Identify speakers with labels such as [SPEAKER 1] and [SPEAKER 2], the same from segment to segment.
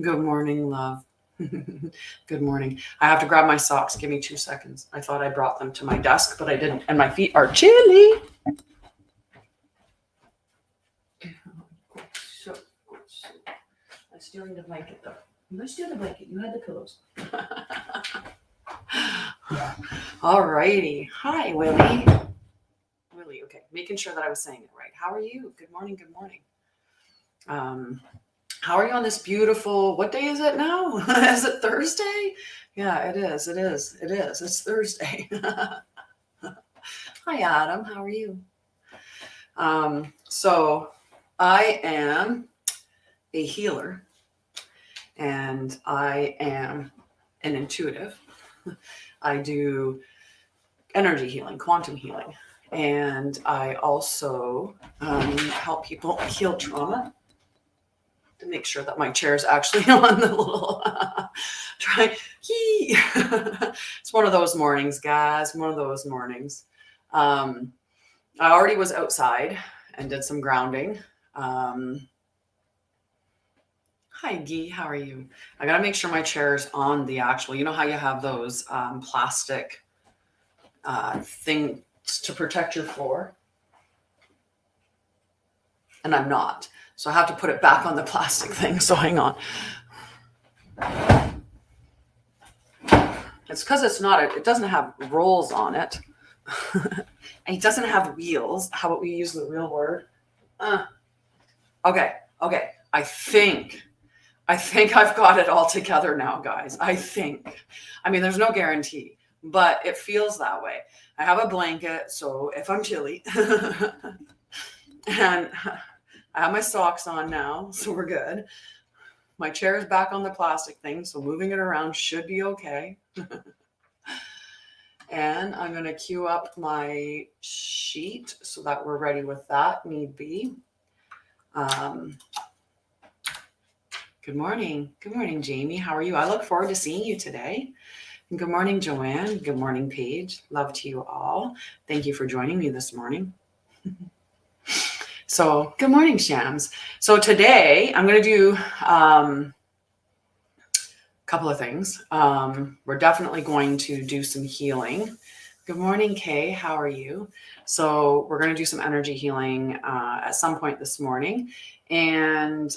[SPEAKER 1] Good morning, love. Good morning. I have to grab my socks. Give me 2 seconds. I thought I brought them to my desk, but I didn't. And my feet are chilly. I'm stealing the blanket, though. I'm going to steal the blanket. You had the pillows. All righty. Hi, Willie. Willie, okay. Making sure that I was saying it right. How are you? Good morning. Good morning. How are you on this beautiful, what day is it now? Is it Thursday? Yeah, it is. It is. It is. It's Thursday. Hi, Adam. How are you? So I am a healer and I am an intuitive. I do energy healing, quantum healing, and I also help people heal trauma. To make sure that my chair is actually on the little try. It's one of those mornings, guys. One of those mornings. I already was outside and did some grounding. Hi, Guy. How are you? I gotta make sure my chair is on the actual. You know how you have those plastic things to protect your floor, and I'm not. So I have to put it back on the plastic thing. So hang on. It's because it's not, it doesn't have rolls on it. And it doesn't have wheels. How about we use the real word? Okay. I think I've got it all together now, guys. I think. I mean, there's no guarantee, but it feels that way. I have a blanket, so if I'm chilly. And I have my socks on now, so we're good. My chair is back on the plastic thing, so moving it around should be okay. And I'm going to queue up my sheet so that we're ready with that, need be. Good morning. Good morning, Jamie. How are you? I look forward to seeing you today. And good morning, Joanne. Good morning, Paige. Love to you all. Thank you for joining me this morning. So good morning, Shams. So today I'm going to do a couple of things. We're definitely going to do some healing. Good morning, Kay. How are you? So we're going to do some energy healing at some point this morning. And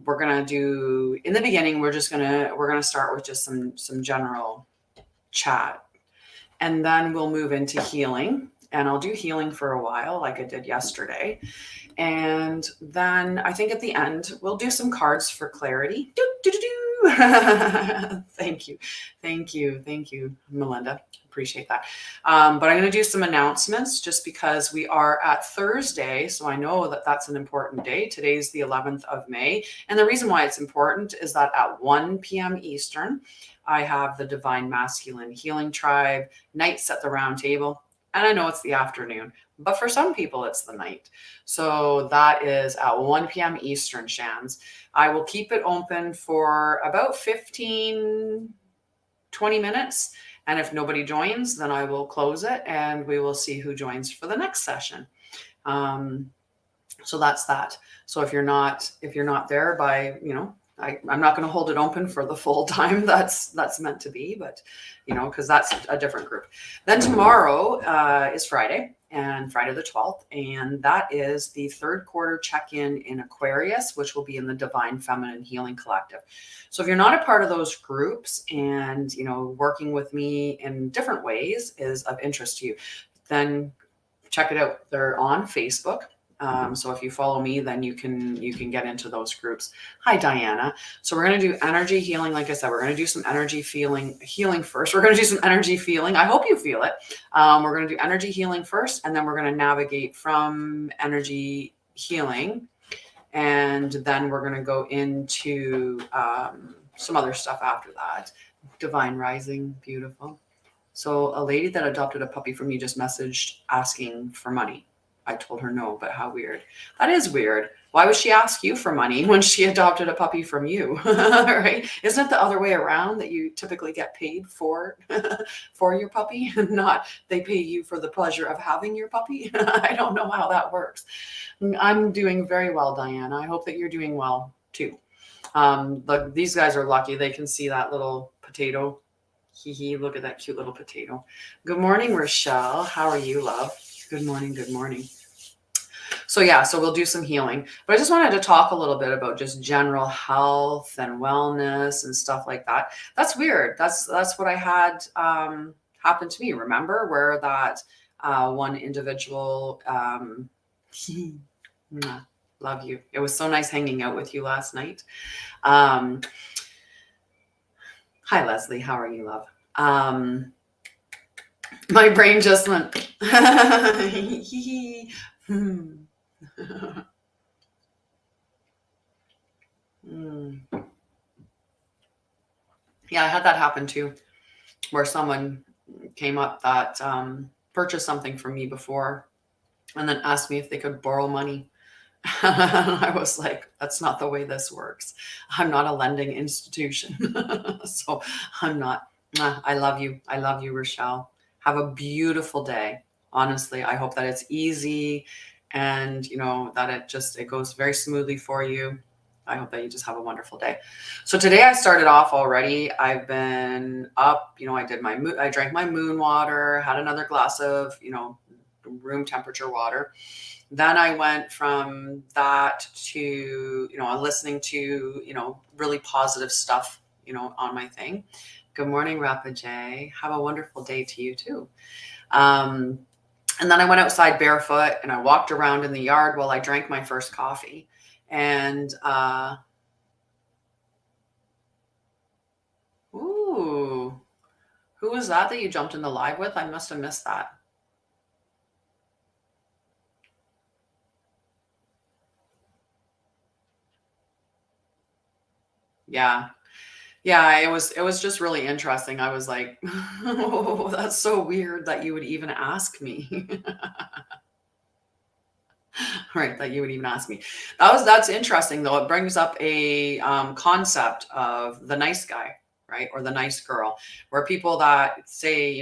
[SPEAKER 1] we're going to do, in the beginning, we're going to start with just some general chat. And then we'll move into healing. And I'll do healing for a while, like I did yesterday. And then I think at the end, we'll do some cards for clarity. Thank you, Melinda. Appreciate that. But I'm going to do some announcements just because we are at Thursday. So I know that that's an important day. Today's the 11th of May. And the reason why it's important is that at 1 p.m. Eastern, I have the Divine Masculine Healing Tribe Nights at the Round Table. And I know it's the afternoon, but for some people it's the night. So that is at 1 p.m. Eastern, Shans. I will keep it open for about 15, 20 minutes. And if nobody joins, then I will close it and we will see who joins for the next session. So that's that. So if you're not there by, I'm not going to hold it open for the full time that's meant to be, but because that's a different group. Then tomorrow is Friday, and Friday the 12th, and that is the third quarter check-in in Aquarius, which will be in the Divine Feminine Healing Collective. So if you're not a part of those groups and working with me in different ways is of interest to you, then check it out. They're on Facebook. So if you follow me, then you can get into those groups. Hi, Diana. So we're going to do energy healing. Like I said, we're going to do some energy healing first. We're going to do some energy feeling. I hope you feel it. We're going to do energy healing first, and then we're going to navigate from energy healing. And then we're going to go into some other stuff after that. Divine Rising. Beautiful. So a lady that adopted a puppy from you just messaged asking for money. I told her no, but how weird. That is weird. Why would she ask you for money when she adopted a puppy from you? Right? Isn't it the other way around that you typically get paid for your puppy and not they pay you for the pleasure of having your puppy? I don't know how that works. I'm doing very well, Diana. I hope that you're doing well too. These guys are lucky. They can see that little potato. Hee, look at that cute little potato. Good morning, Rochelle. How are you, love? Good morning. Good morning. So yeah, so we'll do some healing. But I just wanted to talk a little bit about just general health and wellness and stuff like that. That's weird. That's what I had happen to me. Remember where that one individual love you. It was so nice hanging out with you last night. Hi Leslie, how are you, love? My brain just went Yeah, I had that happen too, where someone came up that purchased something from me before and then asked me if they could borrow money. I was like, that's not the way this works. I'm not a lending institution. So I'm not. I love you. I love you, Rochelle. Have a beautiful day. Honestly, I hope that it's easy and that it goes very smoothly for you. I hope that you just have a wonderful day. So today I started off already. I've been up, I drank my moon water, had another glass of, room temperature water. Then I went from that to, listening to, really positive stuff, on my thing. Good morning, Rapid J. Have a wonderful day to you too. And then I went outside barefoot and I walked around in the yard while I drank my first coffee. And, ooh, who was that you jumped in the live with? I must have missed that. Yeah. Yeah, it was just really interesting. I was like, oh, that's so weird that you would even ask me. Right, that you would even ask me. That's interesting though. It brings up a concept of the nice guy, right? Or the nice girl, where people that say,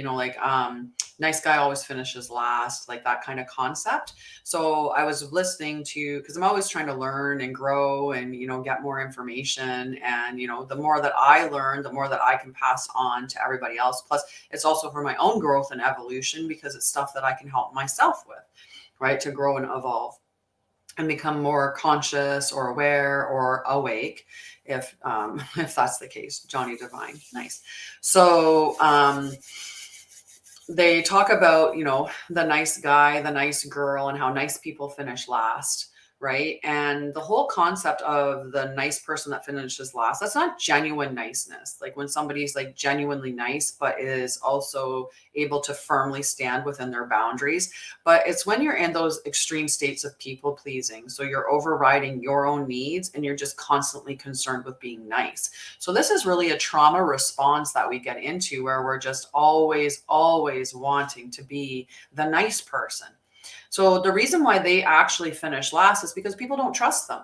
[SPEAKER 1] nice guy always finishes last, like that kind of concept. So I was listening to, because I'm always trying to learn and grow and, get more information. And, the more that I learn, the more that I can pass on to everybody else. Plus, it's also for my own growth and evolution because it's stuff that I can help myself with, right? To grow and evolve and become more conscious or aware or awake if that's the case. Johnny Divine. Nice. So they talk about, the nice guy, the nice girl, and how nice people finish last, right? And the whole concept of the nice person that finishes last, that's not genuine niceness. Like when somebody's like genuinely nice, but is also able to firmly stand within their boundaries. But it's when you're in those extreme states of people pleasing. So you're overriding your own needs and you're just constantly concerned with being nice. So this is really a trauma response that we get into where we're just always wanting to be the nice person. So the reason why they actually finish last is because people don't trust them.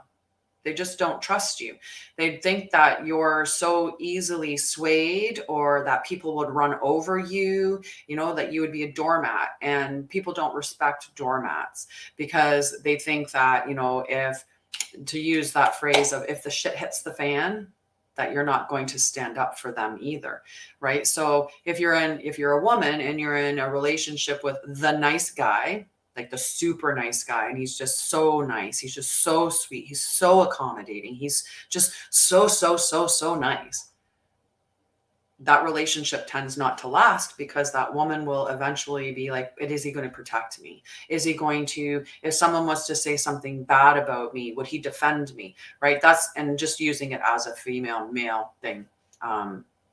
[SPEAKER 1] They just don't trust you. They think that you're so easily swayed or that people would run over you, that you would be a doormat. And people don't respect doormats because they think that, if, to use that phrase of if the shit hits the fan, that you're not going to stand up for them either, right? So if you're a woman and you're in a relationship with the nice guy, like the super nice guy, and he's just so nice, he's just so sweet, he's so accommodating, he's just so nice, that relationship tends not to last because that woman will eventually be like, is he going to protect me? Is he going to, if someone was to say something bad about me, would he defend me? Right? And just using it as a female male thing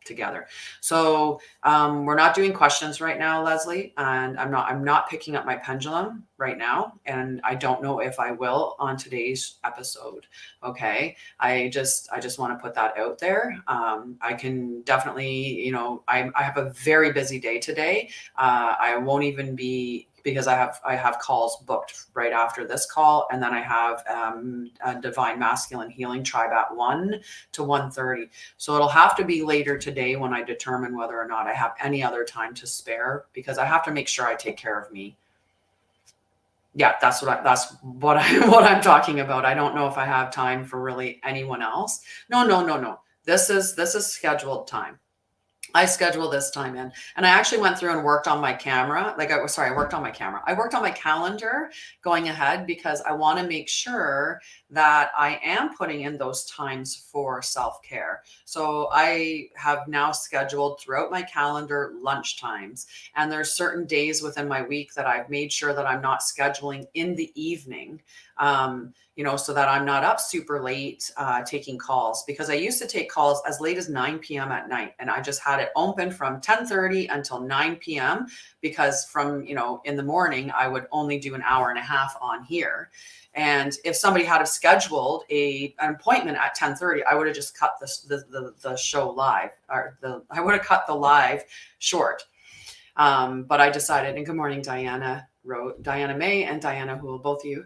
[SPEAKER 1] together. So we're not doing questions right now, Leslie, and I'm not picking up my pendulum right now, and I don't know if I will on today's episode. Okay, I just want to put that out there. I can definitely, I have a very busy day today. I won't even be, because I have calls booked right after this call, and then I have a Divine Masculine Healing Tribe at 1 to 1:30. So it'll have to be later today when I determine whether or not I have any other time to spare, because I have to make sure I take care of me. Yeah, what I'm talking about. I don't know if I have time for really anyone else. No, no, no, no. This is scheduled time. I schedule this time in. And I actually went through and worked on my camera. I worked on my camera. I worked on my calendar going ahead because I want to make sure that I am putting in those times for self-care. So I have now scheduled throughout my calendar lunch times. And there's certain days within my week that I've made sure that I'm not scheduling in the evening. So that I'm not up super late taking calls, because I used to take calls as late as 9 p.m. at night, and I just had it open from 10:30 until 9 p.m. because from, in the morning, I would only do an hour and a half on here. And if somebody had scheduled an appointment at 10:30, I would have just cut the show live, or I would have cut the live short. But I decided, and good morning, Diana wrote, Diana May and Diana, who will both of you.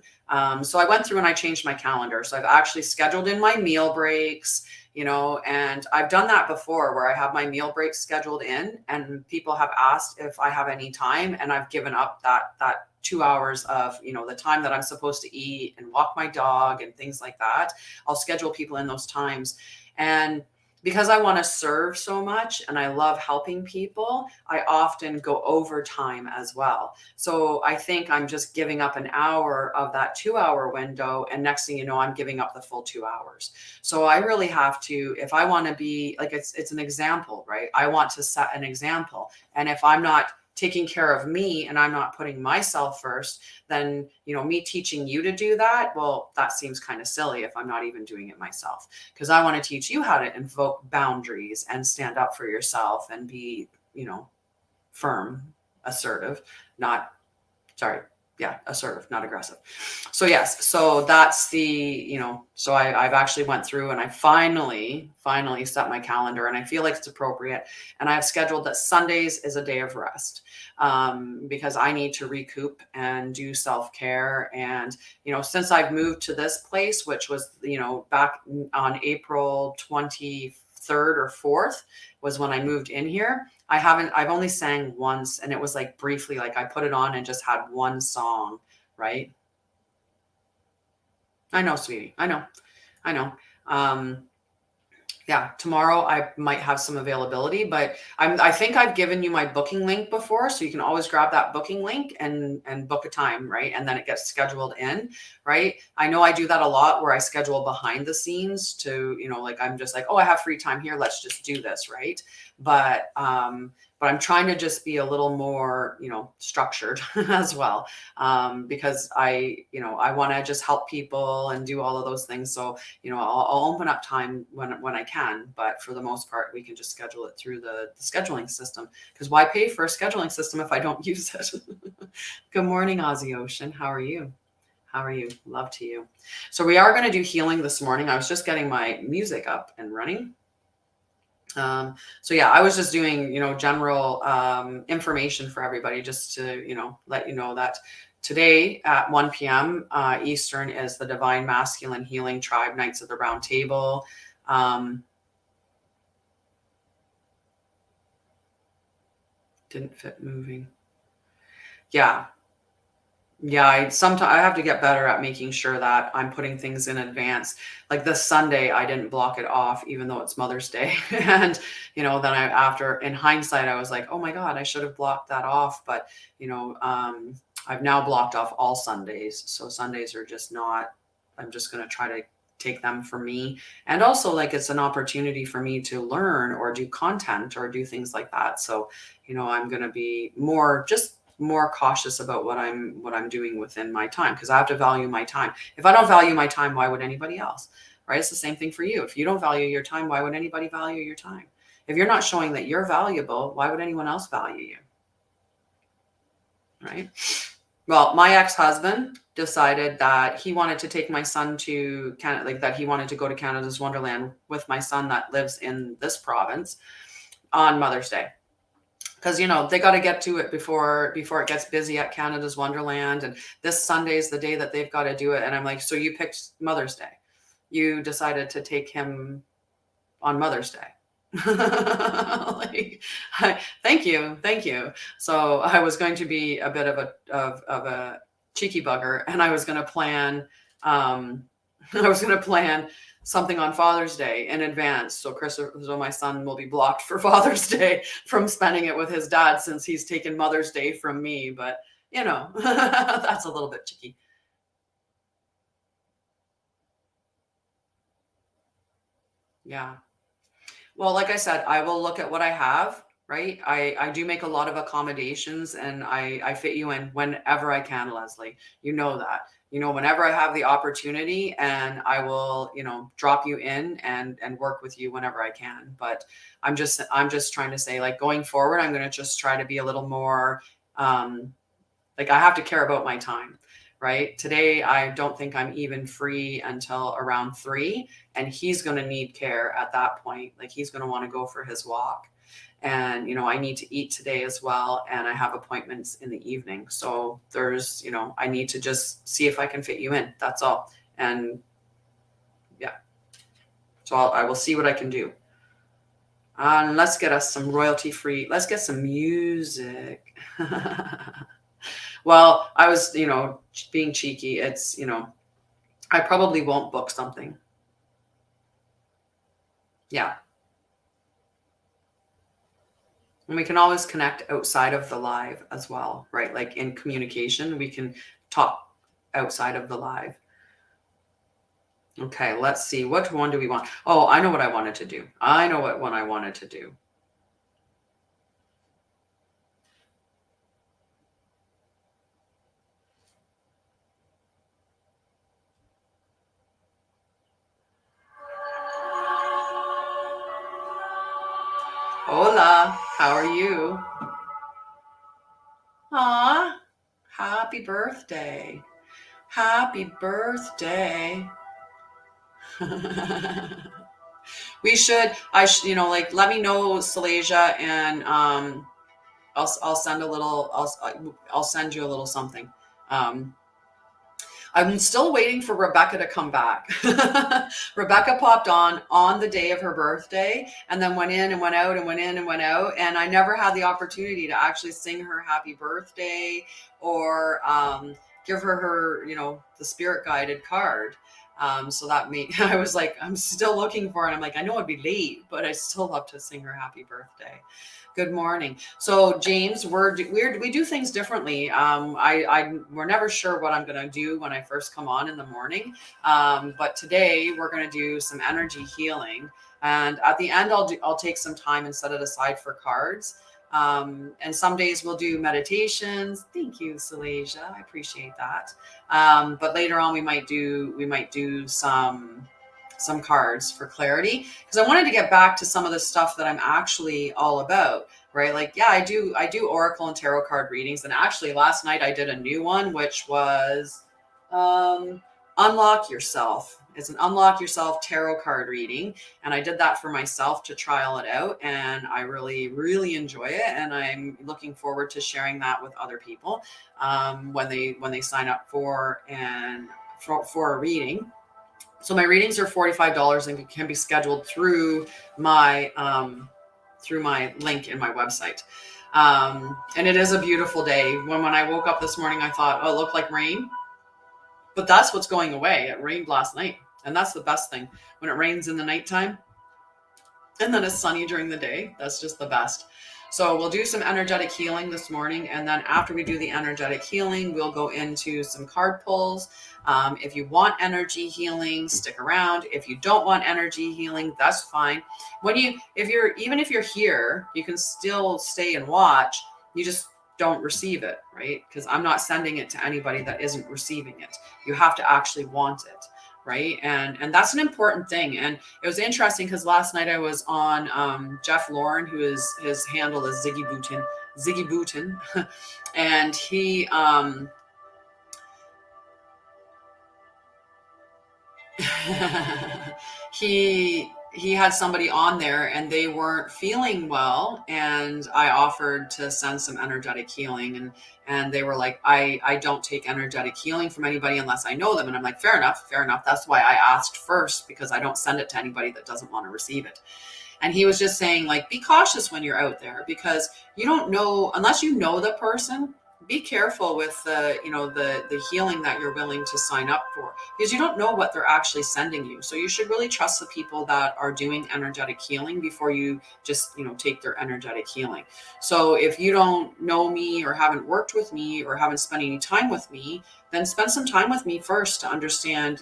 [SPEAKER 1] So I went through and I changed my calendar. So I've actually scheduled in my meal breaks, and I've done that before where I have my meal breaks scheduled in, and people have asked if I have any time, and I've given up that 2 hours of, the time that I'm supposed to eat and walk my dog and things like that. I'll schedule people in those times. And because I want to serve so much and I love helping people, I often go overtime as well. So I think I'm just giving up an hour of that 2 hour window. And next thing you know, I'm giving up the full 2 hours. So I really have to, if I want to be like, it's an example, right? I want to set an example. And if I'm not taking care of me and I'm not putting myself first, then, me teaching you to do that, well, that seems kind of silly if I'm not even doing it myself, because I want to teach you how to invoke boundaries and stand up for yourself and be, firm, assertive, not, sorry. Yeah, assertive, not aggressive. So yes, so that's so I've actually went through and I finally set my calendar, and I feel like it's appropriate. And I've scheduled that Sundays is a day of rest, because I need to recoup and do self-care. And, since I've moved to this place, which was, back on April 23rd or 4th was when I moved in here. I've only sang once, and it was like briefly, like I put it on and just had one song, right? I know, sweetie. I know. Yeah, tomorrow I might have some availability, but I think I've given you my booking link before, so you can always grab that booking link and book a time, right? And then it gets scheduled in, right? I know I do that a lot where I schedule behind the scenes to, like I'm just like, oh, I have free time here, let's just do this, right? But I'm trying to just be a little more, structured as well, because I want to just help people and do all of those things. So, I'll open up time when I can, but for the most part, we can just schedule it through the scheduling system, because why pay for a scheduling system if I don't use it? Good morning, Aussie Ocean. How are you? How are you? Love to you. So we are going to do healing this morning. I was just getting my music up and running. So yeah, I was just doing, general information for everybody, just to, let you know that today at 1 p.m. Eastern is the Divine Masculine Healing Tribe Knights of the Round Table. Didn't fit moving. Yeah. Yeah, sometimes I have to get better at making sure that I'm putting things in advance. Like this Sunday, I didn't block it off, even though it's Mother's Day. And, then in hindsight, I was like, oh my God, I should have blocked that off. But, I've now blocked off all Sundays. So Sundays are just not, I'm just going to try to take them for me. And also, like, it's an opportunity for me to learn or do content or do things like that. So, I'm going to be more cautious about what I'm doing within my time, because I have to value my time. If I don't value my time, why would anybody else? Right? It's the same thing for you. If you don't value your time, why would anybody value your time? If you're not showing that you're valuable, why would anyone else value you? Right? Well, my ex-husband decided that he wanted to take my son to Canada, like that he wanted to go to Canada's Wonderland with my son that lives in this province on Mother's Day. Because, they got to get to it before it gets busy at Canada's Wonderland. And this Sunday is the day that they've got to do it. And I'm like, so you picked Mother's Day. You decided to take him on Mother's Day. Thank you. So I was going to be a bit of a cheeky bugger, and I was going to plan, I was going to plan something on Father's Day in advance. So my son will be blocked for Father's Day from spending it with his dad since he's taken Mother's Day from me. But, you know, that's a little bit cheeky. Yeah. Well, like I said, I will look at what I have, right? I do make a lot of accommodations, and I fit you in whenever I can, Leslie. You know that. You know, whenever I have the opportunity, and I will, you know, drop you in and work with you whenever I can. But I'm just trying to say, like, going forward, I'm going to just try to be a little more like, I have to care about my time. Right. Today, I don't think I'm even free until around 3, and he's going to need care at that point. Like, he's going to want to go for his walk, and, you know, I need to eat today as well. And I have appointments in the evening. So there's, you know, I need to just see if I can fit you in. That's all. And yeah, so I will see what I can do. Let's get us some royalty free. Let's get some music. Well, I was, you know, being cheeky. It's, you know, I probably won't book something. Yeah. And we can always connect outside of the live as well, right? Like, in communication, we can talk outside of the live. Okay, let's see. What one do we want? Oh, I know what I wanted to do. I know what one I wanted to do. Hola, how are you? Aw, happy birthday. Happy birthday. We should, you know, like, let me know, Salasia, and I'll send a little, I'll send you a little something. I'm still waiting for Rebecca to come back. Rebecca popped on the day of her birthday, and then went in and went out and went in and went out. And I never had the opportunity to actually sing her happy birthday, or give her, you know, the spirit guided card. So that I was like, I'm still looking for it. I'm like, I know it'd be late, but I still love to sing her happy birthday. Good morning. So James, we do things differently. We're never sure what I'm going to do when I first come on in the morning. But today we're going to do some energy healing, and at the end I'll take some time and set it aside for cards. And some days we'll do meditations. Thank you, Salasia. I appreciate that. But later on we might do some cards for clarity, because I wanted to get back to some of the stuff that I'm actually all about, right? Like, yeah, I do Oracle and tarot card readings. And actually last night I did a new one, which was Unlock Yourself. It's an Unlock Yourself tarot card reading. And I did that for myself to trial it out. And I really, really enjoy it. And I'm looking forward to sharing that with other people when they sign up for a reading. So my readings are $45 and can be scheduled through my link in my website. And it is a beautiful day. When I woke up this morning, I thought, oh, it looked like rain. But that's what's going away. It rained last night. And that's the best thing. When it rains in the nighttime and then it's sunny during the day, that's just the best. So we'll do some energetic healing this morning. And then after we do the energetic healing, we'll go into some card pulls. If you want energy healing, stick around. If you don't want energy healing, that's fine. Even if you're here, you can still stay and watch. You just don't receive it, right? Because I'm not sending it to anybody that isn't receiving it. You have to actually want it. Right. And that's an important thing. And it was interesting because last night I was on Jeff Lauren, his handle is Ziggy Bootin. And he had somebody on there and they weren't feeling well, and I offered to send some energetic healing, and they were like, I don't take energetic healing from anybody unless I know them. And I'm like, fair enough. That's why I asked first, because I don't send it to anybody that doesn't want to receive it. And he was just saying, like, be cautious when you're out there, because you don't know, unless you know the person, be careful with the healing that you're willing to sign up for, because you don't know what they're actually sending you. So you should really trust the people that are doing energetic healing before you just take their energetic healing. So if you don't know me or haven't worked with me or haven't spent any time with me, then spend some time with me first to understand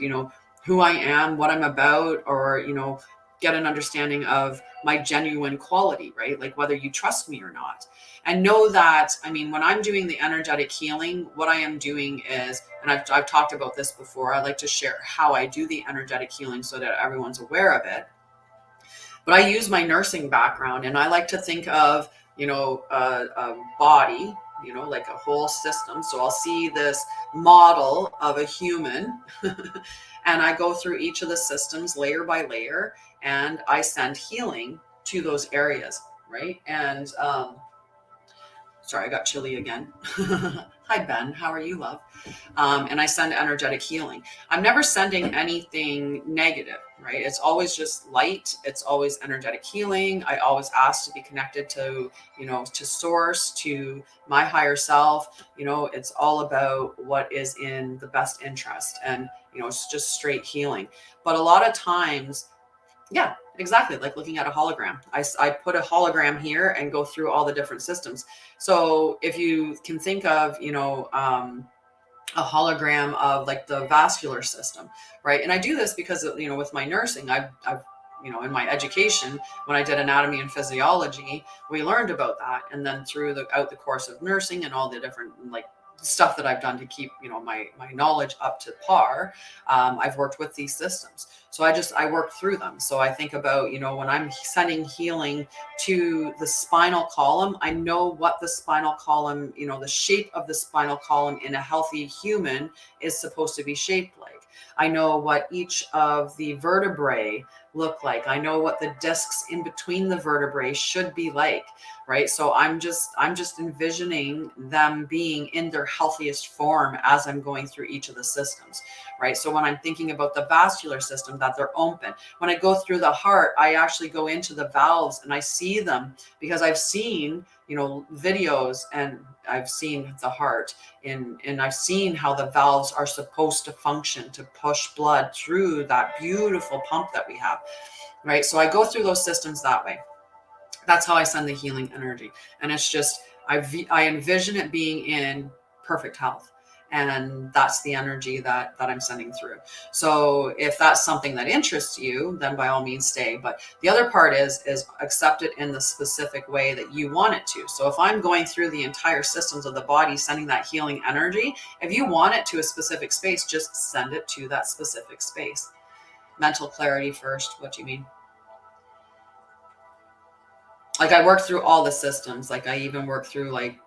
[SPEAKER 1] who I am, what I'm about, or get an understanding of my genuine quality, right? Like whether you trust me or not. And know that, I mean, when I'm doing the energetic healing, what I am doing is, and I've talked about this before, I like to share how I do the energetic healing so that everyone's aware of it. But I use my nursing background, and I like to think of, a body, like a whole system. So I'll see this model of a human and I go through each of the systems layer by layer, and I send healing to those areas, right? And sorry, I got chilly again. Hi, Ben. How are you, love? And I send energetic healing. I'm never sending anything negative, right? It's always just light. It's always energetic healing. I always ask to be connected to, to source, to my higher self. It's all about what is in the best interest. And, it's just straight healing. But a lot of times, yeah, exactly. Like looking at a hologram. I put a hologram here and go through all the different systems. So if you can think of, a hologram of like the vascular system, right? And I do this because, with my nursing, I've in my education, when I did anatomy and physiology, we learned about that. And then throughout the course of nursing and all the different like stuff that I've done to keep, my knowledge up to par, I've worked with these systems. So I work through them. So I think about, when I'm sending healing to the spinal column, I know what the spinal column, the shape of the spinal column in a healthy human is supposed to be shaped like. I know what each of the vertebrae look like. I know what the discs in between the vertebrae should be like, right? So I'm just envisioning them being in their healthiest form as I'm going through each of the systems, right? So when I'm thinking about the vascular system, that they're open. When I go through the heart, I actually go into the valves and I see them, because I've seen, videos, and I've seen the heart and I've seen how the valves are supposed to function to push blood through that beautiful pump that we have, right? So I go through those systems that way. That's how I send the healing energy. And it's just, I envision it being in perfect health. And that's the energy that I'm sending through. So if that's something that interests you, then by all means stay. But the other part is accept it in the specific way that you want it to. So if I'm going through the entire systems of the body, sending that healing energy, if you want it to a specific space, just send it to that specific space. Mental clarity first. What do you mean? Like I work through all the systems. Like I even work through like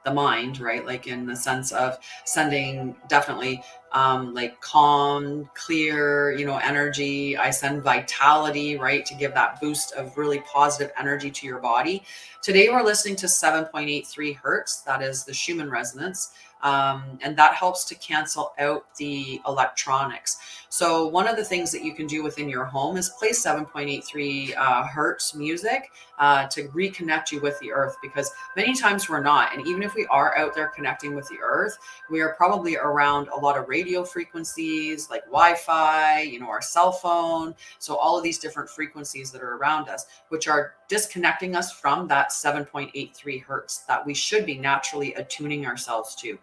[SPEAKER 1] the mind, right? Like in the sense of sending definitely like calm, clear, energy. I send vitality, right? To give that boost of really positive energy to your body. Today we're listening to 7.83 hertz. That is the Schumann resonance. And that helps to cancel out the electronics. So one of the things that you can do within your home is play 7.83 hertz music to reconnect you with the earth, because many times we're not. And even if we are out there connecting with the earth, we are probably around a lot of radio frequencies like Wi-Fi, our cell phone. So all of these different frequencies that are around us, which are disconnecting us from that 7.83 hertz that we should be naturally attuning ourselves to.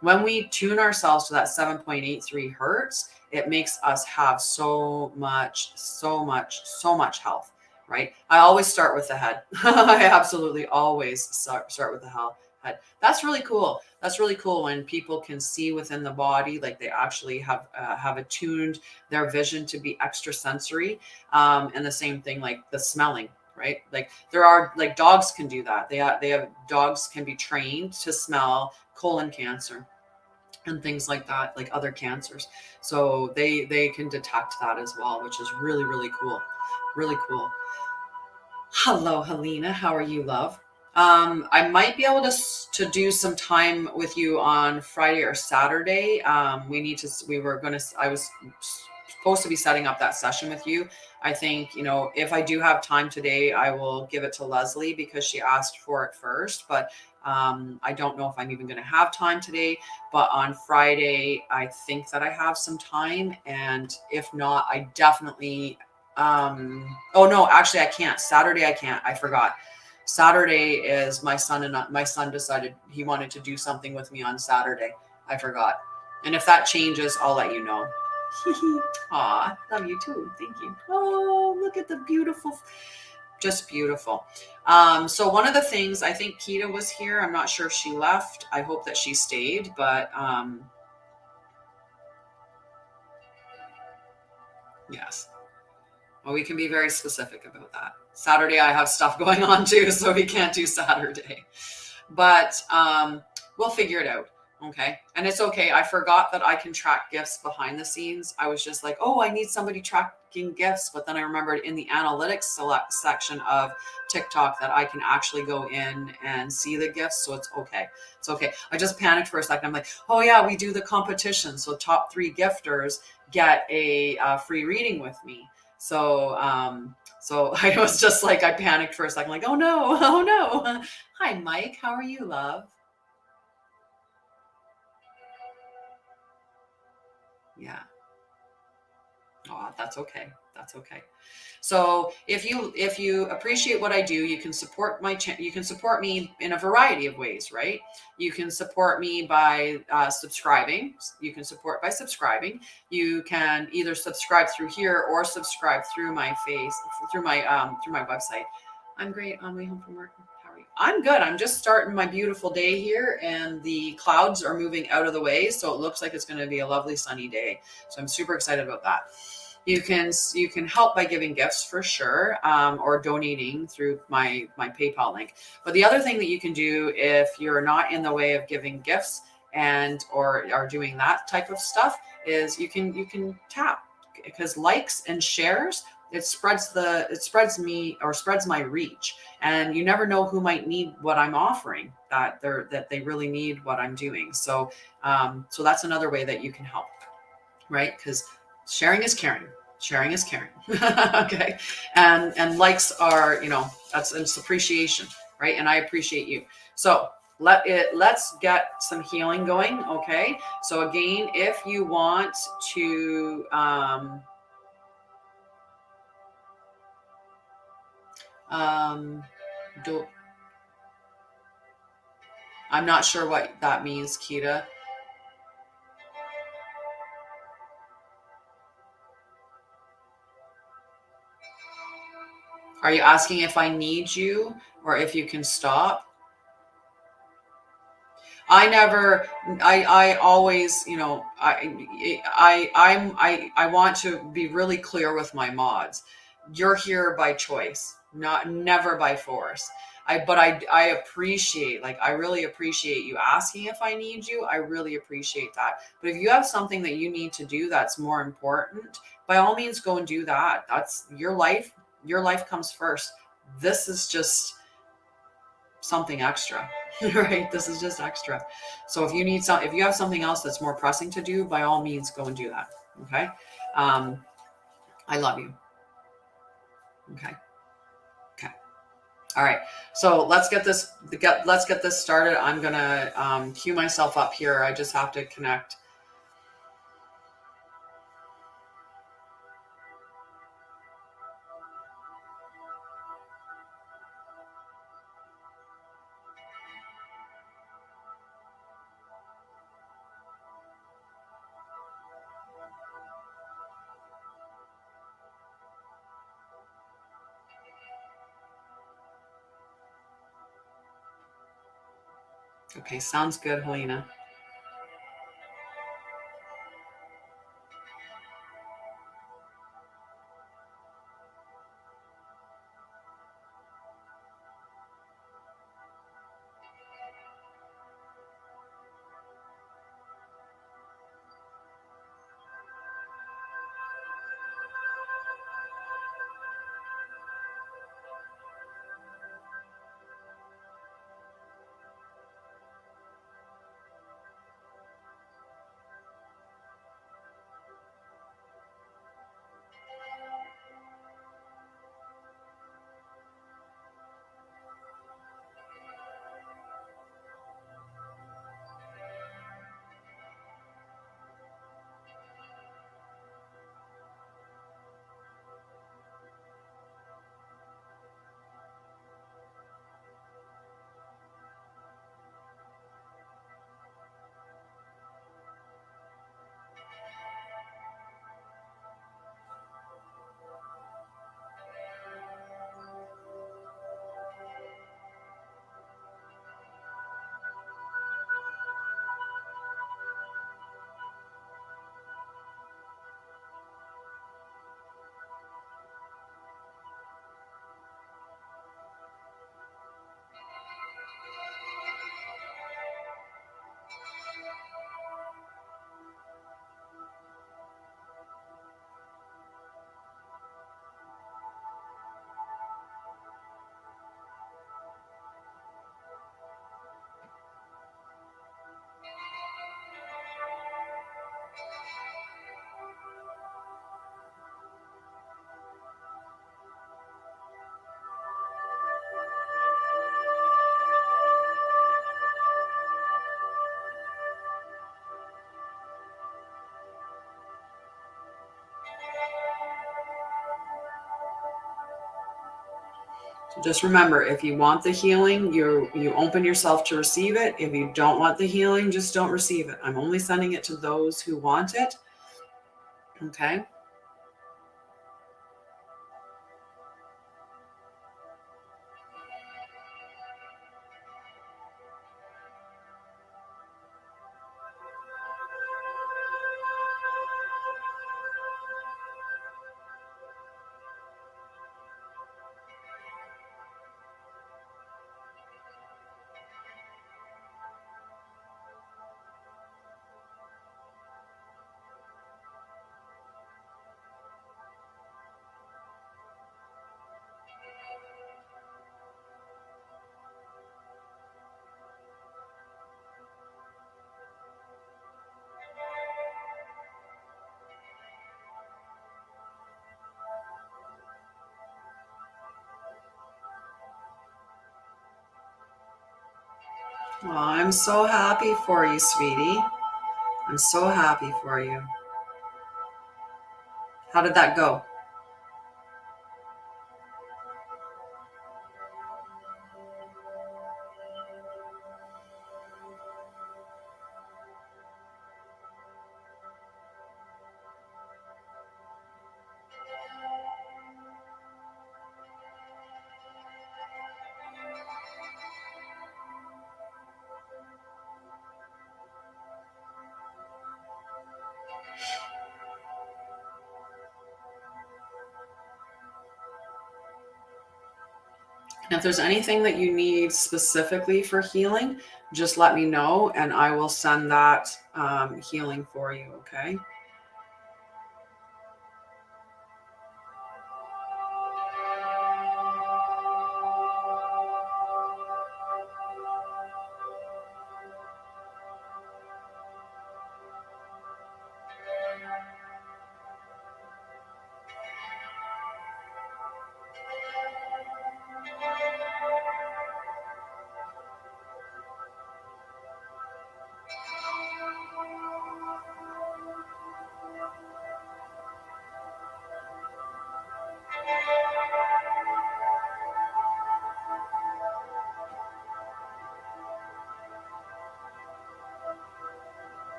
[SPEAKER 1] When we tune ourselves to that 7.83 hertz, it makes us have so much health, right? I always start with the head. I absolutely always start with the head. That's really cool. That's really cool when people can see within the body, like they actually have attuned their vision to be extrasensory. And the same thing, like the smelling, right? Like there are, like dogs can do that. They have dogs can be trained to smell colon cancer and things like that, like other cancers. So they can detect that as well, which is really, really cool. Really cool. Hello, Helena. How are you, love? I might be able to do some time with you on Friday or Saturday. I was supposed to be setting up that session with you. I think, you know, if I do have time today, I will give it to Leslie because she asked for it first. But I don't know if I'm even going to have time today. But on Friday, I think that I have some time. And if not, I definitely, oh no, actually I can't. Saturday I can't. I forgot. Saturday is my son, and my son decided he wanted to do something with me on Saturday. I forgot. And if that changes, I'll let you know. Aw, love you too. Thank you. Oh, look at the beautiful, just beautiful. So one of the things, I think Kita was here. I'm not sure if she left. I hope that she stayed, but yes. Well, we can be very specific about that. Saturday, I have stuff going on too, so we can't do Saturday. But we'll figure it out. Okay. And it's okay. I forgot that I can track gifts behind the scenes. I was just like, oh, I need somebody tracking gifts. But then I remembered in the analytics select section of TikTok that I can actually go in and see the gifts. So it's okay. It's okay. I just panicked for a second. I'm like, oh yeah, we do the competition. So top 3 gifters get a free reading with me. So I was just like, I panicked for a second, like, oh no, oh no. Hi, Mike. How are you, love? Yeah. Oh, that's okay. That's okay. So if you appreciate what I do, you can support you can support me in a variety of ways, right? You can support me by subscribing. You can support by subscribing. You can either subscribe through here or subscribe through my through my website. I'm great on my way home from work. How are you? I'm good. I'm just starting my beautiful day here, and the clouds are moving out of the way, so it looks like it's going to be a lovely sunny day. So I'm super excited about that. You can help by giving gifts for sure, or donating through my PayPal link. But the other thing that you can do if you're not in the way of giving gifts and or are doing that type of stuff is you can tap, because likes and shares, it spreads my reach, and you never know who might need what I'm offering, that they really need what I'm doing. So so that's another way that you can help, right? Because sharing is caring. Sharing is caring. Okay. And likes are, you know, it's appreciation, right? And I appreciate you. So let's get some healing going. Okay. So again, if you want to do, I'm not sure what that means, Kita. Are you asking if I need you or if you can stop? I always, you know, I want to be really clear with my mods. You're here by choice, never by force. I appreciate, like, I really appreciate you asking if I need you. I really appreciate that. But if you have something that you need to do that's more important, by all means go and do that. That's your life. Your life comes first. This is just something extra. Right? This is just extra. So if you have something else that's more pressing to do, by all means, go and do that. Okay. I love you. Okay. Okay. All right. So let's get this started. I'm gonna cue myself up here. I just have to connect. Okay. Sounds good, Helena. So just remember, if you want the healing, you open yourself to receive it. If you don't want the healing, just don't receive it. I'm only sending it to those who want it. Okay. Well, I'm so happy for you, sweetie. I'm so happy for you. How did that go? If there's anything that you need specifically for healing, just let me know and I will send that healing for you, okay?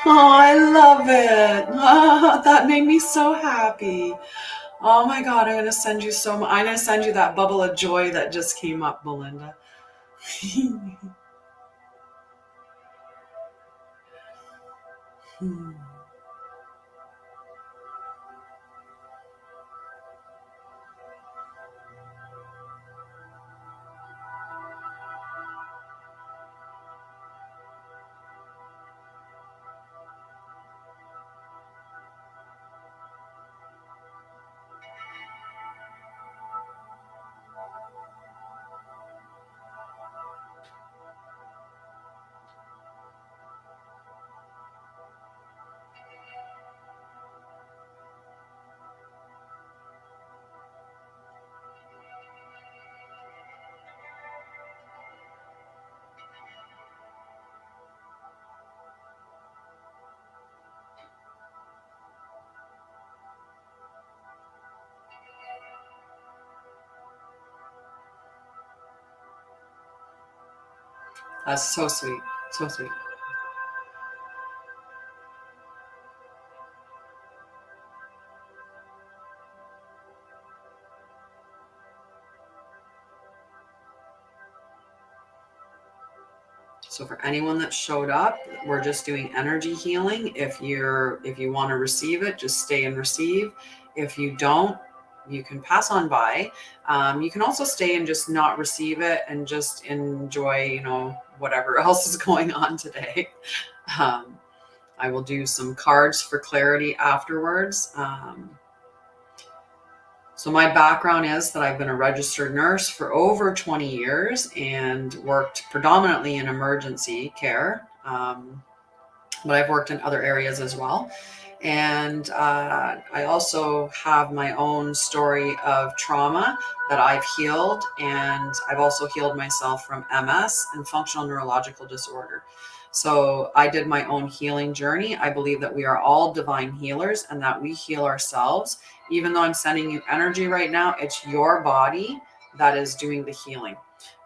[SPEAKER 1] Oh, I love it. Oh, that made me so happy. Oh my God, I'm going to send you I'm going to send you that bubble of joy that just came up, Melinda. That's so sweet. So sweet. So for anyone that showed up, we're just doing energy healing. If you want to receive it, just stay and receive. If you don't, you can pass on by. You can also stay and just not receive it and just enjoy, whatever else is going on today. I will do some cards for clarity afterwards. So my background is that I've been a registered nurse for over 20 years and worked predominantly in emergency care, but I've worked in other areas as well. And I also have my own story of trauma that I've healed. And I've also healed myself from MS and functional neurological disorder. So I did my own healing journey. I believe that we are all divine healers and that we heal ourselves. Even though I'm sending you energy right now, it's your body that is doing the healing,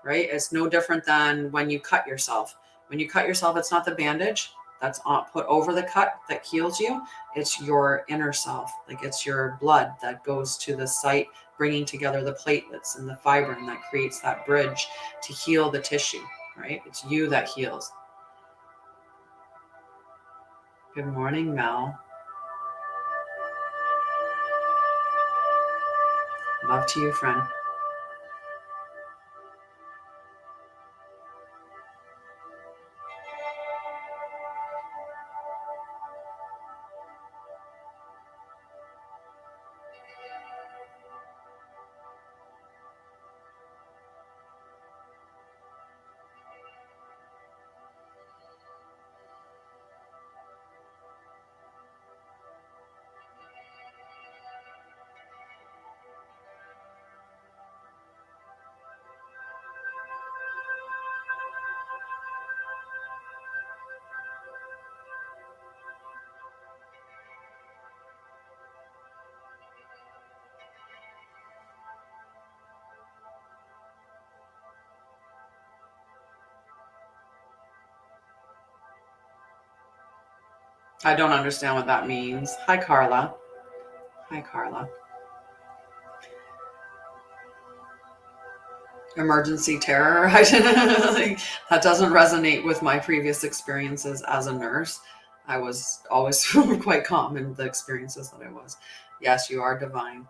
[SPEAKER 1] right? It's no different than when you cut yourself. When you cut yourself, it's not the bandage that's put over the cut that heals you. It's your inner self. Like it's your blood that goes to the site, bringing together the platelets and the fibrin that creates that bridge to heal the tissue, right? It's you that heals. Good morning, Mel. Love to you, friend. I don't understand what that means. Hi, Carla. Hi, Carla. Emergency terror. That doesn't resonate with my previous experiences as a nurse. I was always quite calm in the experiences that I was. Yes, you are divine.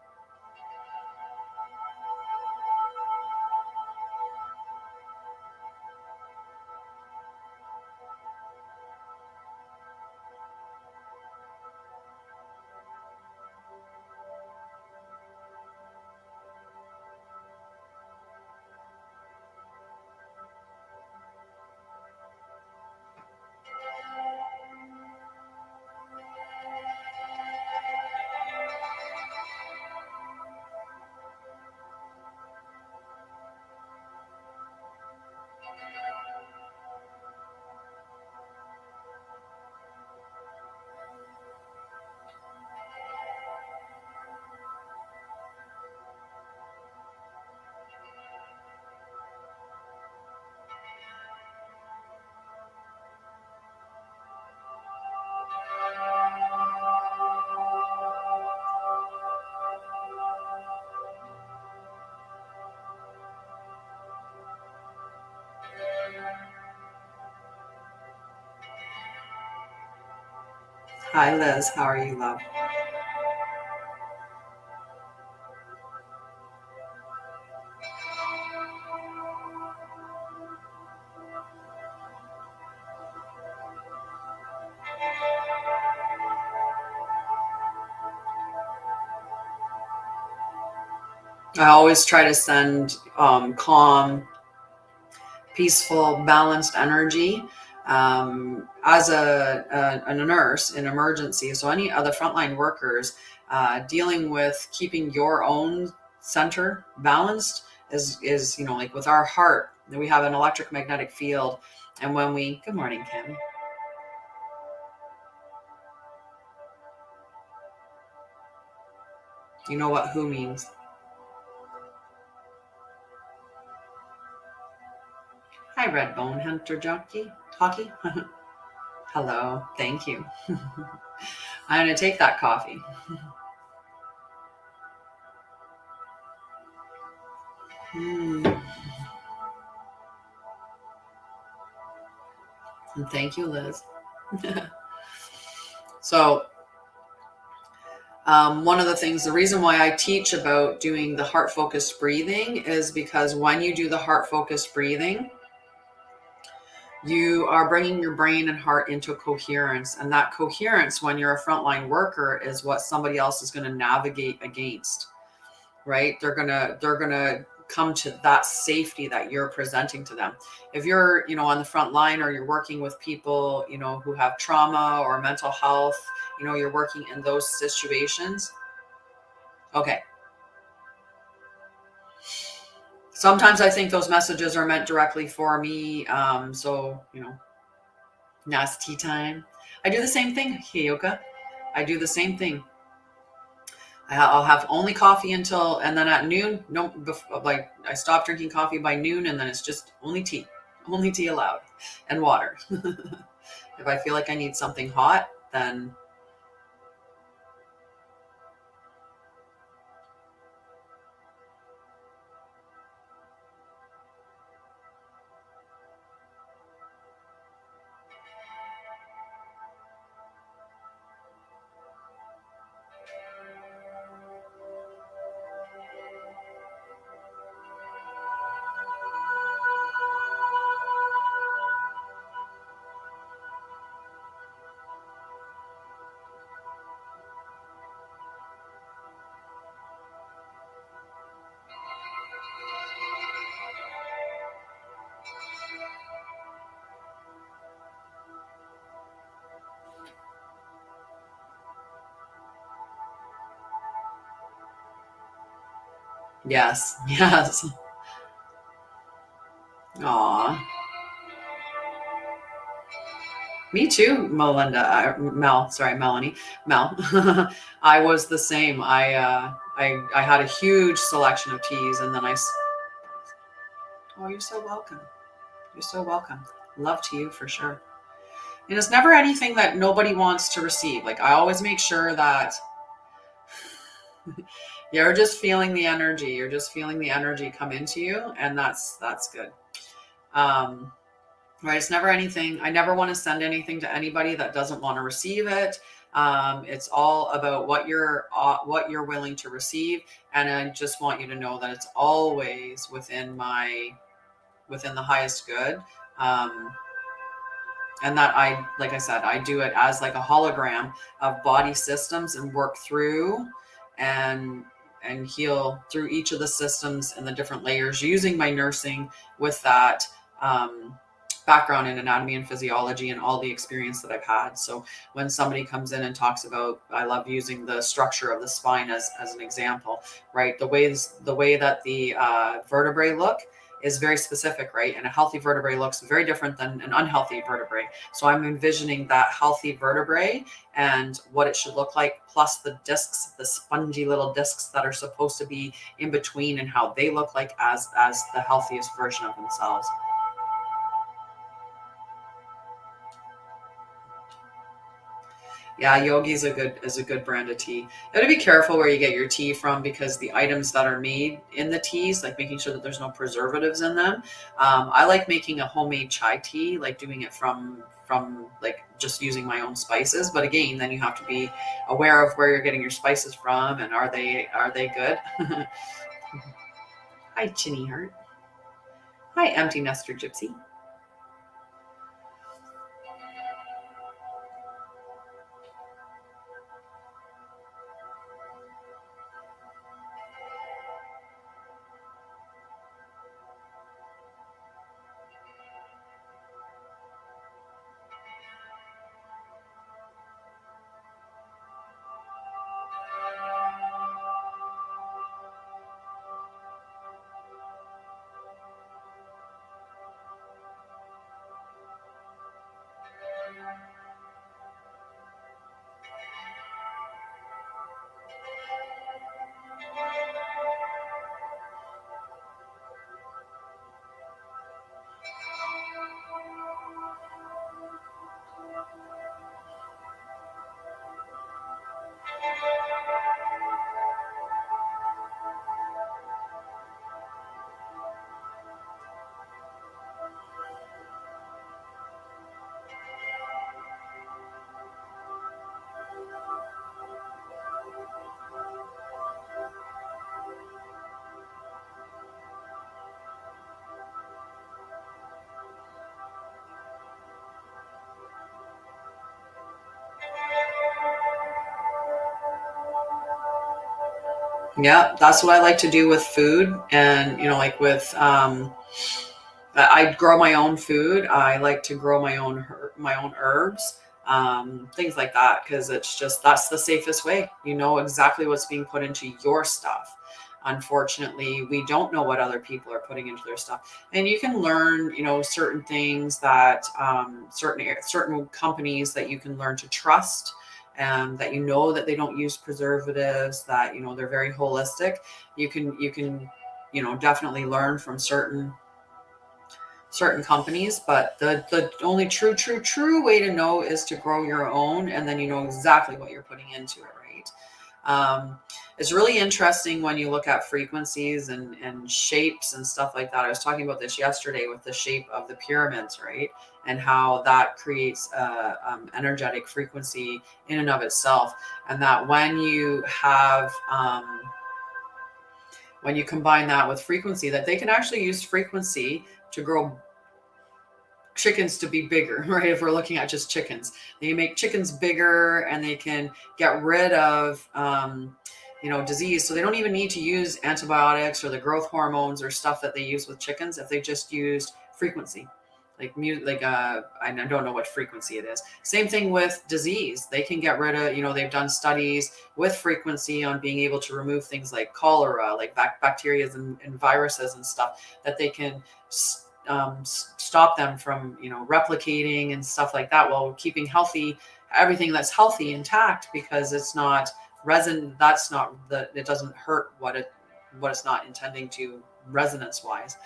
[SPEAKER 1] Hi, Liz. How are you, love? I always try to send calm, peaceful, balanced energy as a nurse in emergency. So any other frontline workers dealing with keeping your own center balanced is like with our heart, we have an electromagnetic field. And when we, good morning, Kim. You know what who means? Hi, Red Bone Hunter Jockey. Hockey. Hello. Thank you. I'm going to take that coffee. And thank you, Liz. So, one of the things, the reason why I teach about doing the heart-focused breathing is because when you do the heart-focused breathing, you are bringing your brain and heart into coherence. And that coherence, when you're a frontline worker, is what somebody else is going to navigate against, right? They're going to come to that safety that you're presenting to them. If you're, on the front line or you're working with people, who have trauma or mental health, you know, you're working in those situations. Okay. Sometimes I think those messages are meant directly for me. So, you know, now it's tea time. I do the same thing, Hyoka. I do the same thing. I'll have only coffee until, and then at noon, no, like I stop drinking coffee by noon, and then it's just only tea allowed, and water. If I feel like I need something hot, then yes, yes. Aw, me too, Melinda. Melanie, Mel. I was the same. I had a huge selection of teas, and then oh, you're so welcome. You're so welcome. Love to you for sure. And it's never anything that nobody wants to receive. Like I always make sure that you're just feeling the energy. You're just feeling the energy come into you, and that's good. Right? It's never anything. I never want to send anything to anybody that doesn't want to receive it. It's all about what you're willing to receive, and I just want you to know that it's always within the highest good. Um, and that like I said, I do it as like a hologram of body systems and work through and heal through each of the systems and the different layers using my nursing with that background in anatomy and physiology and all the experience that I've had. So when somebody comes in and talks about, I love using the structure of the spine as an example, right? The way that the vertebrae look is very specific, right? And a healthy vertebrae looks very different than an unhealthy vertebrae. So I'm envisioning that healthy vertebrae and what it should look like, plus the discs, the spongy little discs that are supposed to be in between, and how they look like as the healthiest version of themselves. Yeah, Yogi is a good brand of tea. You got to be careful where you get your tea from, because the items that are made in the teas, like making sure that there's no preservatives in them. I like making a homemade chai tea, like doing it from like just using my own spices. But again, then you have to be aware of where you're getting your spices from, and are they good? Hi, Chinny Heart. Hi, Empty Nester Gypsy. Yeah, that's what I like to do with food. And, you know, like with, I grow my own food. I like to grow my own herbs. things like that, because it's just, that's the safest way. You know exactly what's being put into your stuff. Unfortunately, we don't know what other people are putting into their stuff, and you can learn, certain things that certain companies that you can learn to trust, and that that they don't use preservatives, that they're very holistic. You can definitely learn from certain companies, but the only true way to know is to grow your own, and then you know exactly what you're putting into it, right? It's really interesting when you look at frequencies and shapes and stuff like that. I was talking about this yesterday with the shape of the pyramids, right? And how that creates a energetic frequency in and of itself, and that when you combine that with frequency, that they can actually use frequency to grow chickens to be bigger, right? If we're looking at just chickens, they make chickens bigger, and they can get rid of disease. So they don't even need to use antibiotics or the growth hormones or stuff that they use with chickens, if they just used frequency, I don't know what frequency it is. Same thing with disease. They can get rid of, they've done studies with frequency on being able to remove things like cholera, like bacteria and viruses and stuff, that they can stop them from replicating and stuff like that, while keeping everything that's healthy intact, because it's not resin. It doesn't hurt what it's not intending to, resonance wise.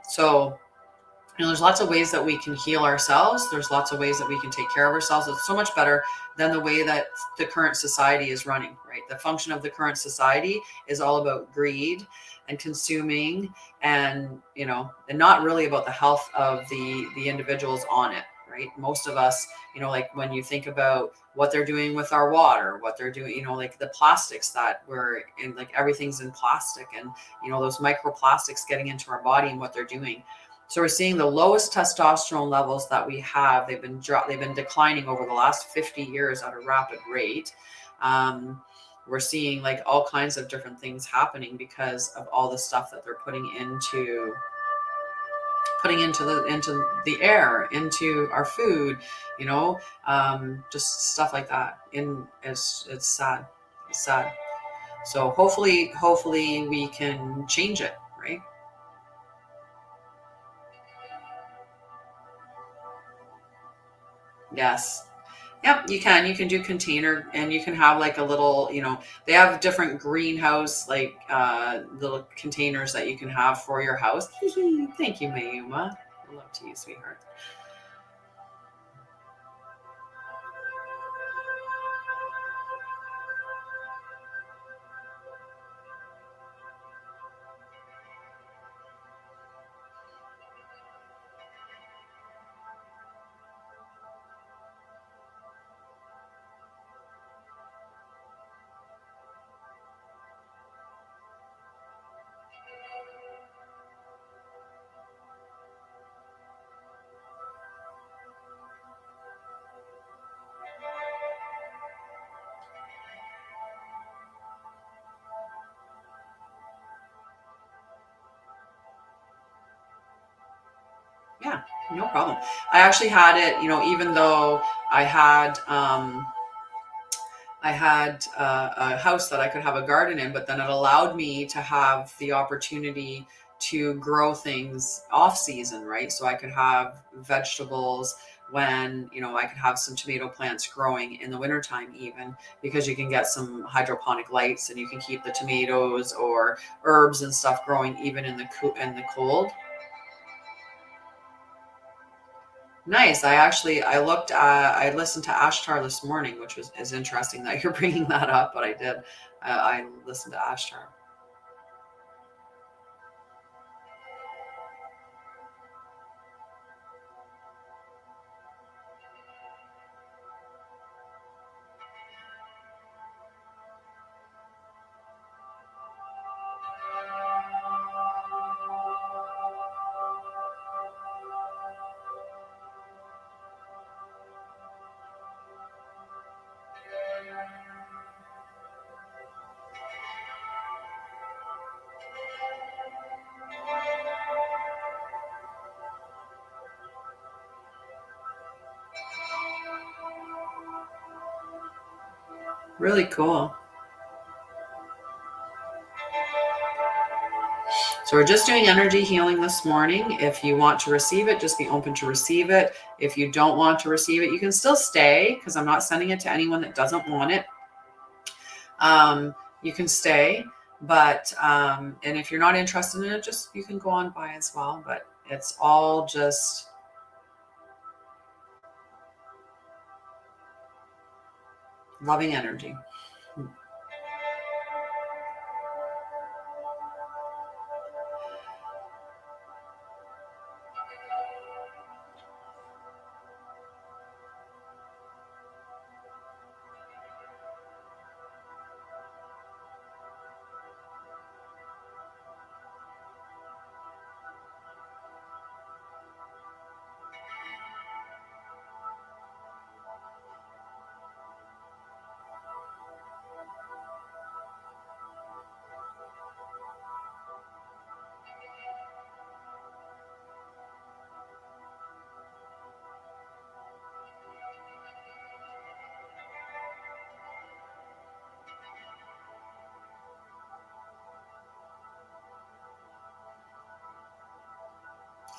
[SPEAKER 1] So there's lots of ways that we can heal ourselves. There's lots of ways that we can take care of ourselves. It's so much better than the way that the current society is running, right? The function of the current society is all about greed and consuming, and not really about the health of the individuals on it, right? Most of us, like when you think about what they're doing with our water, what they're doing, like the plastics that we're in, like everything's in plastic, and those microplastics getting into our body and what they're doing. So we're seeing the lowest testosterone levels that we have. They've been declining over the last 50 years at a rapid rate. We're seeing like all kinds of different things happening because of all the stuff that they're putting into the air, into our food, just stuff like that. It's sad. It's sad. So hopefully we can change it, right? Yes. Yep, you can. You can do container, and you can have like a little, they have different greenhouse, like little containers that you can have for your house. Thank you, Mayuma. I love to you, sweetheart. Yeah, no problem. I actually had it, even though I had a house that I could have a garden in, but then it allowed me to have the opportunity to grow things off season, right? So I could have vegetables when, I could have some tomato plants growing in the wintertime, even, because you can get some hydroponic lights, and you can keep the tomatoes or herbs and stuff growing even in the cold. Nice. I listened to Ashtar this morning, which is interesting that you're bringing that up, but I did. I listened to Ashtar. Really cool. So we're just doing energy healing this morning. If you want to receive it, just be open to receive it. If you don't want to receive it, you can still stay, because I'm not sending it to anyone that doesn't want it. You can stay, but and if you're not interested in it, just you can go on by as well. But it's all just loving energy.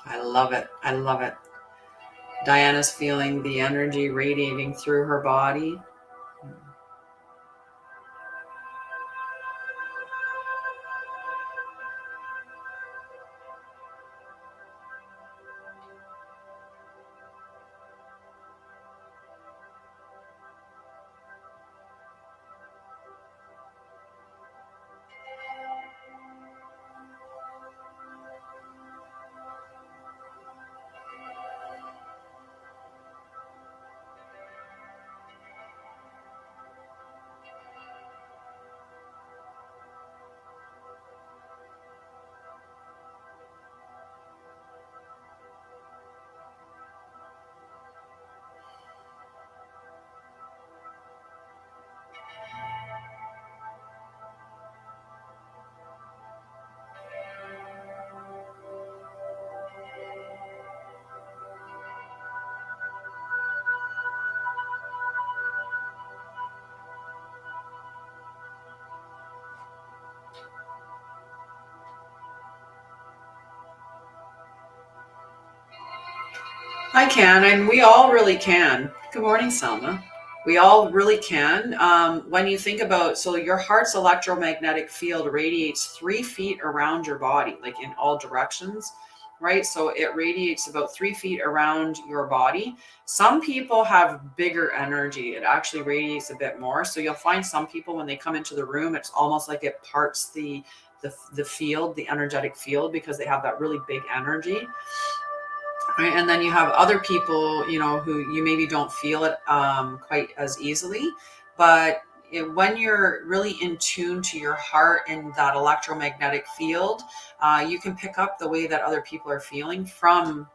[SPEAKER 1] I love it. I love it. Diana's feeling the energy radiating through her body. I can, and we all really can. Good morning, Selma. We all really can. When you think about, so your heart's electromagnetic field radiates 3 feet around your body, like in all directions, right? So it radiates about 3 feet around your body. Some people have bigger energy. It actually radiates a bit more. So you'll find some people, when they come into the room, it's almost like it parts the field, the energetic field, because they have that really big energy. Right. And then you have other people, who you maybe don't feel it quite as easily. But when you're really in tune to your heart and that electromagnetic field, you can pick up the way that other people are feeling from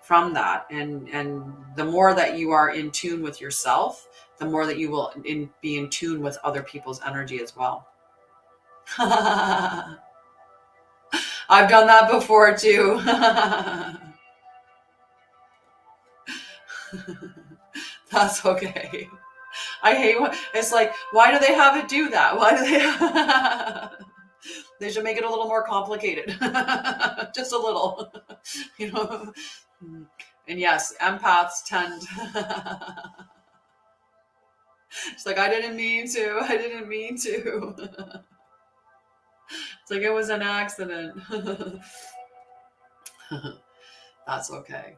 [SPEAKER 1] that. And the more that you are in tune with yourself, the more that you will be in tune with other people's energy as well. I've done that before too. That's okay. I hate it's like, why do they have it do that? Why do they? They should make it a little more complicated, just a little, And yes, empaths tend. It's like, I didn't mean to. I didn't mean to. It's like it was an accident. That's okay.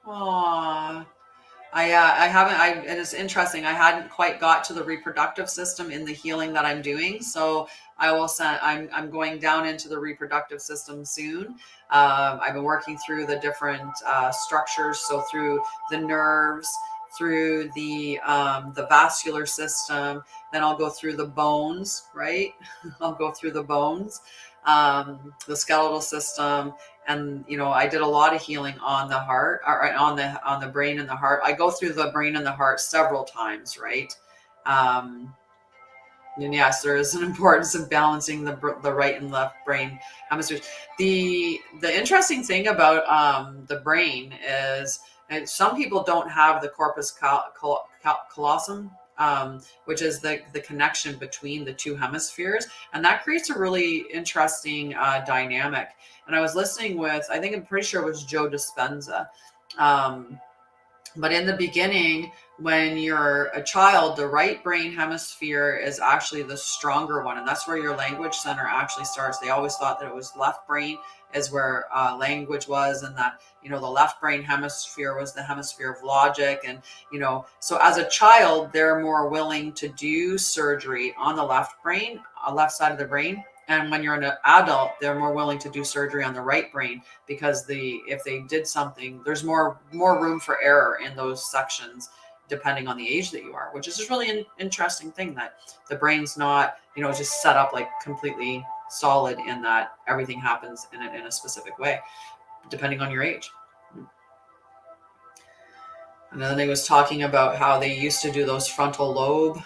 [SPEAKER 1] Aww. I haven't, and it's interesting. I hadn't quite got to the reproductive system in the healing that I'm doing. So I will send, I'm going down into the reproductive system soon. I've been working through the different structures. So through the nerves, through the vascular system, then I'll go through the bones, right? I'll go through the bones, the skeletal system. And I did a lot of healing on the heart, or on the brain and the heart. I go through the brain and the heart several times, right? And yes, there is an importance of balancing the right and left brain hemispheres. The interesting thing about the brain is, and some people don't have the corpus callosum, which is the connection between the two hemispheres. And that creates a really interesting dynamic. And I was listening with, I'm pretty sure it was Joe Dispenza. But in the beginning, when you're a child, the right brain hemisphere is actually the stronger one. And that's where your language center actually starts. They always thought that it was left brain is where language was, and that, the left brain hemisphere was the hemisphere of logic. And, so as a child, they're more willing to do surgery on the left side of the brain. And when you're an adult, they're more willing to do surgery on the right brain, because if they did something, there's more room for error in those sections, depending on the age that you are, which is just really an interesting thing, that the brain's not, just set up like completely solid, in that everything happens in a specific way, depending on your age. And then they was talking about how they used to do those frontal lobe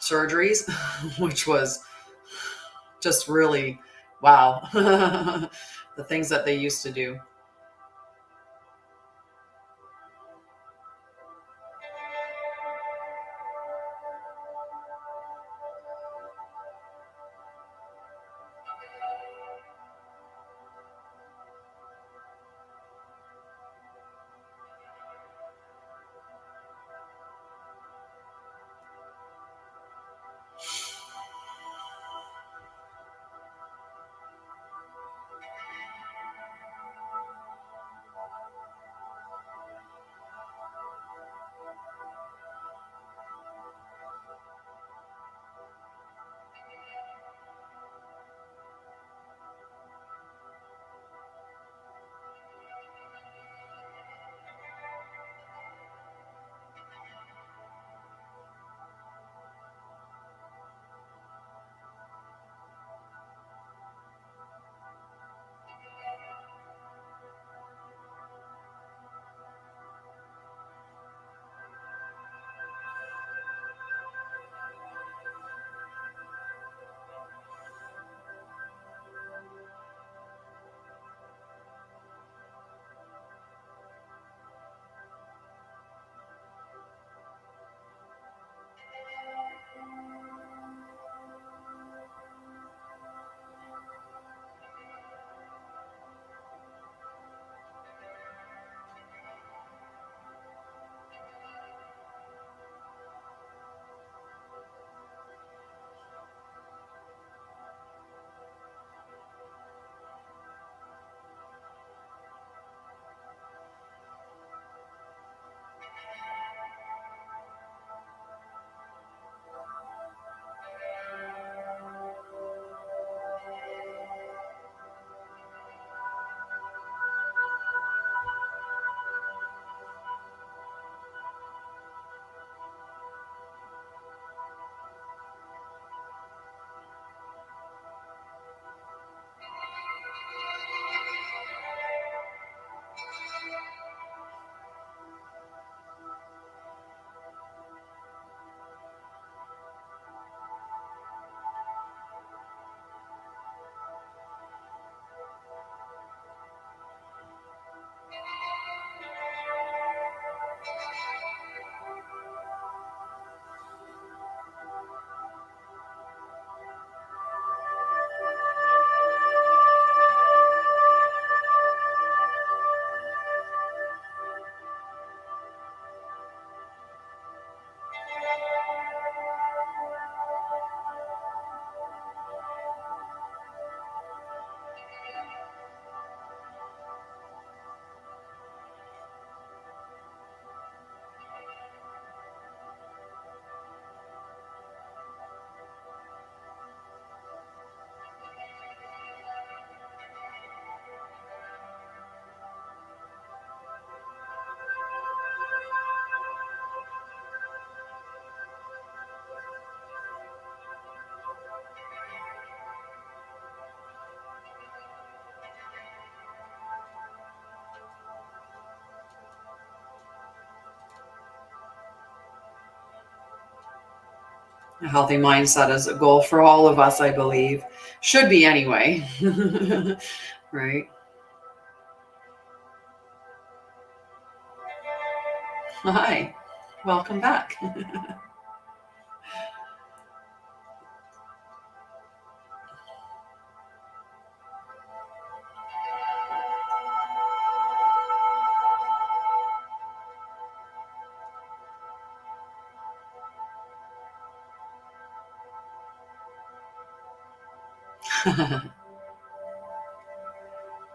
[SPEAKER 1] surgeries, which was just really, wow, the things that they used to do. A healthy mindset is a goal for all of us, I believe. Should be anyway. Right? Hi, welcome back.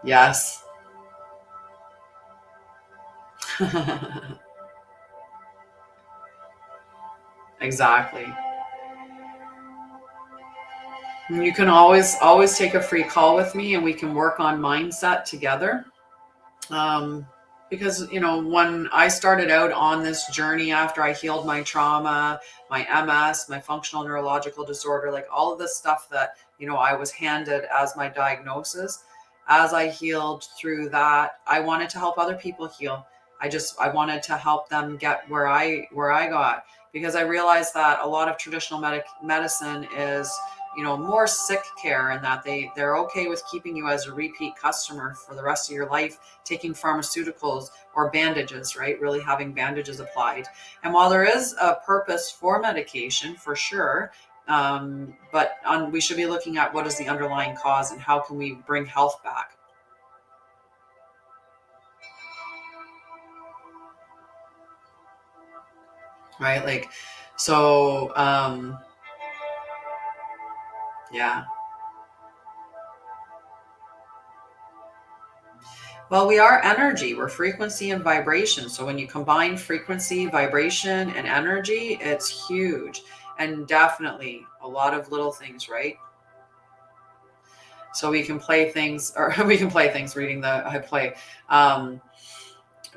[SPEAKER 1] Yes. Exactly. You can always take a free call with me and we can work on mindset together. Um, because when I started out on this journey after I healed my trauma, my MS, my functional neurological disorder, like all of this stuff that I was handed as my diagnosis, as I healed through that, I wanted to help other people heal. I wanted to help them get where I got, because I realized that a lot of traditional medicine is more sick care, and that they're okay with keeping you as a repeat customer for the rest of your life, taking pharmaceuticals or bandages, right? Really having bandages applied. And while there is a purpose for medication, for sure, we should be looking at what is the underlying cause and how can we bring health back, right? Like, so, yeah. Well, we are energy, we're frequency and vibration. So when you combine frequency, vibration, and energy, it's huge. And definitely a lot of little things, right? So we can play things, or we can play things reading the I play. Um,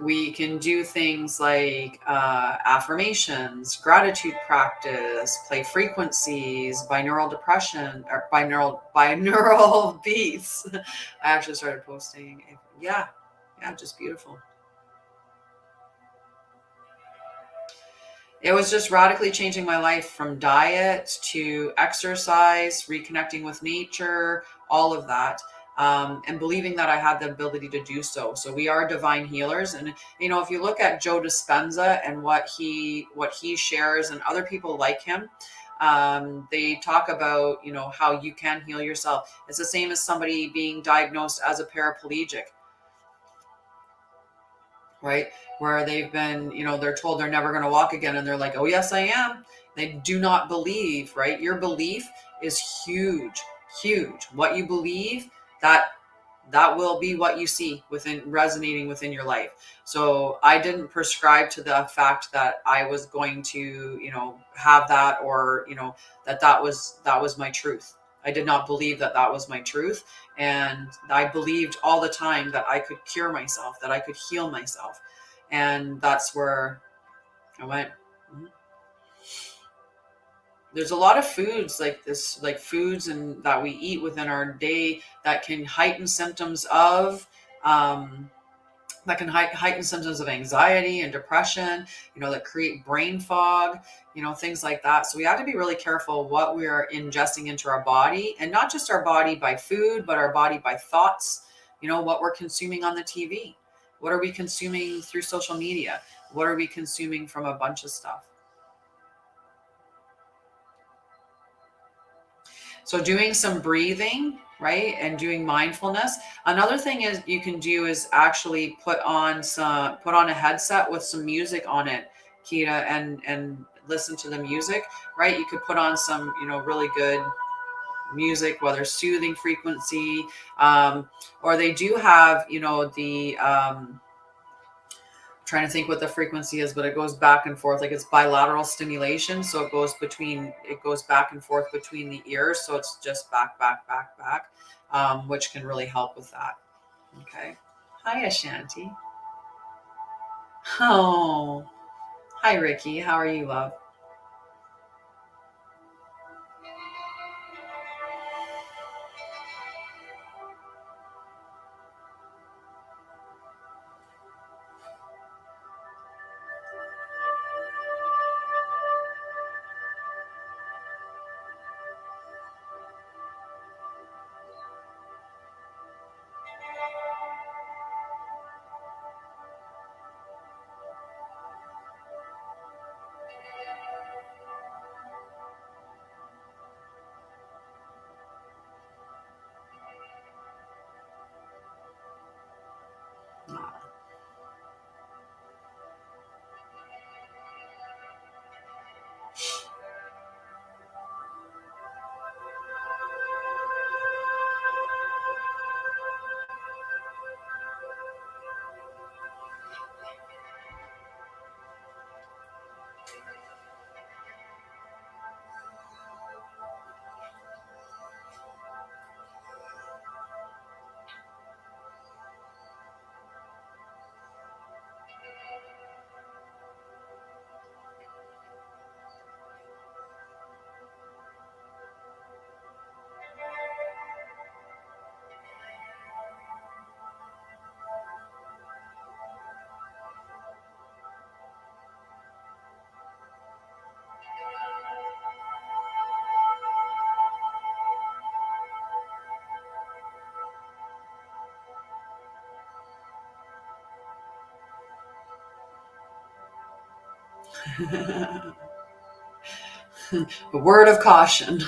[SPEAKER 1] we can do things like affirmations, gratitude practice, play frequencies, binaural depression, or binaural beats. I actually started posting. Yeah, yeah, just beautiful. It was just radically changing my life, from diet to exercise, reconnecting with nature, all of that. And believing that I had the ability to do so. So we are divine healers. And if you look at Joe Dispenza and what he shares, and other people like him, they talk about how you can heal yourself. It's the same as somebody being diagnosed as a paraplegic, right? Where they've been, they're told they're never going to walk again. And they're like, oh, yes, I am. They do not believe, right? Your belief is huge, huge. What you believe, that will be what you see resonating within your life. So I didn't prescribe to the fact that I was going to, have that, or, that was my truth. I did not believe that that was my truth. And I believed all the time that I could cure myself, that I could heal myself. And that's where I went. "Mhm." There's a lot of foods like this, like foods and that we eat within our day, that can heighten symptoms of, um, heighten symptoms of anxiety and depression, that create brain fog, things like that. So we have to be really careful what we are ingesting into our body, and not just our body by food, but our body by thoughts, what we're consuming on the TV. What are we consuming through social media? What are we consuming from a bunch of stuff? So doing some breathing, right? And doing mindfulness. Another thing is you can do is actually put on a headset with some music on it, Kita, and listen to the music, right? You could put on some, really good music, whether soothing frequency, or they do have, the trying to think what the frequency is, but it goes back and forth, like it's bilateral stimulation. So it goes back and forth between the ears. So it's just back, back, back, back, which can really help with that. Okay. Hi, Ashanti. Oh, hi, Ricky. How are you, love? A word of caution.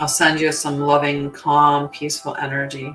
[SPEAKER 1] I'll send you some loving, calm, peaceful energy.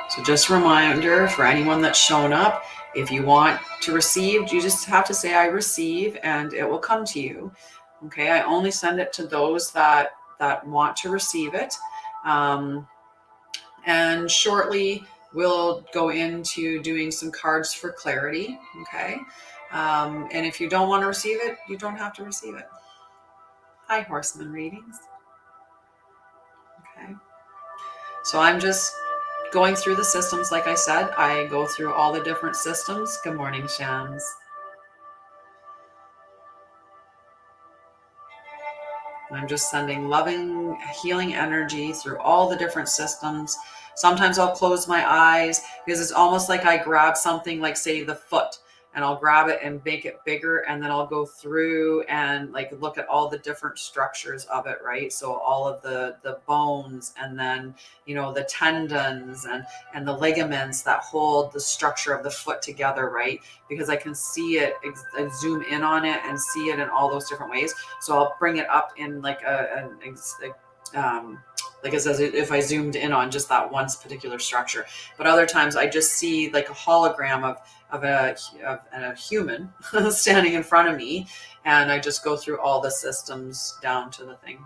[SPEAKER 1] So just a reminder for anyone that's shown up, if you want to receive, you just have to say, I receive, and it will come to you. Okay, I only send it to those that want to receive it. And shortly, we'll go into doing some cards for clarity, okay? And if you don't want to receive it, you don't have to receive it. Hi, Horseman Readings. Okay. So I'm just going through the systems. Like I said, I go through all the different systems. Good morning, Shams. I'm just sending loving, healing energy through all the different systems. Sometimes I'll close my eyes because it's almost like I grab something like, say, the foot, and I'll grab it and make it bigger. And then I'll go through and like look at all the different structures of it, right? So all of the bones, and then, you know, the tendons and the ligaments that hold the structure of the foot together, right? Because I can see it, I zoom in on it and see it in all those different ways. So I'll bring it up in like like as if I zoomed in on just that one particular structure. But other times I just see like a hologram of a human standing in front of me, and I just go through all the systems down to the thing.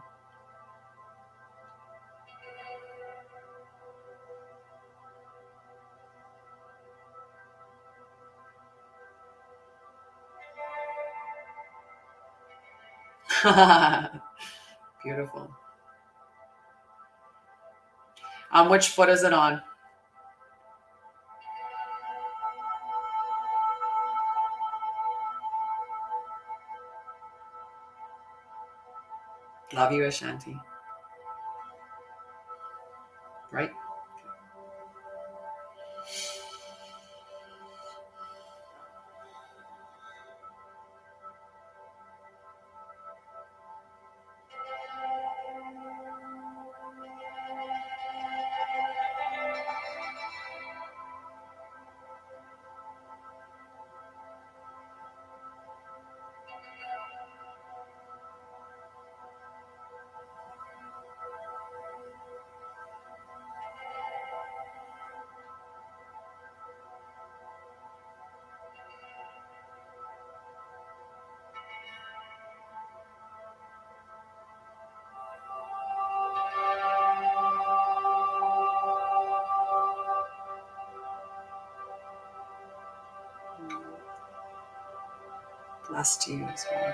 [SPEAKER 1] Beautiful. Which foot is it on? Love you, Ashanti. Right? Blessed to you as well.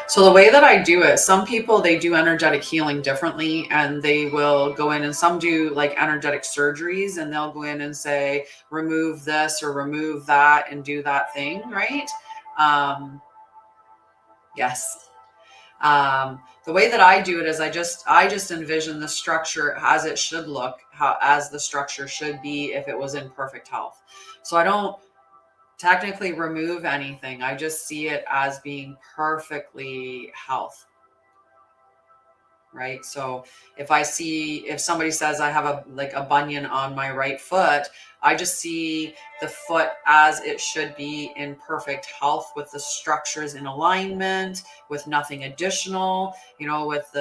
[SPEAKER 1] So the way that I do it, some people, they do energetic healing differently, and they will go in, and some do like energetic surgeries, and they'll go in and say, remove this or remove that and do that thing, right? Yes. The way that I do it is I just envision the structure as it should look, as the structure should be if it was in perfect health. So I don't technically remove anything. I just see it as being perfectly health. Right. So if somebody says I have a bunion on my right foot, I just see the foot as it should be in perfect health, with the structures in alignment, with nothing additional, you know, with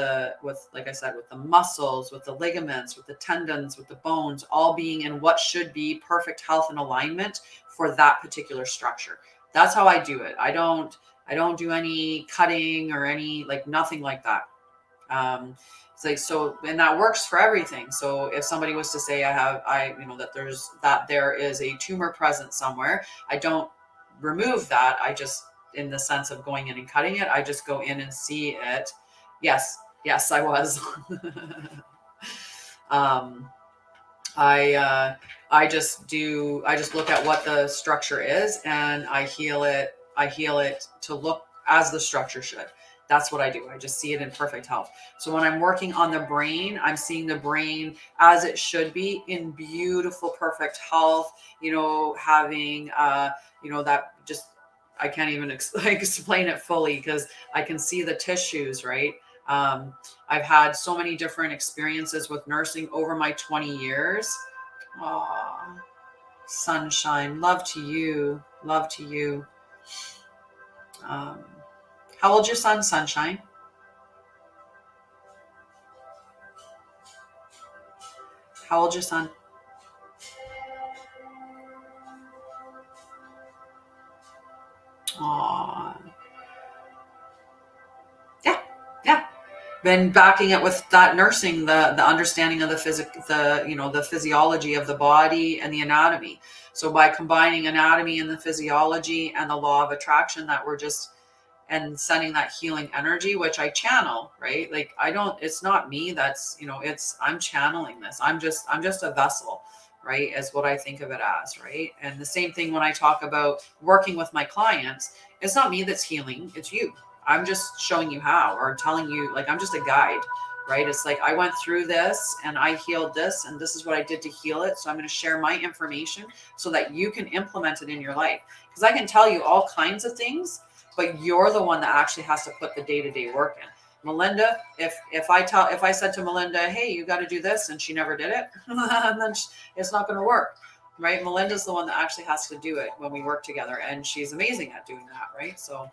[SPEAKER 1] like I said, with the muscles, with the ligaments, with the tendons, with the bones, all being in what should be perfect health and alignment for that particular structure. That's how I do it. I don't do any cutting or any, like, nothing like that. It's like, so, and that works for everything. So if somebody was to say that there is a tumor present somewhere, I don't remove that. I just, in the sense of going in and cutting it, I just go in and see it. Yes, I was. I just look at what the structure is, and I heal it to look as the structure should. That's what I do. I just see it in perfect health. So when I'm working on the brain, I'm seeing the brain as it should be, in beautiful, perfect health, you know, having, that just, I can't even explain it fully, because I can see the tissues, right? I've had so many different experiences with nursing over my 20 years. Aw, sunshine, love to you. Love to you. How old's your son, Sunshine? How old's your son? Aw. Yeah. Been backing it with that nursing, the understanding of the physiology of the body and the anatomy. So by combining anatomy and the physiology and the law of attraction, that we're just, and sending that healing energy, which I channel, right? Like, it's not me that's, I'm channeling this. I'm just a vessel, right? As what I think of it as, right? And the same thing when I talk about working with my clients, it's not me that's healing, it's you. I'm just showing you how, or telling you, like, I'm just a guide, right? It's like, I went through this and I healed this, and this is what I did to heal it. So I'm going to share my information so that you can implement it in your life. Because I can tell you all kinds of things, but you're the one that actually has to put the day-to-day work in. Melinda, if I said to Melinda, hey, you got to do this, and she never did it, then it's not going to work, right? Melinda's the one that actually has to do it when we work together, and she's amazing at doing that, right? So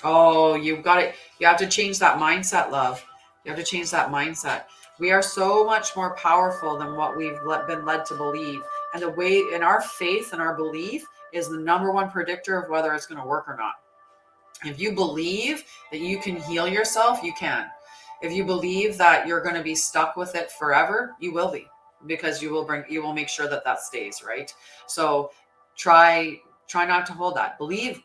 [SPEAKER 1] oh, you've got it. You have to change that mindset, love. You have to change that mindset. We are so much more powerful than what we've been led to believe. And the way in our faith and our belief is the number one predictor of whether it's going to work or not. If you believe that you can heal yourself, you can. If you believe that you're going to be stuck with it forever, you will be, because you will make sure that that stays, right? So try not to hold that. Believe,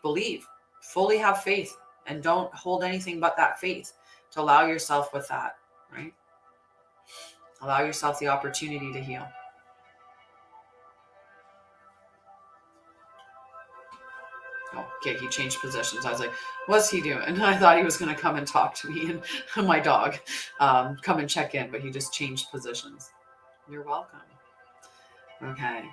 [SPEAKER 1] fully have faith, and don't hold anything but that faith to allow yourself with that, right? Allow yourself the opportunity to heal. Okay, he changed positions. I was like, what's he doing? I thought he was going to come and talk to me and my dog, come and check in, but he just changed positions. You're welcome. Okay.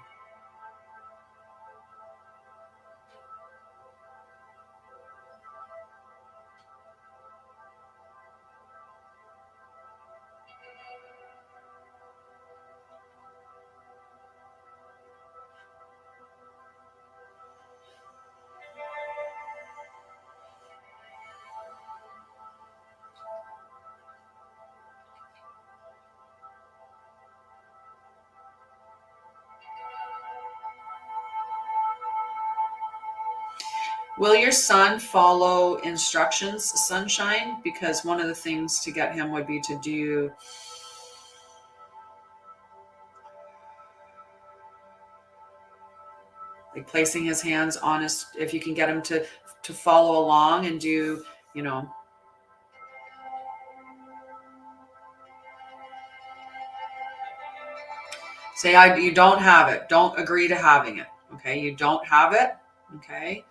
[SPEAKER 1] Will your son follow instructions, sunshine? Because one of the things to get him would be to do like placing his hands on his, if you can get him to follow along and do, you know, say you don't have it. Don't agree to having it. Okay. You don't have it. Okay.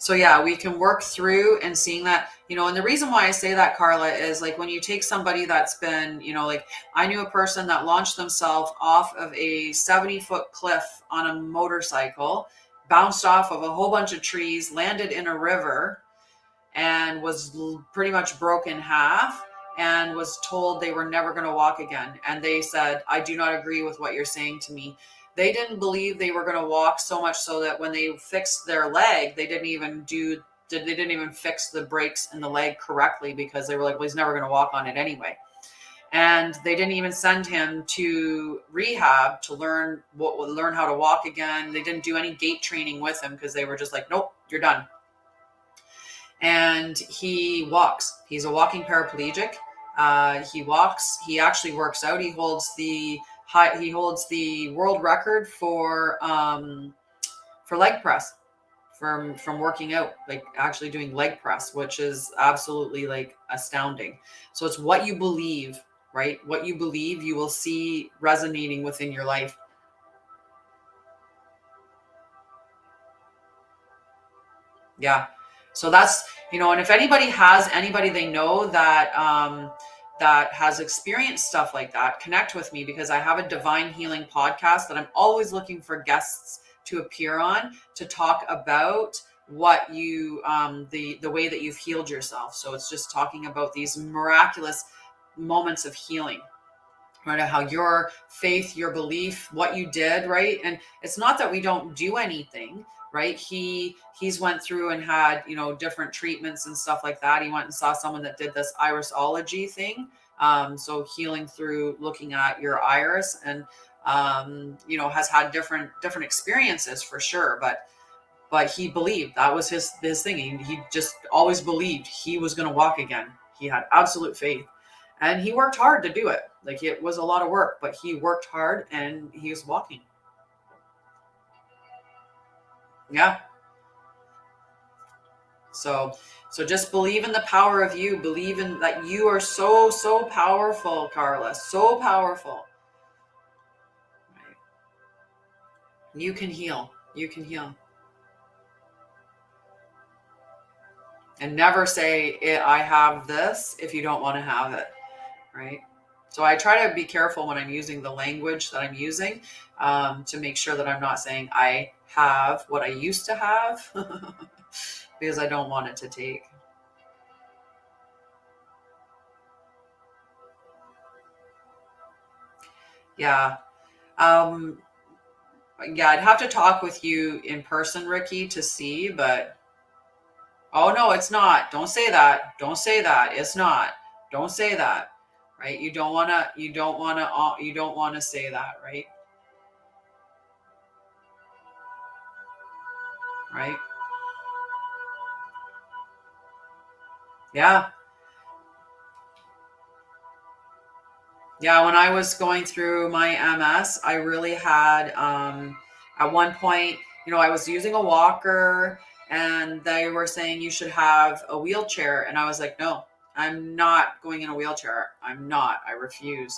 [SPEAKER 1] So yeah, we can work through and seeing that, you know, and the reason why I say that, Carla, is like when you take somebody that's been, you know, like I knew a person that launched themselves off of a 70-foot cliff on a motorcycle, bounced off of a whole bunch of trees, landed in a river, and was pretty much broke in half, and was told they were never going to walk again. And they said, I do not agree with what you're saying to me. They didn't believe they were going to walk, so much so that when they fixed their leg, they didn't even fix the brakes in the leg correctly, because they were like, well, he's never going to walk on it anyway. And they didn't even send him to rehab to learn how to walk again. They didn't do any gait training with him, because they were just like, nope, you're done. And he walks. He's a walking paraplegic. He walks. He actually works out. He holds the world record for leg press from working out, like actually doing leg press, which is absolutely like astounding. So it's what you believe, right? What you believe, you will see resonating within your life. Yeah. So that's, you know, and if anybody has anybody they know that that has experienced stuff like that, connect with me, because I have a divine healing podcast that I'm always looking for guests to appear on to talk about what you the way that you've healed yourself. So it's just talking about these miraculous moments of healing, right? How your faith, your belief, what you did, right? And it's not that we don't do anything, right? He's went through and had, you know, different treatments and stuff like that. He went and saw someone that did this irisology thing. So healing through looking at your iris, and you know, has had different experiences for sure, but he believed that was his thing. He just always believed he was going to walk again. He had absolute faith, and he worked hard to do it. Like, it was a lot of work, but he worked hard and he was walking. Yeah. So just believe in the power of you. Believe in that you are so, so powerful, Carla. So powerful. Right. You can heal. You can heal. And never say, I have this, if you don't want to have it, right? So I try to be careful when I'm using the language that I'm using, to make sure that I'm not saying I have what I used to have because I don't want it to take. Yeah. Yeah, I'd have to talk with you in person, Ricky, to see, but oh no, it's not. Don't say that. Don't say that. It's not. Don't say that. Right? You don't want to say that, right? Right? Yeah. Yeah, when I was going through my MS, I really had, at one point, I was using a walker and they were saying you should have a wheelchair. And I was like, no, I'm not going in a wheelchair. I'm not. I refuse.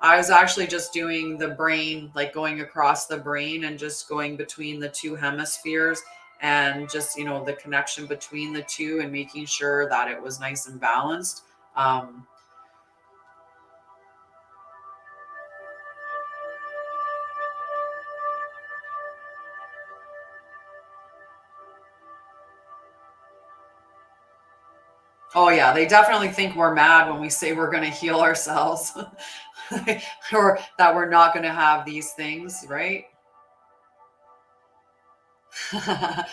[SPEAKER 1] I was actually just doing the brain, like going across the brain and just going between the two hemispheres and just, the connection between the two and making sure that it was nice and balanced. Um, Oh yeah, they definitely think we're mad when we say we're going to heal ourselves or that we're not going to have these things, right? Because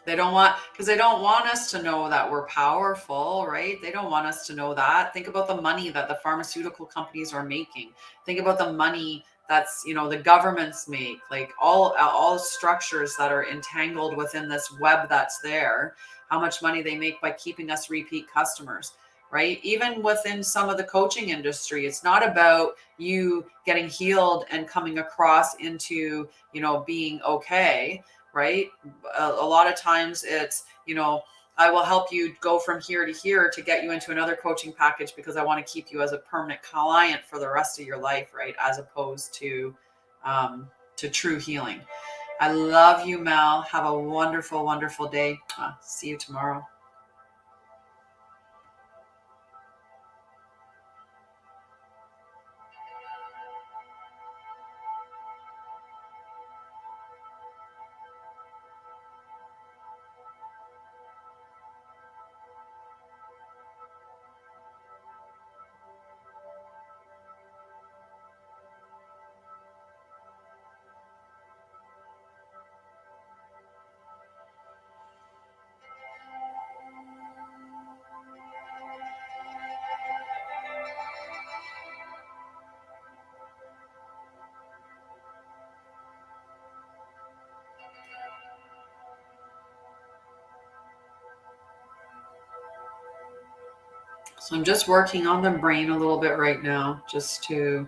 [SPEAKER 1] they don't want us to know that we're powerful, right? They don't want us to know that. Think about the money that the pharmaceutical companies are making. Think about the money that's, the governments make, like all structures that are entangled within this web that's there, how much money they make by keeping us repeat customers, right? Even within some of the coaching industry, it's not about you getting healed and coming across into, being okay, right? A lot of times it's, I will help you go from here to here to get you into another coaching package because I want to keep you as a permanent client for the rest of your life, right? As opposed to true healing. I love you, Mel. Have a wonderful, wonderful day. See you tomorrow. So I'm just working on the brain a little bit right now, just to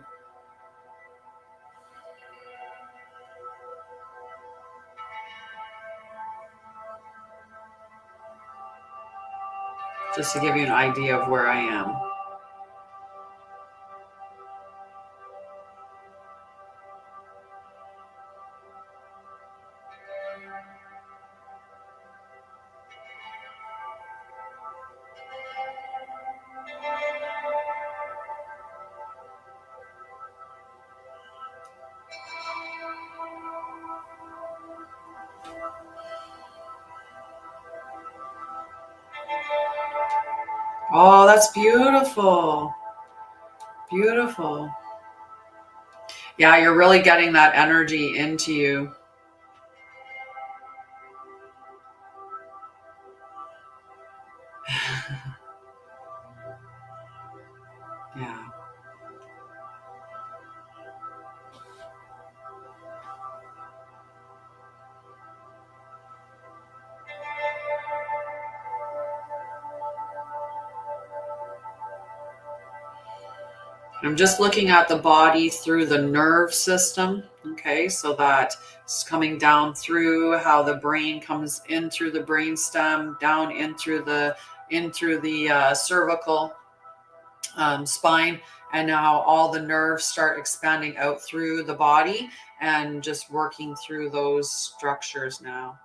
[SPEAKER 1] give you an idea of where I am. Oh, that's beautiful. Beautiful. Yeah, you're really getting that energy into you. Yeah. I'm just looking at the body through the nerve system. Okay, so that's coming down through how the brain comes in through the brain stem, down in through the cervical spine, And now all the nerves start expanding out through the body and just working through those structures now.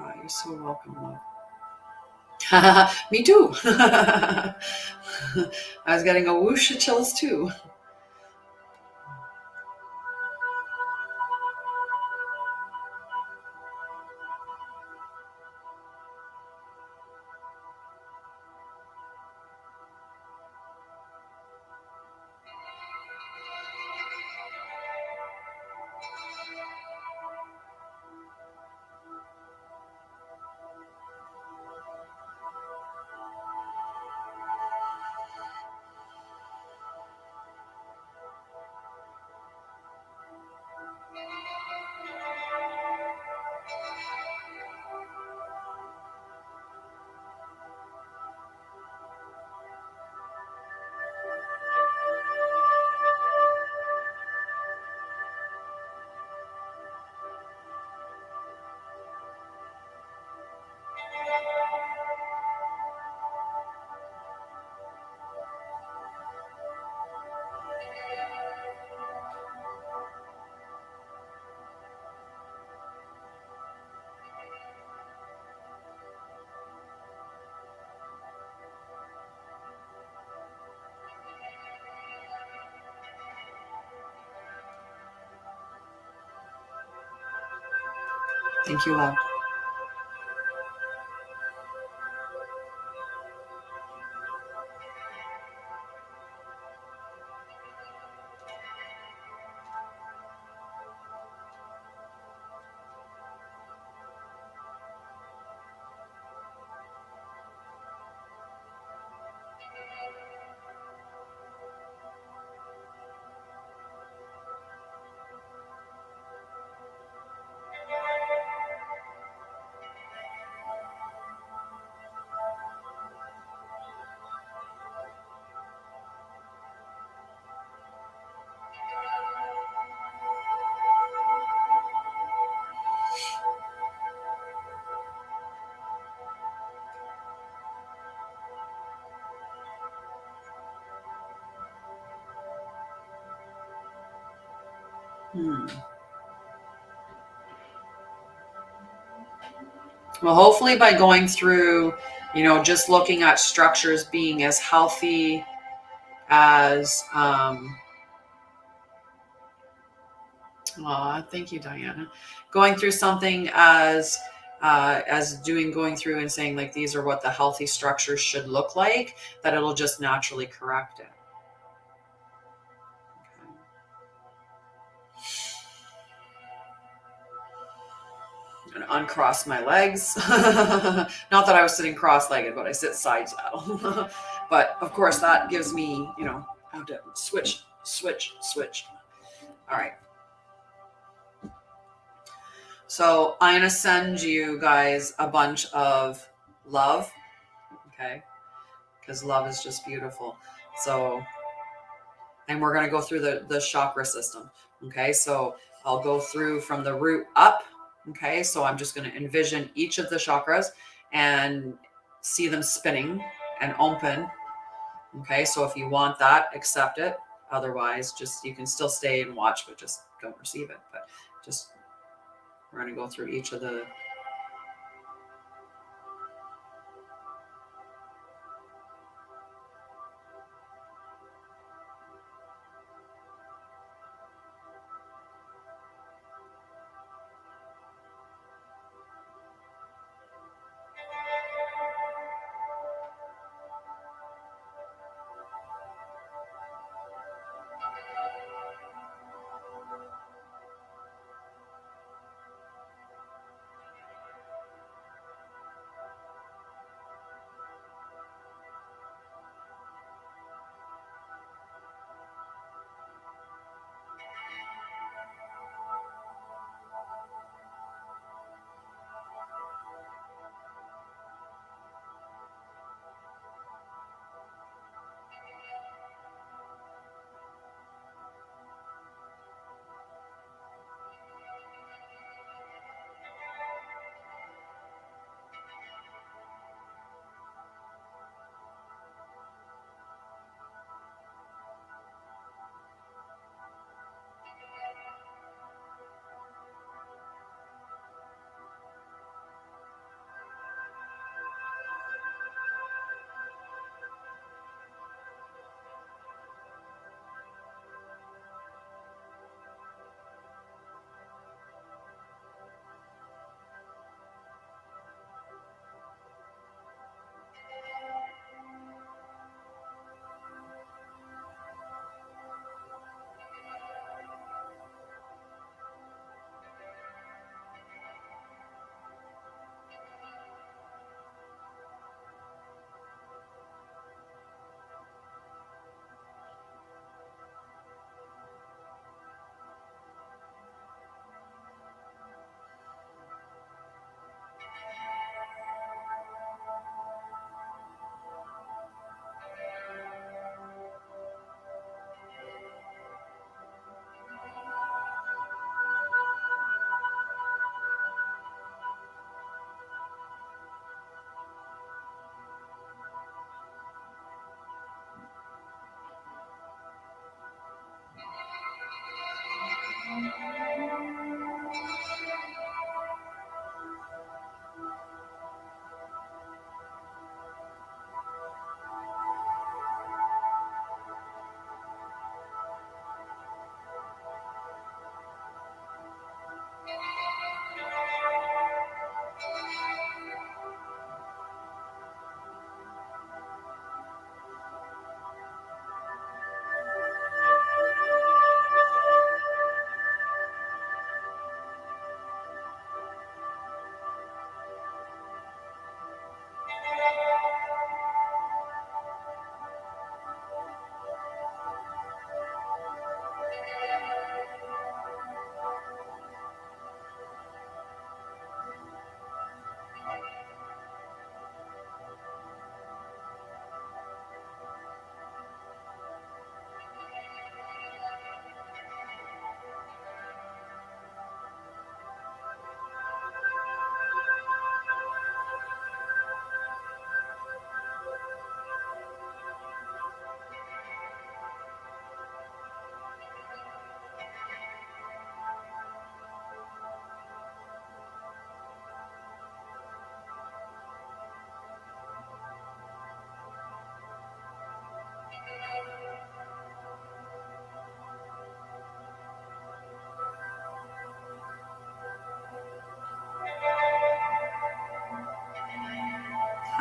[SPEAKER 1] Oh, you're so welcome, love. Me too. I was getting a whoosh of chills too. Thank you, love. Well, hopefully by going through, just looking at structures being as healthy as, thank you, Diana. Going through something going through and saying like, these are what the healthy structures should look like, that it'll just naturally correct it. And uncross my legs. Not that I was sitting cross-legged, but I sit side saddle. But of course that gives me, how to switch. All right. So I'm going to send you guys a bunch of love. Okay. Because love is just beautiful. So, and we're going to go through the chakra system. Okay. So I'll go through from the root up. Okay, so I'm just going to envision each of the chakras and see them spinning and open. Okay, so if you want that, accept it. Otherwise, just you can still stay and watch, but just don't receive it. But just we're going to go through each of the.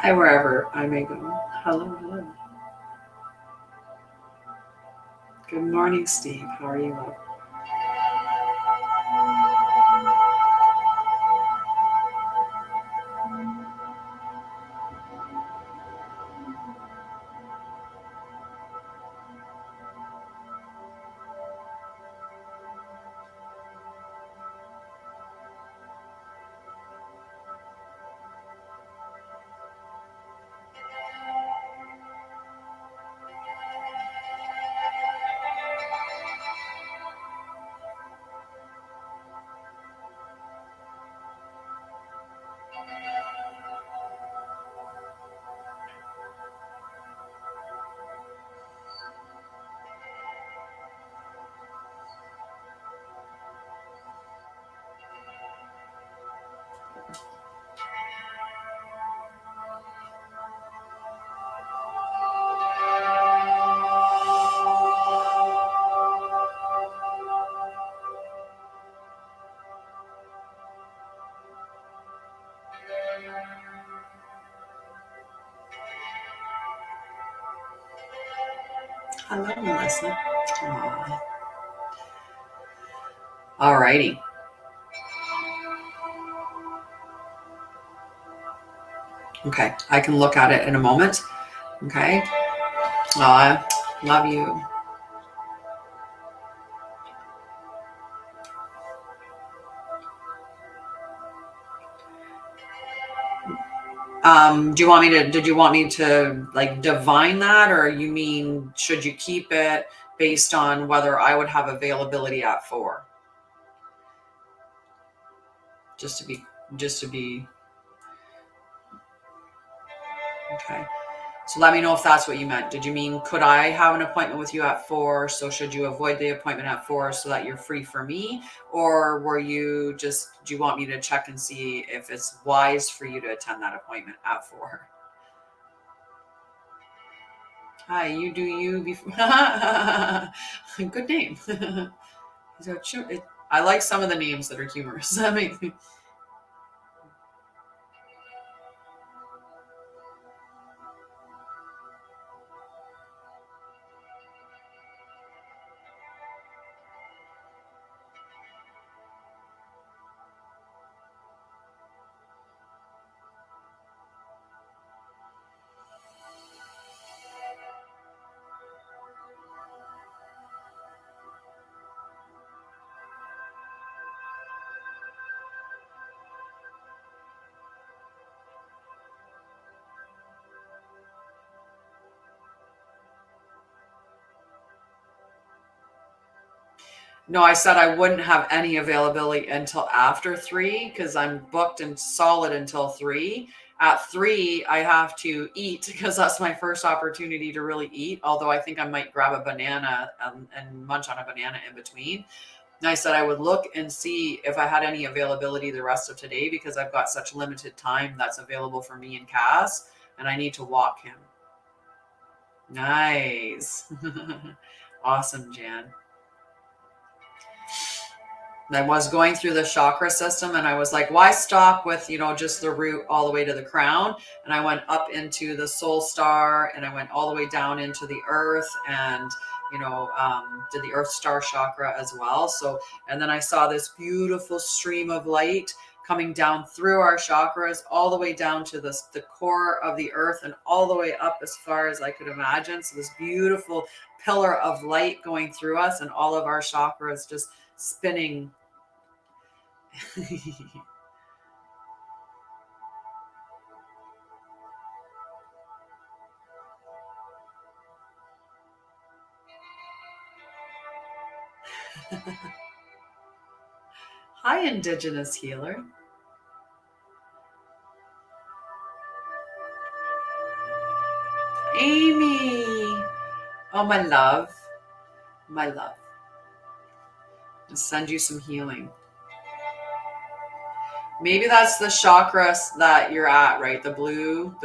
[SPEAKER 1] Hi, wherever I may go. Hello, hello. Good morning, Steve. How are you? Hello, Melissa. Aw. All righty. Okay, I can look at it in a moment. Okay. Love you. Did you want me to like divine that, or you mean should you keep it based on whether I would have availability at 4? Just to be okay. So let me know if that's what you meant. Did you mean could I have an appointment with you at 4? So should you avoid the appointment at 4 so that you're free for me? Or do you want me to check and see if it's wise for you to attend that appointment at 4? Hi, you do you before. Good name. I like some of the names that are humorous. That makes me. No, I said I wouldn't have any availability until after 3 because I'm booked and solid until 3. At 3, I have to eat because that's my first opportunity to really eat. Although I think I might grab a banana and munch on a banana in between. And I said I would look and see if I had any availability the rest of today because I've got such limited time that's available for me and Cass, and I need to walk him. Nice. Awesome, Jan. I was going through the chakra system and I was like, why stop with, just the root all the way to the crown? And I went up into the soul star and I went all the way down into the earth and, did the earth star chakra as well. So, and then I saw this beautiful stream of light coming down through our chakras, all the way down to the core of the earth and all the way up as far as I could imagine. So this beautiful pillar of light going through us and all of our chakras just spinning. Hi, Indigenous healer. Amy. Oh, my love. My love. I'll send you some healing. Maybe that's the chakras that you're at, right? The blue,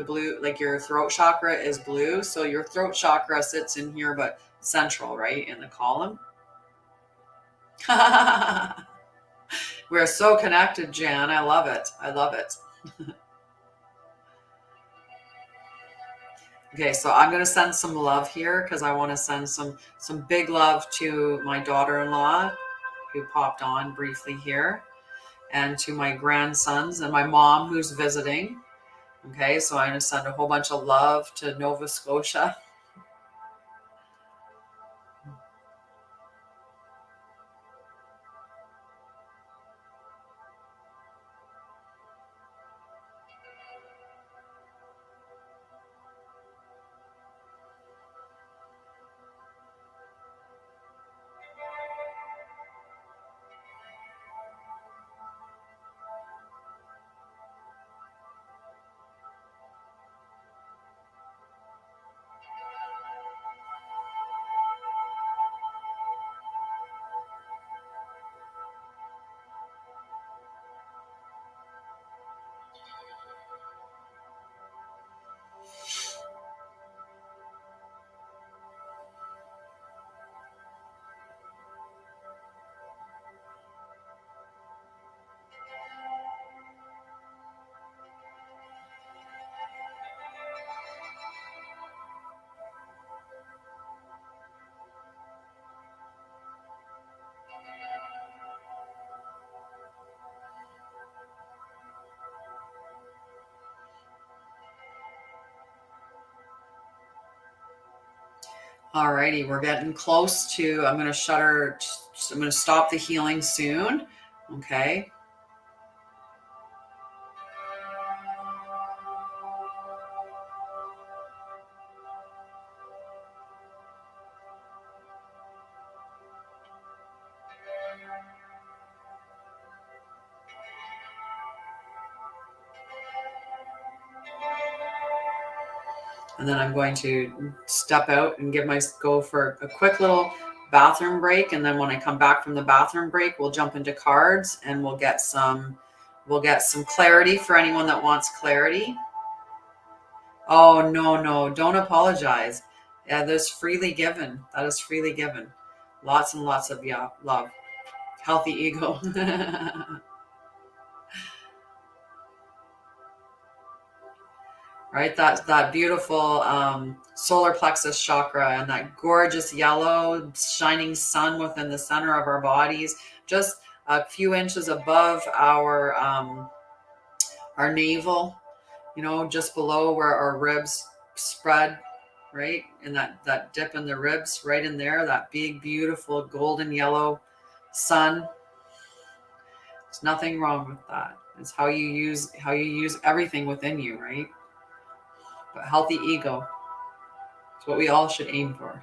[SPEAKER 1] like your throat chakra is blue. So your throat chakra sits in here, but central, right? In the column. We're so connected, Jan. I love it. I love it. Okay, so I'm going to send some love here because I want to send some big love to my daughter-in-law who popped on briefly here, and to my grandsons and my mom who's visiting. Okay, so I'm going to send a whole bunch of love to Nova Scotia. Alrighty, we're getting close to, I'm going to shutter, I'm going to stop the healing soon. Okay. And then I'm going to step out and go for a quick little bathroom break. And then when I come back from the bathroom break, we'll jump into cards and we'll get some clarity for anyone that wants clarity. Oh, no, don't apologize. Yeah, there's freely given. That is freely given. Lots and lots of love. Healthy ego. Right, that beautiful solar plexus chakra and that gorgeous yellow shining sun within the center of our bodies, just a few inches above our navel, just below where our ribs spread, right? And that dip in the ribs, right in there, that big, beautiful golden yellow sun. There's nothing wrong with that. It's how you use everything within you, right? But healthy ego. It's what we all should aim for.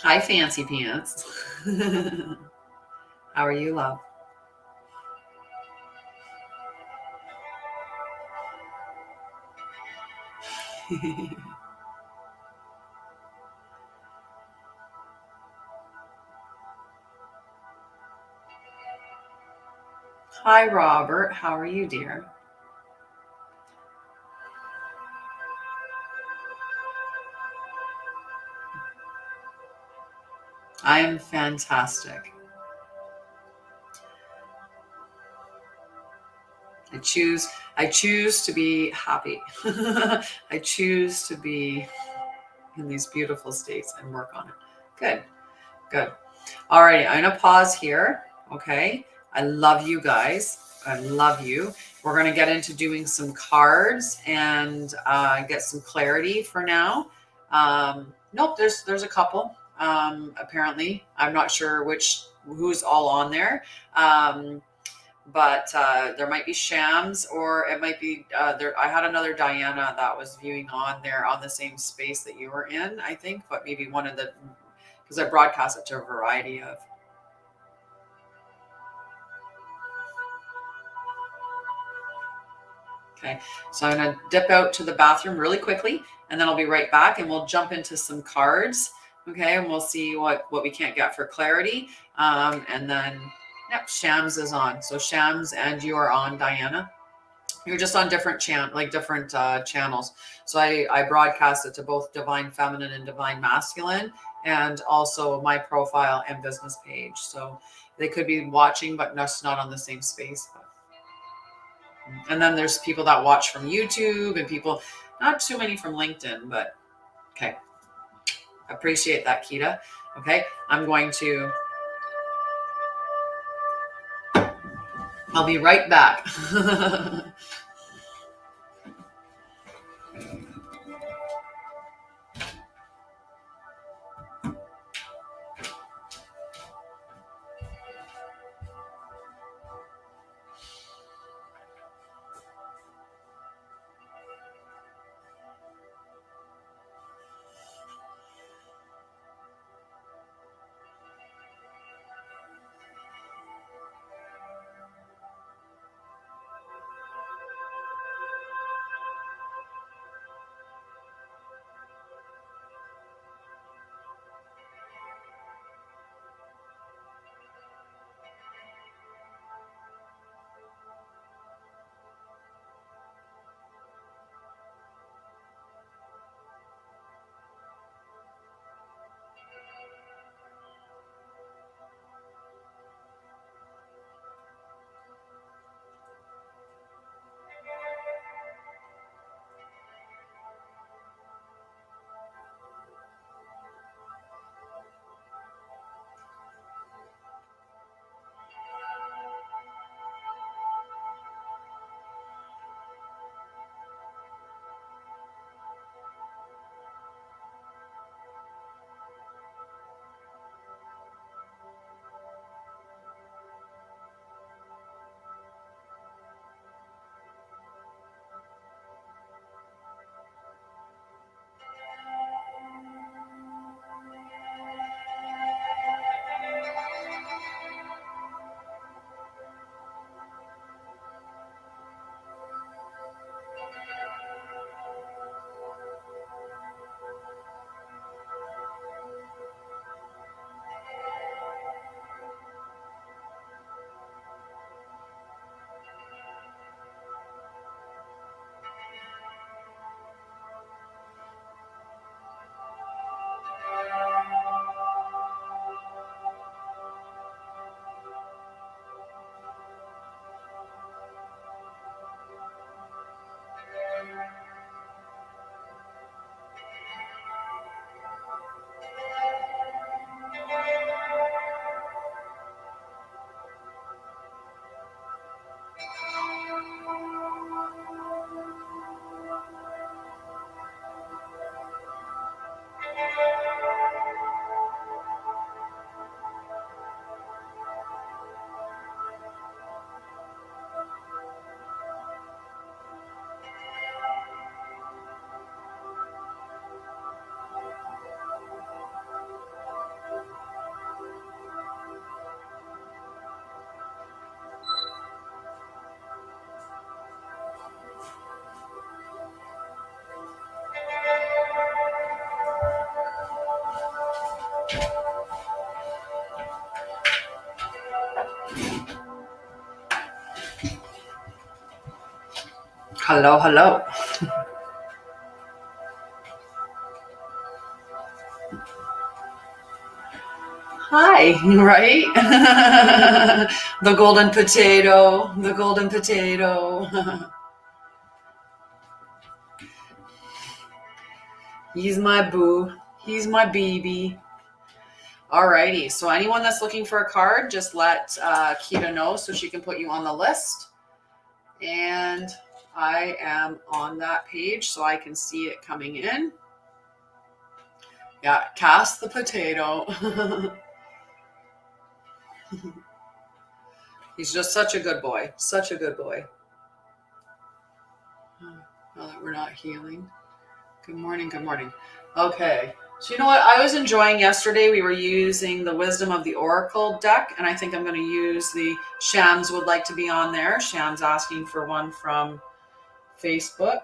[SPEAKER 1] Hi, fancy pants. How are you, love? Hi, Robert. How are you, dear? I am fantastic. I choose to be happy. I choose to be in these beautiful states and work on it. Good. All right, I'm gonna pause here. Okay. I love you guys. I love you. We're gonna get into doing some cards and get some clarity for now. Nope, there's a couple. Apparently, I'm not sure who's all on there. But there might be shams, or it might be there. I had another Diana that was viewing on there on the same space that you were in, I think, but maybe one of the, because I broadcast it to a variety of. Okay, so I'm gonna dip out to the bathroom really quickly, and then I'll be right back, and we'll jump into some cards. Okay, and we'll see what we can't get for clarity, and then yep, Shams is on. So Shams, and you are on, Diana. You're just on different channels. So I broadcast it to both Divine Feminine and Divine Masculine, and also my profile and business page. So they could be watching, but just not on the same space. And then there's people that watch from YouTube and people, not too many from LinkedIn, but okay. Appreciate that, Kita. Okay, I'll be right back. Hello, hello. Hi, right? The golden potato, the golden potato. He's my boo. He's my baby. Alrighty, so anyone that's looking for a card, just let Kita know so she can put you on the list. And I am on that page so I can see it coming in. Yeah, cast the potato. He's just such a good boy. Such a good boy. Now that we're not healing. Good morning, good morning. Okay. So you know what? I was enjoying yesterday. We were using the Wisdom of the Oracle deck, and I think I'm going to use the Shams would like to be on there. Shams asking for one from Facebook.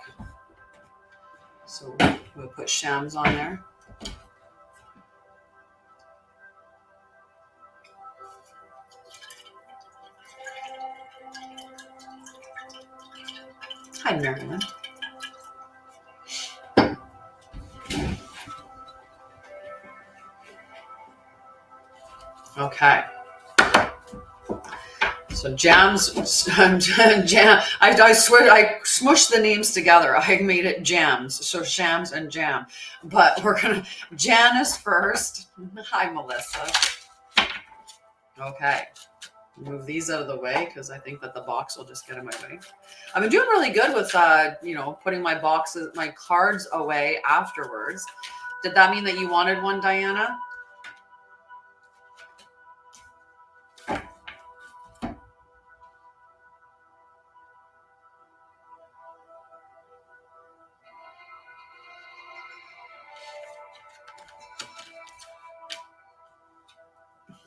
[SPEAKER 1] So we'll put Shams on there. Hi, Marilyn. Okay. So Jams, Jam. I swear I smushed the names together. I made it Jams. So Shams and Jam. But we're gonna Janice first. Hi, Melissa. Okay. Move these out of the way because I think that the box will just get in my way. I've been doing really good with putting my cards away afterwards. Did that mean that you wanted one, Diana?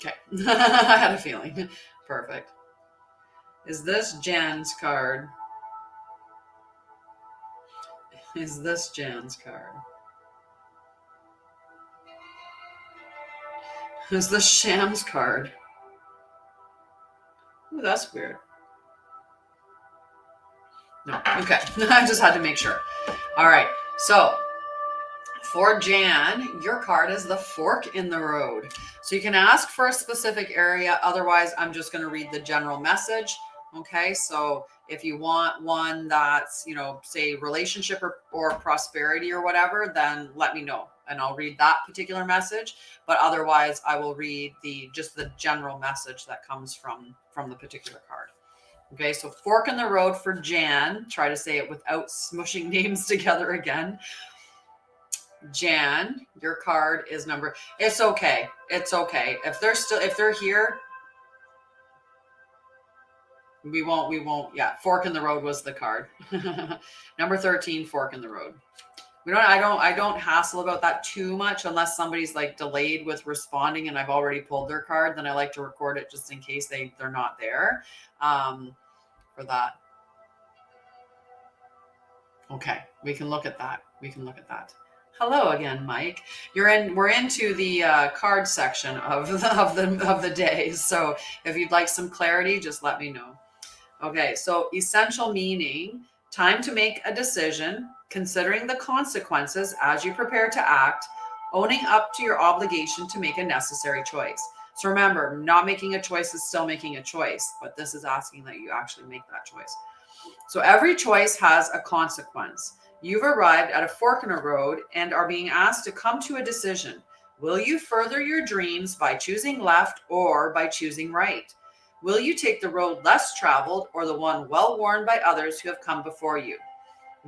[SPEAKER 1] Okay. I had a feeling. Perfect. Is this Jan's card? Is this Jan's card? Is this Sham's card? Ooh, that's weird. No. Okay. I just had to make sure. All right. So for Jan, your card is the fork in the road. So you can ask for a specific area. Otherwise, I'm just going to read the general message. Okay. So if you want one that's, say relationship or prosperity or whatever, then let me know and I'll read that particular message. But otherwise, I will read just the general message that comes from the particular card. Okay. So fork in the road for Jan. Try to say it without smushing names together again. Jan, your card is number. It's okay. It's okay. If they're here, we won't. Yeah. Fork in the road was the card. Number 13, fork in the road. I don't hassle about that too much unless somebody's like delayed with responding and I've already pulled their card. Then I like to record it just in case they're not there, for that. Okay. We can look at that. Hello again, Mike. We're into the card section of the day. So if you'd like some clarity, just let me know. Okay, so essential meaning, time to make a decision, considering the consequences as you prepare to act, owning up to your obligation to make a necessary choice. So remember, not making a choice is still making a choice, but this is asking that you actually make that choice. So every choice has a consequence. You've arrived at a fork in a road and are being asked to come to a decision. Will you further your dreams by choosing left or by choosing right? Will you take the road less traveled or the one well worn by others who have come before you?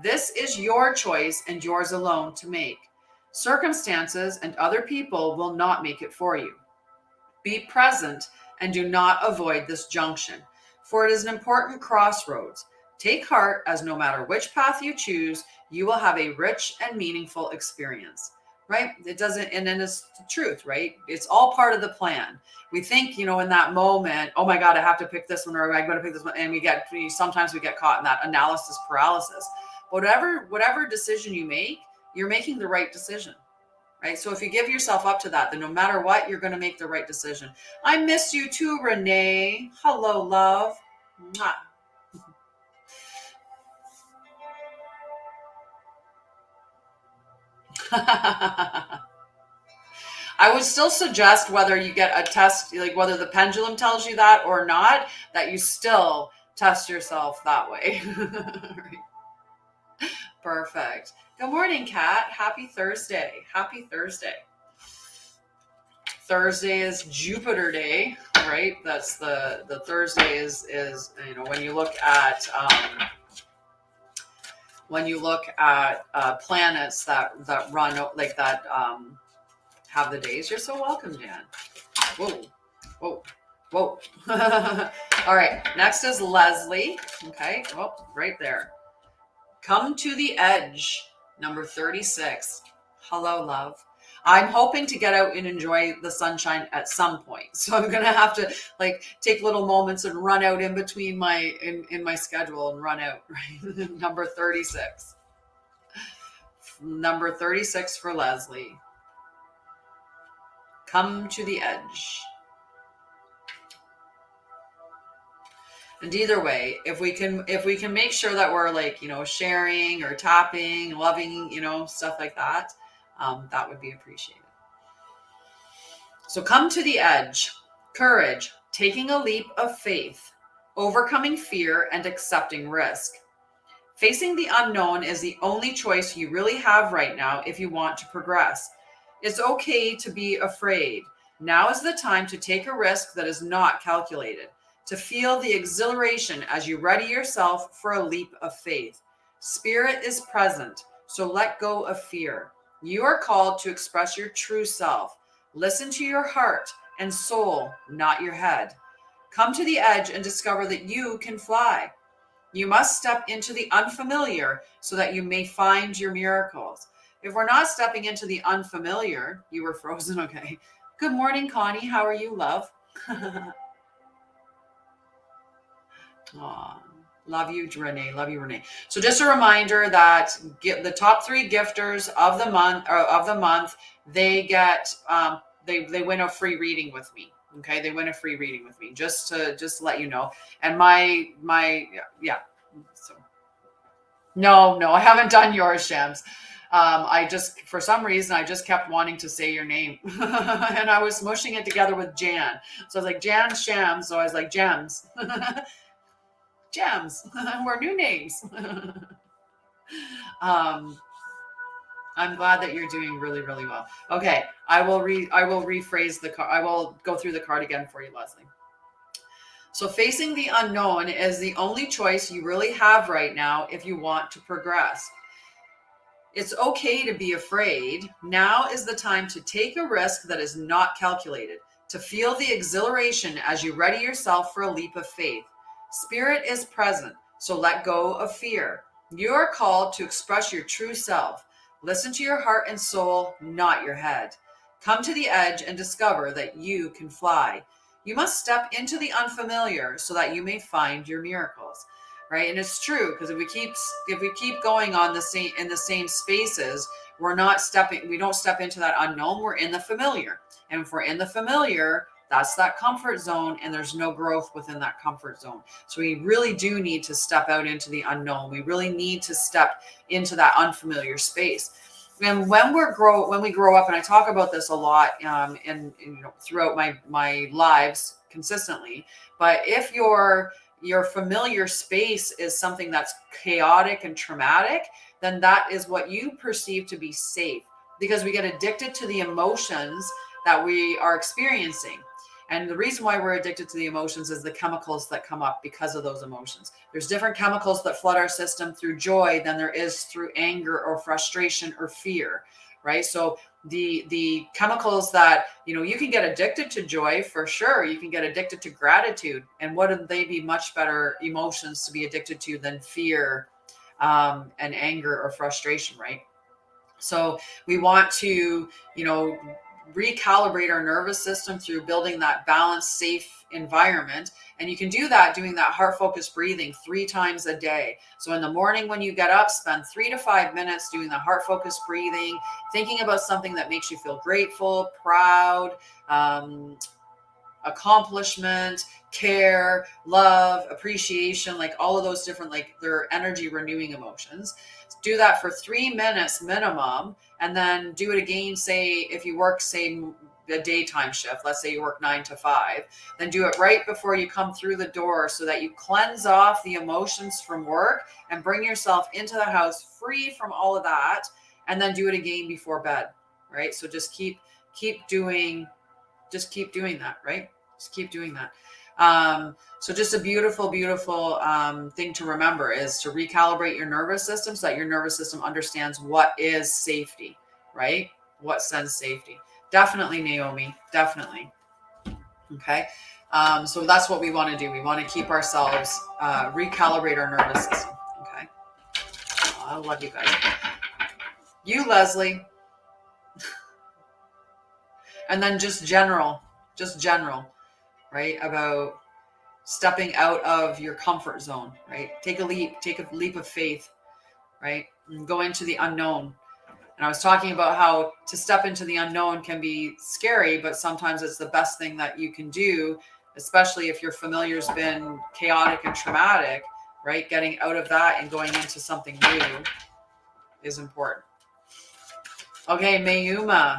[SPEAKER 1] This is your choice and yours alone to make. Circumstances and other people will not make it for you. Be present and do not avoid this junction, for it is an important crossroads. Take heart, as no matter which path you choose, you will have a rich and meaningful experience, right? It doesn't, and then it's the truth, right? It's all part of the plan. We think, in that moment, oh my God, I have to pick this one or I'm going to pick this one. And sometimes we get caught in that analysis paralysis. Whatever decision you make, you're making the right decision, right? So if you give yourself up to that, then no matter what, you're going to make the right decision. I miss you too, Renee. Hello, love. Mwah. I would still suggest, whether you get a test, like whether the pendulum tells you that or not, that you still test yourself that way. Right. Perfect. Good morning, Kat. Happy Thursday. Happy Thursday. Thursday is Jupiter Day, right? That's the Thursday is when you look at planets that run like that have the days. You're so welcome, Jan. Whoa, whoa, whoa. All right, next is Leslie. Okay, oh, right there. Come to the edge, number 36. Hello, love. I'm hoping to get out and enjoy the sunshine at some point. So I'm gonna have to take little moments and run out in between in my schedule and run out, right? Number 36. Number 36 for Leslie. Come to the edge. And either way, if we can make sure that we're sharing or tapping, loving, stuff like that, that would be appreciated. So come to the edge. Courage, taking a leap of faith, overcoming fear and accepting risk. Facing the unknown is the only choice you really have right now if you want to progress. It's okay to be afraid. Now is the time to take a risk that is not calculated, to feel the exhilaration as you ready yourself for a leap of faith. Spirit is present, so let go of fear. You are called to express your true self. Listen to your heart and soul, not your head. Come to the edge and discover that you can fly. You must step into the unfamiliar so that you may find your miracles. If we're not stepping into the unfamiliar, you were frozen, okay. Good morning, Connie. How are you, love? Aw, love you, Renee. Love you, Renee. So just a reminder that the top 3 gifters of the month, they get they win a free reading with me. Okay, they win a free reading with me. Just to let you know. And yeah. So no, I haven't done yours, Shams. I just, for some reason, I just kept wanting to say your name. And I was smushing it together with Jan. So I was like, Jan Shams. So I was like, Gems. Gems. We're new names. I'm glad that you're doing really, really well. Okay. I will rephrase the card. I will go through the card again for you, Leslie. So facing the unknown is the only choice you really have right now if you want to progress. It's okay to be afraid. Now is the time to take a risk that is not calculated, to feel the exhilaration as you ready yourself for a leap of faith. Spirit is present, so let go of fear. You are called to express your true self. Listen to your heart and soul, not your head. Come to the edge and discover that you can fly. You must step into the unfamiliar so that you may find your miracles. Right? And it's true, because if we keep going in the same spaces, we don't step into that unknown. We're in the familiar. And if we're in the familiar, that's that comfort zone, and there's no growth within that comfort zone. So we really do need to step out into the unknown. We really need to step into that unfamiliar space. And when we grow up, and I talk about this a lot throughout my lives consistently, but if your familiar space is something that's chaotic and traumatic, then that is what you perceive to be safe, because we get addicted to the emotions that we are experiencing. And the reason why we're addicted to the emotions is the chemicals that come up because of those emotions. There's different chemicals that flood our system through joy than there is through anger or frustration or fear, right? So the chemicals that, you can get addicted to joy for sure. You can get addicted to gratitude. And wouldn't they be much better emotions to be addicted to than fear and anger or frustration, right? So we want to, recalibrate our nervous system through building that balanced, safe environment. And you can do that doing that heart focused breathing 3 times a day. So in the morning when you get up, spend 3 to 5 minutes doing the heart focused breathing, thinking about something that makes you feel grateful, proud, accomplishment, care, love, appreciation, like all of those different, like they're energy renewing emotions. Do that for 3 minutes minimum, and then do it again. Say if you work, say a daytime shift, let's say you work 9 to 5, then do it right before you come through the door so that you cleanse off the emotions from work and bring yourself into the house free from all of that, and then do it again before bed, right? So just keep doing that, right? Just keep doing that. So just a beautiful thing to remember is to recalibrate your nervous system so that your nervous system understands what is safety, right? What sends safety. Definitely, Naomi, definitely. Okay. So that's what we want to do. We want to keep ourselves, recalibrate our nervous system. Okay. Oh, I love you guys. You, Leslie. And then just general, right? About stepping out of your comfort zone, right? Take a leap of faith, right? And go into the unknown. And I was talking about how to step into the unknown can be scary, but sometimes it's the best thing that you can do, especially if your familiar's been chaotic and traumatic, right? Getting out of that and going into something new is important. Okay, Mayuma.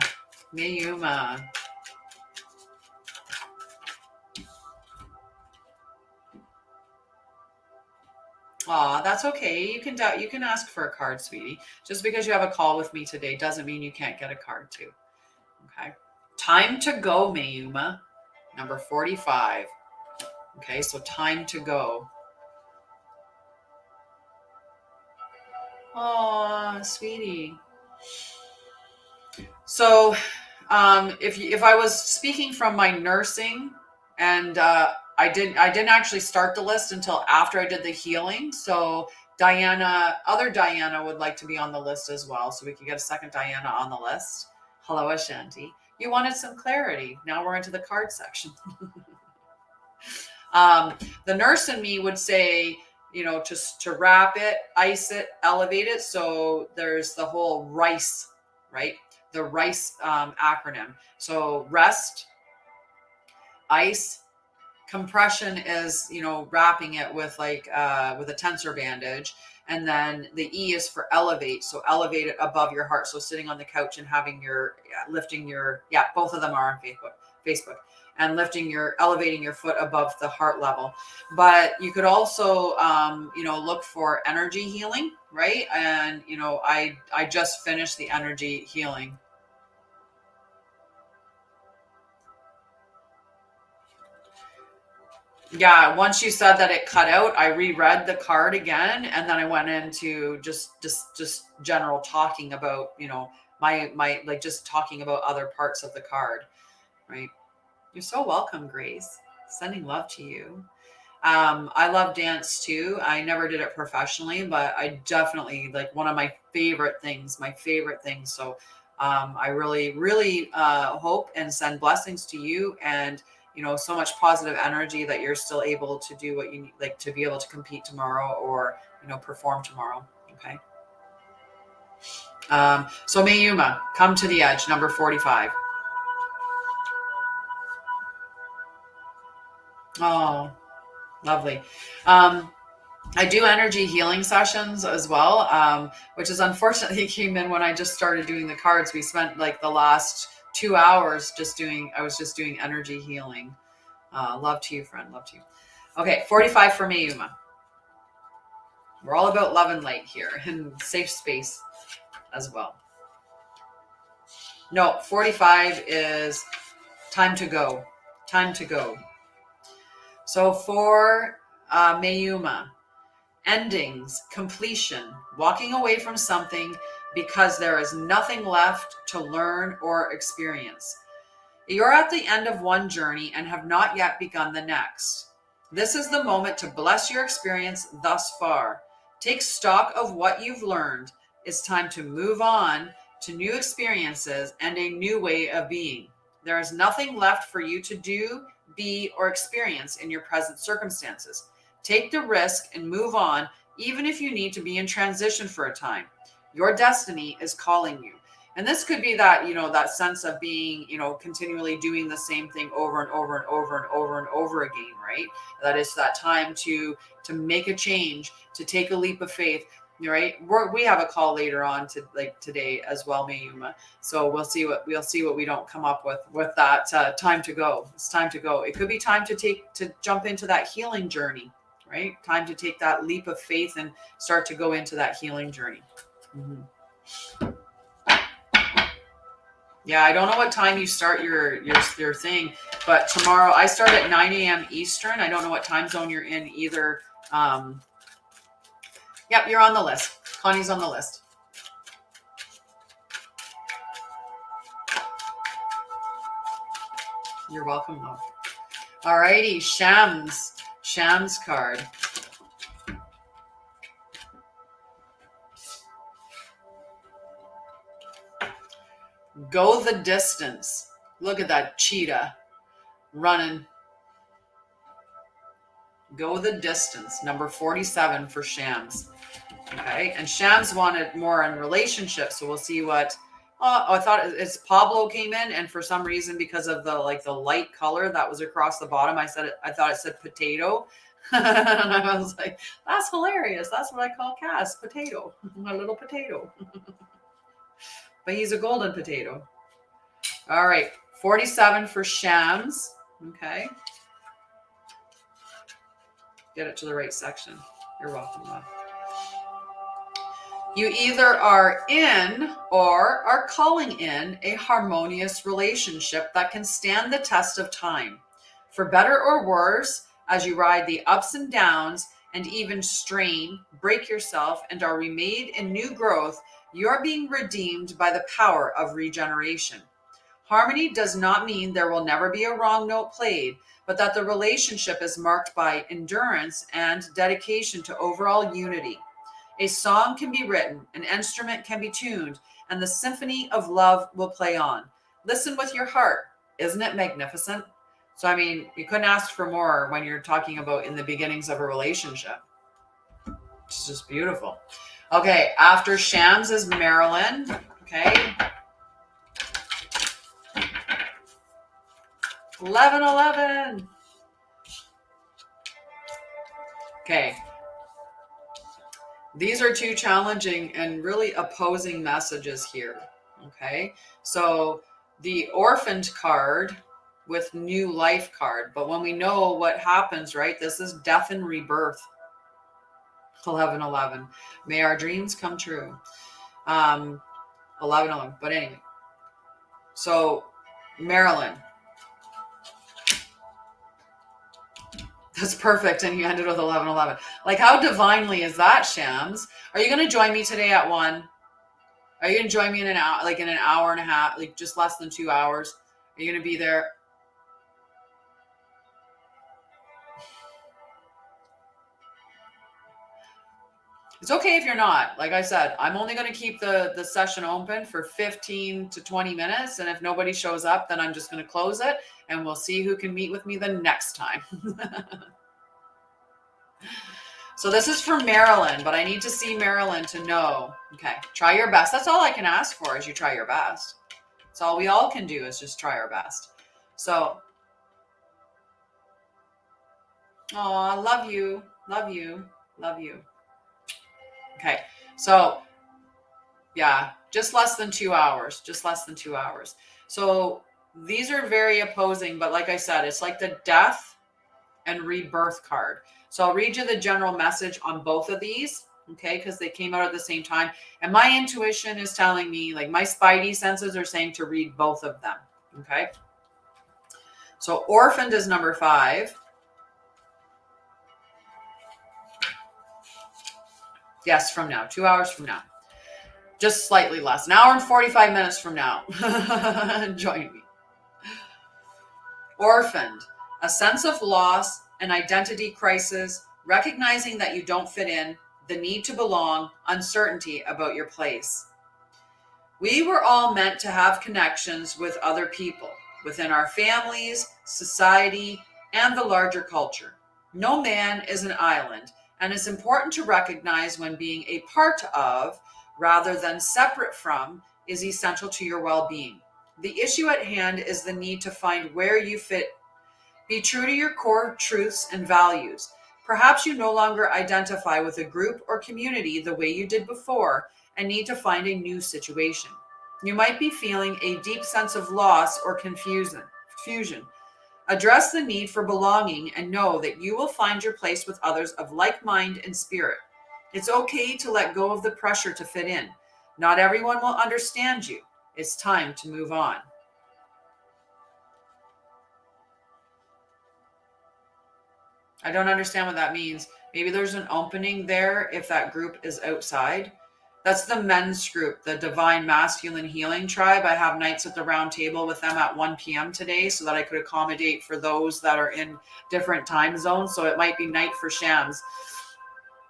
[SPEAKER 1] Aw, that's okay. You can ask for a card, sweetie. Just because you have a call with me today doesn't mean you can't get a card too. Okay. Time to go, Mayuma. Number 45. Okay, so time to go. Aw, sweetie. So, if I was speaking from my nursing, and I didn't actually start the list until after I did the healing. So other Diana would like to be on the list as well. So we could get a second Diana on the list. Hello, Ashanti. You wanted some clarity. Now we're into the card section. The nurse in me would say, just to wrap it, ice it, elevate it. So there's the whole RICE, right? The RICE acronym. So rest, ice, compression is, wrapping it with with a tensor bandage. And then the E is for elevate. So elevate it above your heart. So sitting on the couch and having lifting your, both of them are on Facebook. And elevating your foot above the heart level. But you could also, look for energy healing, right? And, I just finished the energy healing. Yeah, once you said that it cut out, I reread the card again, and then I went into just general talking about, my like just talking about other parts of the card, right? You're so welcome, Grace. Sending love to you. I love dance too. I never did it professionally, but I definitely one of my favorite things. So I really hope and send blessings to you, and so much positive energy that you're still able to do what you need, to be able to compete tomorrow or perform tomorrow. Okay. So Mayuma, come to the edge, number 45. Oh, lovely. I do energy healing sessions as well, which is unfortunately came in when I just started doing the cards. We spent the last 2 hours I was just doing energy healing. Love to you, friend. Love to you. Okay, 45 for Mayuma. We're all about love and light here and safe space as well. No, 45 is time to go. Time to go. So for Mayuma, endings, completion, walking away from something because there is nothing left to learn or experience. You're at the end of one journey and have not yet begun the next. This is the moment to bless your experience thus far. Take stock of what you've learned. It's time to move on to new experiences and a new way of being. There is nothing left for you to do, be, or experience in your present circumstances. Take the risk and move on, even if you need to be in transition for a time. Your destiny is calling you. And this could be that, that sense of being, continually doing the same thing over and over and over and over and over again, right? That is that time to make a change, to take a leap of faith, right? We have a call later on to today as well, Mayuma. So we'll see what we don't come up with that time to go. It's time to go. It could be time to jump into that healing journey, right? Time to take that leap of faith and start to go into that healing journey. Mm-hmm. Yeah, I don't know what time you start your thing, but tomorrow I start at 9 a.m. Eastern. I don't know what time zone you're in either. Yep, you're on the list. Connie's on the list. You're welcome, love. All righty, Shams card. Go the distance. Look at that cheetah running. Go the distance. Number 47 for Shams. Okay, and Shams wanted more in relationships, so we'll see what. I thought it's Pablo came in, and for some reason, because of the light color that was across the bottom, I thought it said potato, and I was like, that's hilarious. That's what I call Cass, potato, my little potato. But he's a golden potato. All right, 47 for Shams. Okay. Get it to the right section. You're welcome, love. You either are in or are calling in a harmonious relationship that can stand the test of time. For better or worse, as you ride the ups and downs and even strain, break yourself, and are remade in new growth, you're being redeemed by the power of regeneration. Harmony does not mean there will never be a wrong note played, but that the relationship is marked by endurance and dedication to overall unity. A song can be written, an instrument can be tuned, and the symphony of love will play on. Listen with your heart. Isn't it magnificent? So, I mean, you couldn't ask for more when you're talking about in the beginnings of a relationship. It's just beautiful. Okay, after Shams is Marilyn. Okay. 11. Okay. These are two challenging and really opposing messages here. Okay. So the orphaned card with new life card. But when we know what happens, right? This is death and rebirth. 11. May our dreams come true. 11. But anyway. So Marilyn. That's perfect. And you ended with 11. Like, how divinely is that, Shams? Are you going to join me today at 1? Are you going to join me in an hour, in an hour and a half, just less than 2 hours? Are you going to be there? It's okay if you're not. Like I said, I'm only going to keep the session open for 15 to 20 minutes. And if nobody shows up, then I'm just going to close it. And we'll see who can meet with me the next time. So this is for Marilyn, but I need to see Marilyn to know. Okay, try your best. That's all I can ask for is you try your best. That's all we all can do is just try our best. So, oh, love you. Okay, so yeah, just less than 2 hours. So these are very opposing, but like I said, it's like the death and rebirth card. So I'll read you the general message on both of these, okay, because they came out at the same time. And my intuition is telling me, my spidey senses are saying to read both of them, okay? So orphaned is number 5. Yes, from now, 2 hours from now. Just slightly less, an hour and 45 minutes from now. Join me. Orphaned, a sense of loss, an identity crisis, recognizing that you don't fit in, the need to belong, uncertainty about your place. We were all meant to have connections with other people, within our families, society, and the larger culture. No man is an island, and it's important to recognize when being a part of, rather than separate from, is essential to your well-being. The issue at hand is the need to find where you fit. Be true to your core truths and values. Perhaps you no longer identify with a group or community the way you did before and need to find a new situation. You might be feeling a deep sense of loss or confusion. Address the need for belonging and know that you will find your place with others of like mind and spirit. It's okay to let go of the pressure to fit in. Not everyone will understand you. It's time to move on. I don't understand what that means. Maybe there's an opening there if that group is outside. That's the men's group, the Divine Masculine Healing Tribe. I have nights at the round table with them at 1 p.m. today so that I could accommodate for those that are in different time zones. So it might be night for Shams,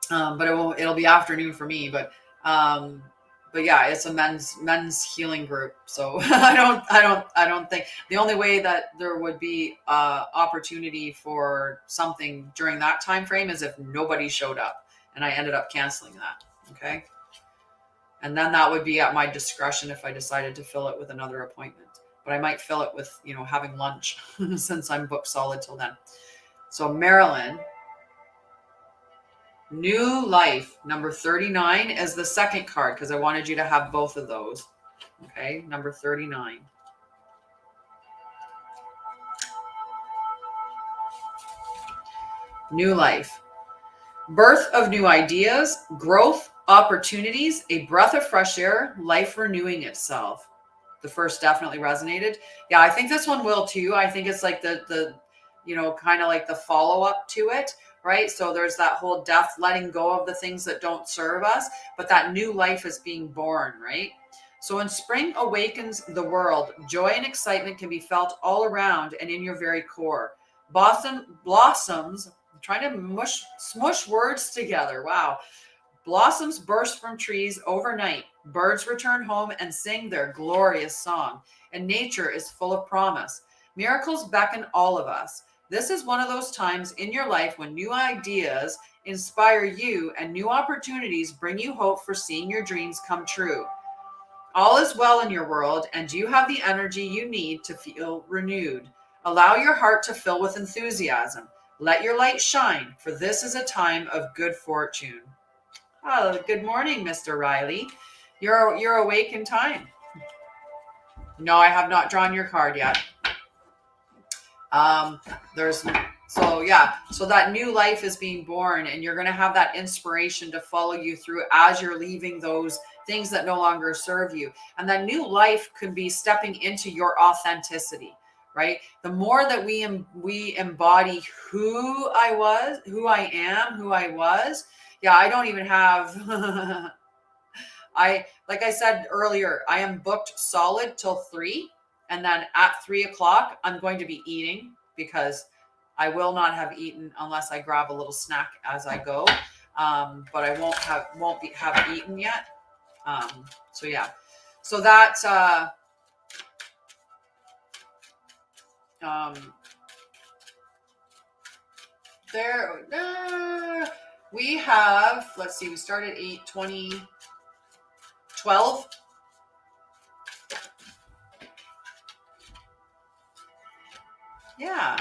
[SPEAKER 1] but it'll be afternoon for me. But yeah, it's a men's healing group. So I don't think the only way that there would be opportunity for something during that time frame is if nobody showed up, and I ended up canceling that. Okay. And then that would be at my discretion if I decided to fill it with another appointment. But I might fill it with, having lunch since I'm booked solid till then. So Marilyn, New Life, number 39 is the second card because I wanted you to have both of those. Okay, number 39. New Life. Birth of new ideas, growth, opportunities, a breath of fresh air, life renewing itself. The first definitely resonated. Yeah, I think this one will too. I think it's like the kind of like the follow-up to it, right? So there's that whole death, letting go of the things that don't serve us, but that new life is being born, right? So when spring awakens the world, joy and excitement can be felt all around and in your very core. Blossoms, I'm trying to smush words together. Wow. Blossoms burst from trees overnight. Birds return home and sing their glorious song. And nature is full of promise. Miracles beckon all of us. This is one of those times in your life when new ideas inspire you and new opportunities bring you hope for seeing your dreams come true. All is well in your world, and you have the energy you need to feel renewed. Allow your heart to fill with enthusiasm. Let your light shine, for this is a time of good fortune. Oh, good morning, Mr. Riley. You're awake in time. No, I have not drawn your card yet. So that new life is being born, and you're going to have that inspiration to follow you through as you're leaving those things that no longer serve you. And that new life could be stepping into your authenticity, right? The more that we embody who I was. Yeah, I don't even have, like I said earlier, I am booked solid till 3. And then at 3 o'clock, I'm going to be eating because I will not have eaten unless I grab a little snack as I go. But I won't have eaten yet. So yeah, so that, we have, let's see, we started 8:20, 12. Yeah.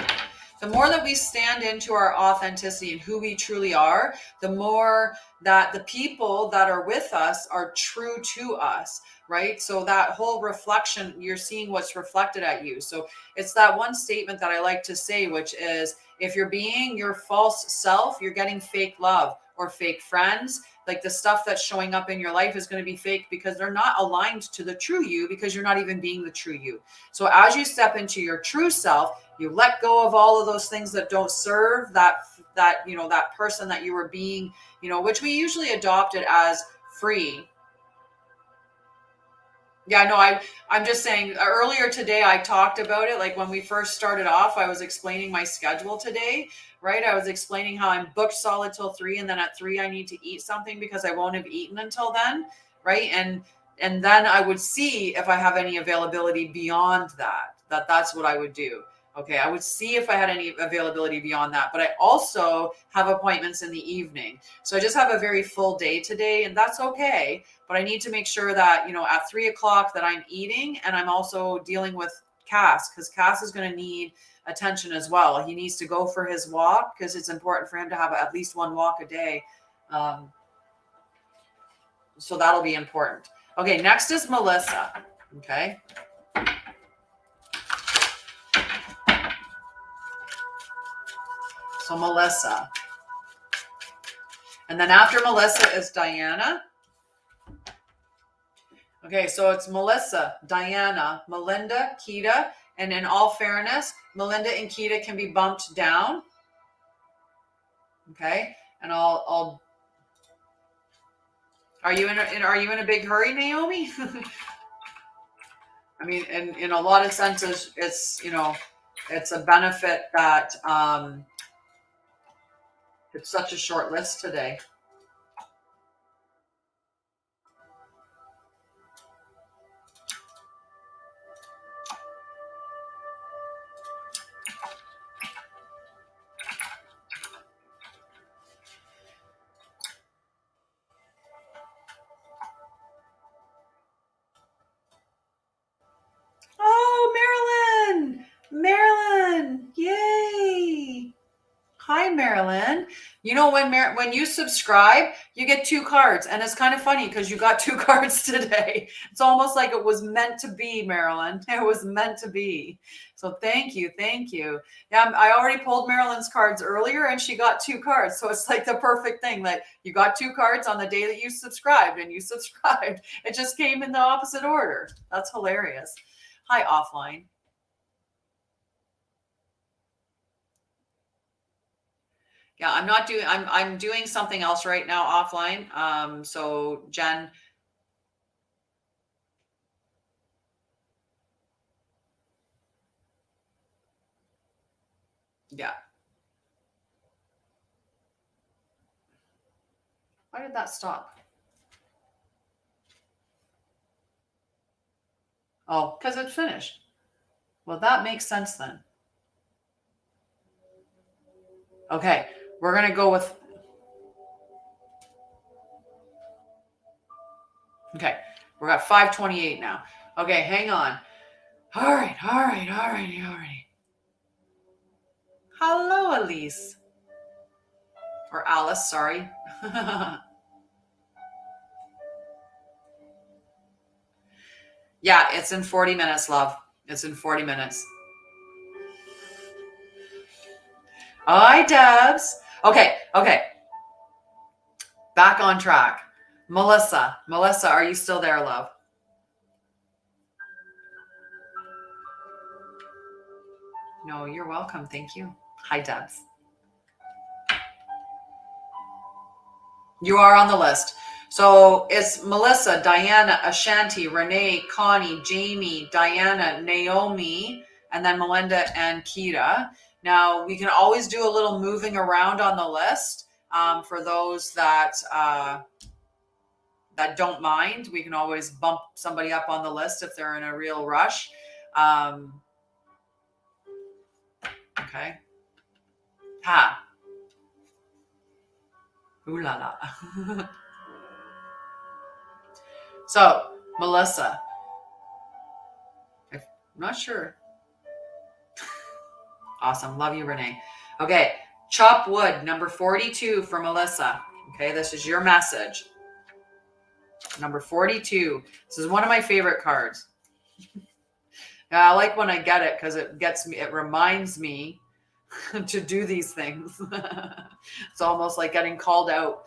[SPEAKER 1] The more that we stand into our authenticity and who we truly are, the more that the people that are with us are true to us, right? So that whole reflection, you're seeing what's reflected at you. So it's that one statement that I like to say, which is, if you're being your false self, you're getting fake love or fake friends. Like the stuff that's showing up in your life is going to be fake because they're not aligned to the true you, because you're not even being the true you. So as you step into your true self, you let go of all of those things that don't serve that person that you were being, which we usually adopted as free. Yeah, no, I'm just saying, earlier today I talked about it. Like when we first started off, I was explaining my schedule today, right? I was explaining how I'm booked solid till 3, and then at 3 I need to eat something because I won't have eaten until then, right? And then I would see if I have any availability beyond that. That's what I would do. Okay, I would see if I had any availability beyond that, but I also have appointments in the evening. So I just have a very full day today, and that's okay. But I need to make sure that, at 3 o'clock that I'm eating, and I'm also dealing with Cass, because Cass is going to need attention as well. He needs to go for his walk because it's important for him to have at least one walk a day. So that'll be important. Okay, next is Melissa. Okay. So Melissa. And then after Melissa is Diana. Okay, so it's Melissa, Diana, Melinda, Keita. And in all fairness, Melinda and Keita can be bumped down. Okay, and I'll. Are you in a big hurry, Naomi? I mean, in a lot of senses, it's it's a benefit that it's such a short list today. Oh, Marilyn, yay! Hi, Marilyn. When you subscribe, you get 2 cards, and it's kind of funny because you got 2 cards today. It's almost like it was meant to be, Marilyn. It was meant to be. So thank you. Yeah, I already pulled Marilyn's cards earlier, and she got 2 cards. So it's like the perfect thing. Like you got 2 cards on the day that you subscribed, and you subscribed. It just came in the opposite order. That's hilarious. Hi, offline. Yeah, I'm doing something else right now offline. So Jen. Yeah. Why did that stop? Oh, because it's finished. Well, that makes sense then. Okay, we're going to go with. Okay, we're at 5:28 now. Okay, hang on. All right. Hello, Elise. Or Alice, sorry. Yeah, it's in 40 minutes, love. It's in 40 minutes. Hi, Debs. Okay. Back on track. Melissa, are you still there, love? No, you're welcome. Thank you. Hi, Debs. You are on the list. So it's Melissa, Diana, Ashanti, Renee, Connie, Jamie, Diana, Naomi, and then Melinda and Keita. Now, we can always do a little moving around on the list for those that don't mind. We can always bump somebody up on the list if they're in a real rush. Okay. Ooh la la. So, Melissa. I'm not sure. Awesome. Love you, Renee. Okay. Chop wood, number 42 for Melissa. Okay. This is your message. Number 42. This is one of my favorite cards. I like when I get it because it reminds me to do these things. It's almost like getting called out.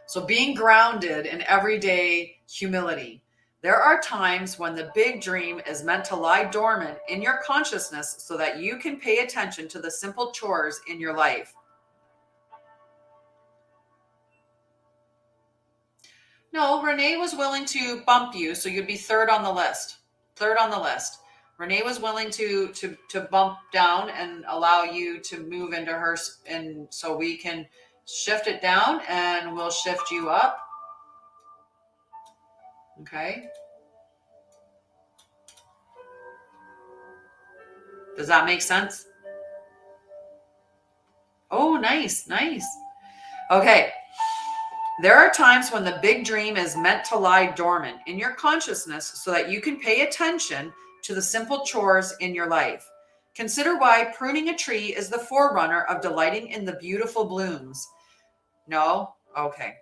[SPEAKER 1] So being grounded in everyday humility. There are times when the big dream is meant to lie dormant in your consciousness so that you can pay attention to the simple chores in your life. No, Renee was willing to bump you, so you'd be third on the list. Renee was willing to bump down and allow you to move into her, and so we can shift it down and we'll shift you up. Okay. Does that make sense? Oh, nice, nice. Okay. There are times when the big dream is meant to lie dormant in your consciousness so that you can pay attention to the simple chores in your life. Consider why pruning a tree is the forerunner of delighting in the beautiful blooms. No? Okay.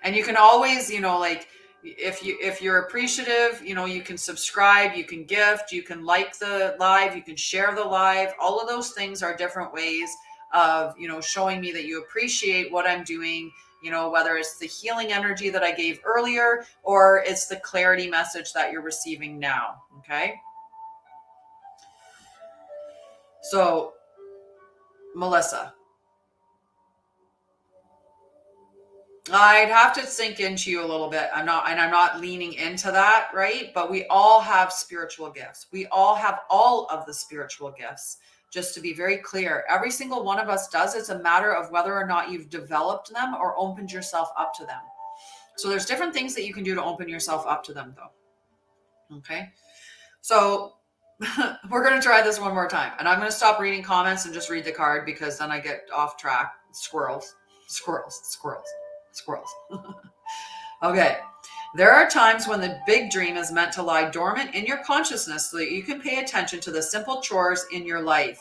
[SPEAKER 1] And you can always, like if you're appreciative, you can subscribe, you can gift, you can like the live, you can share the live. All of those things are different ways of, showing me that you appreciate what I'm doing, whether it's the healing energy that I gave earlier or it's the clarity message that you're receiving now. Okay. So, Melissa, I'd have to sink into you a little bit. I'm not leaning into that, right? But we all have spiritual gifts. We all have all of the spiritual gifts. Just to be very clear, every single one of us does. It's a matter of whether or not you've developed them or opened yourself up to them. So there's different things that you can do to open yourself up to them, though. Okay. So we're going to try this one more time. And I'm going to stop reading comments and just read the card because then I get off track. Squirrels. Okay. There are times when the big dream is meant to lie dormant in your consciousness so that you can pay attention to the simple chores in your life.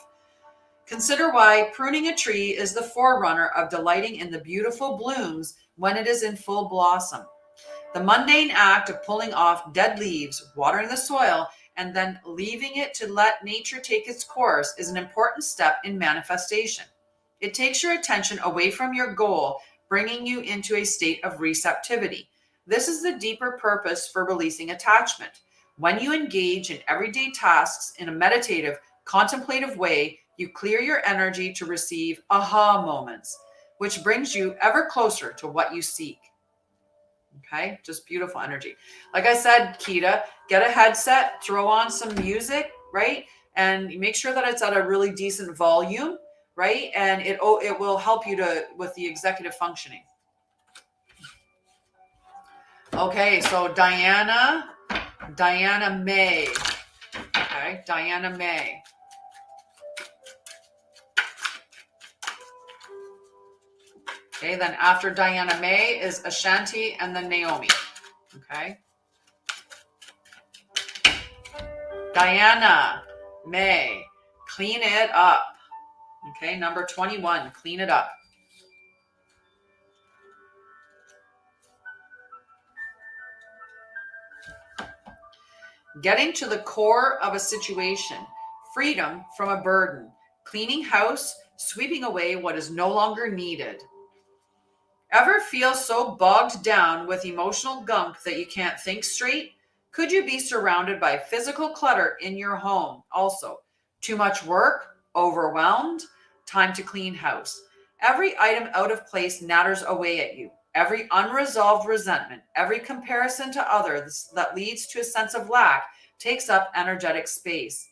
[SPEAKER 1] Consider why pruning a tree is the forerunner of delighting in the beautiful blooms when it is in full blossom. The mundane act of pulling off dead leaves, watering the soil, and then leaving it to let nature take its course is an important step in manifestation. It takes your attention away from your goal, bringing you into a state of receptivity. This is the deeper purpose for releasing attachment. When you engage in everyday tasks in a meditative, contemplative way, you clear your energy to receive aha moments, which brings you ever closer to what you seek. Okay, just beautiful energy. Like I said, Kita, get a headset, throw on some music, right? And make sure that it's at a really decent volume, right? And it will help you with the executive functioning. Okay, so Diana May. Okay, Diana May. Okay, then after Diana May is Ashanti and then Naomi. Okay. Diana May, clean it up. Okay, number 21, clean it up. Getting to the core of a situation, freedom from a burden, cleaning house, sweeping away what is no longer needed. Ever feel so bogged down with emotional gunk that you can't think straight? Could you be surrounded by physical clutter in your home? Also, too much work, overwhelmed, time to clean house. Every item out of place natters away at you. Every unresolved resentment, every comparison to others that leads to a sense of lack takes up energetic space.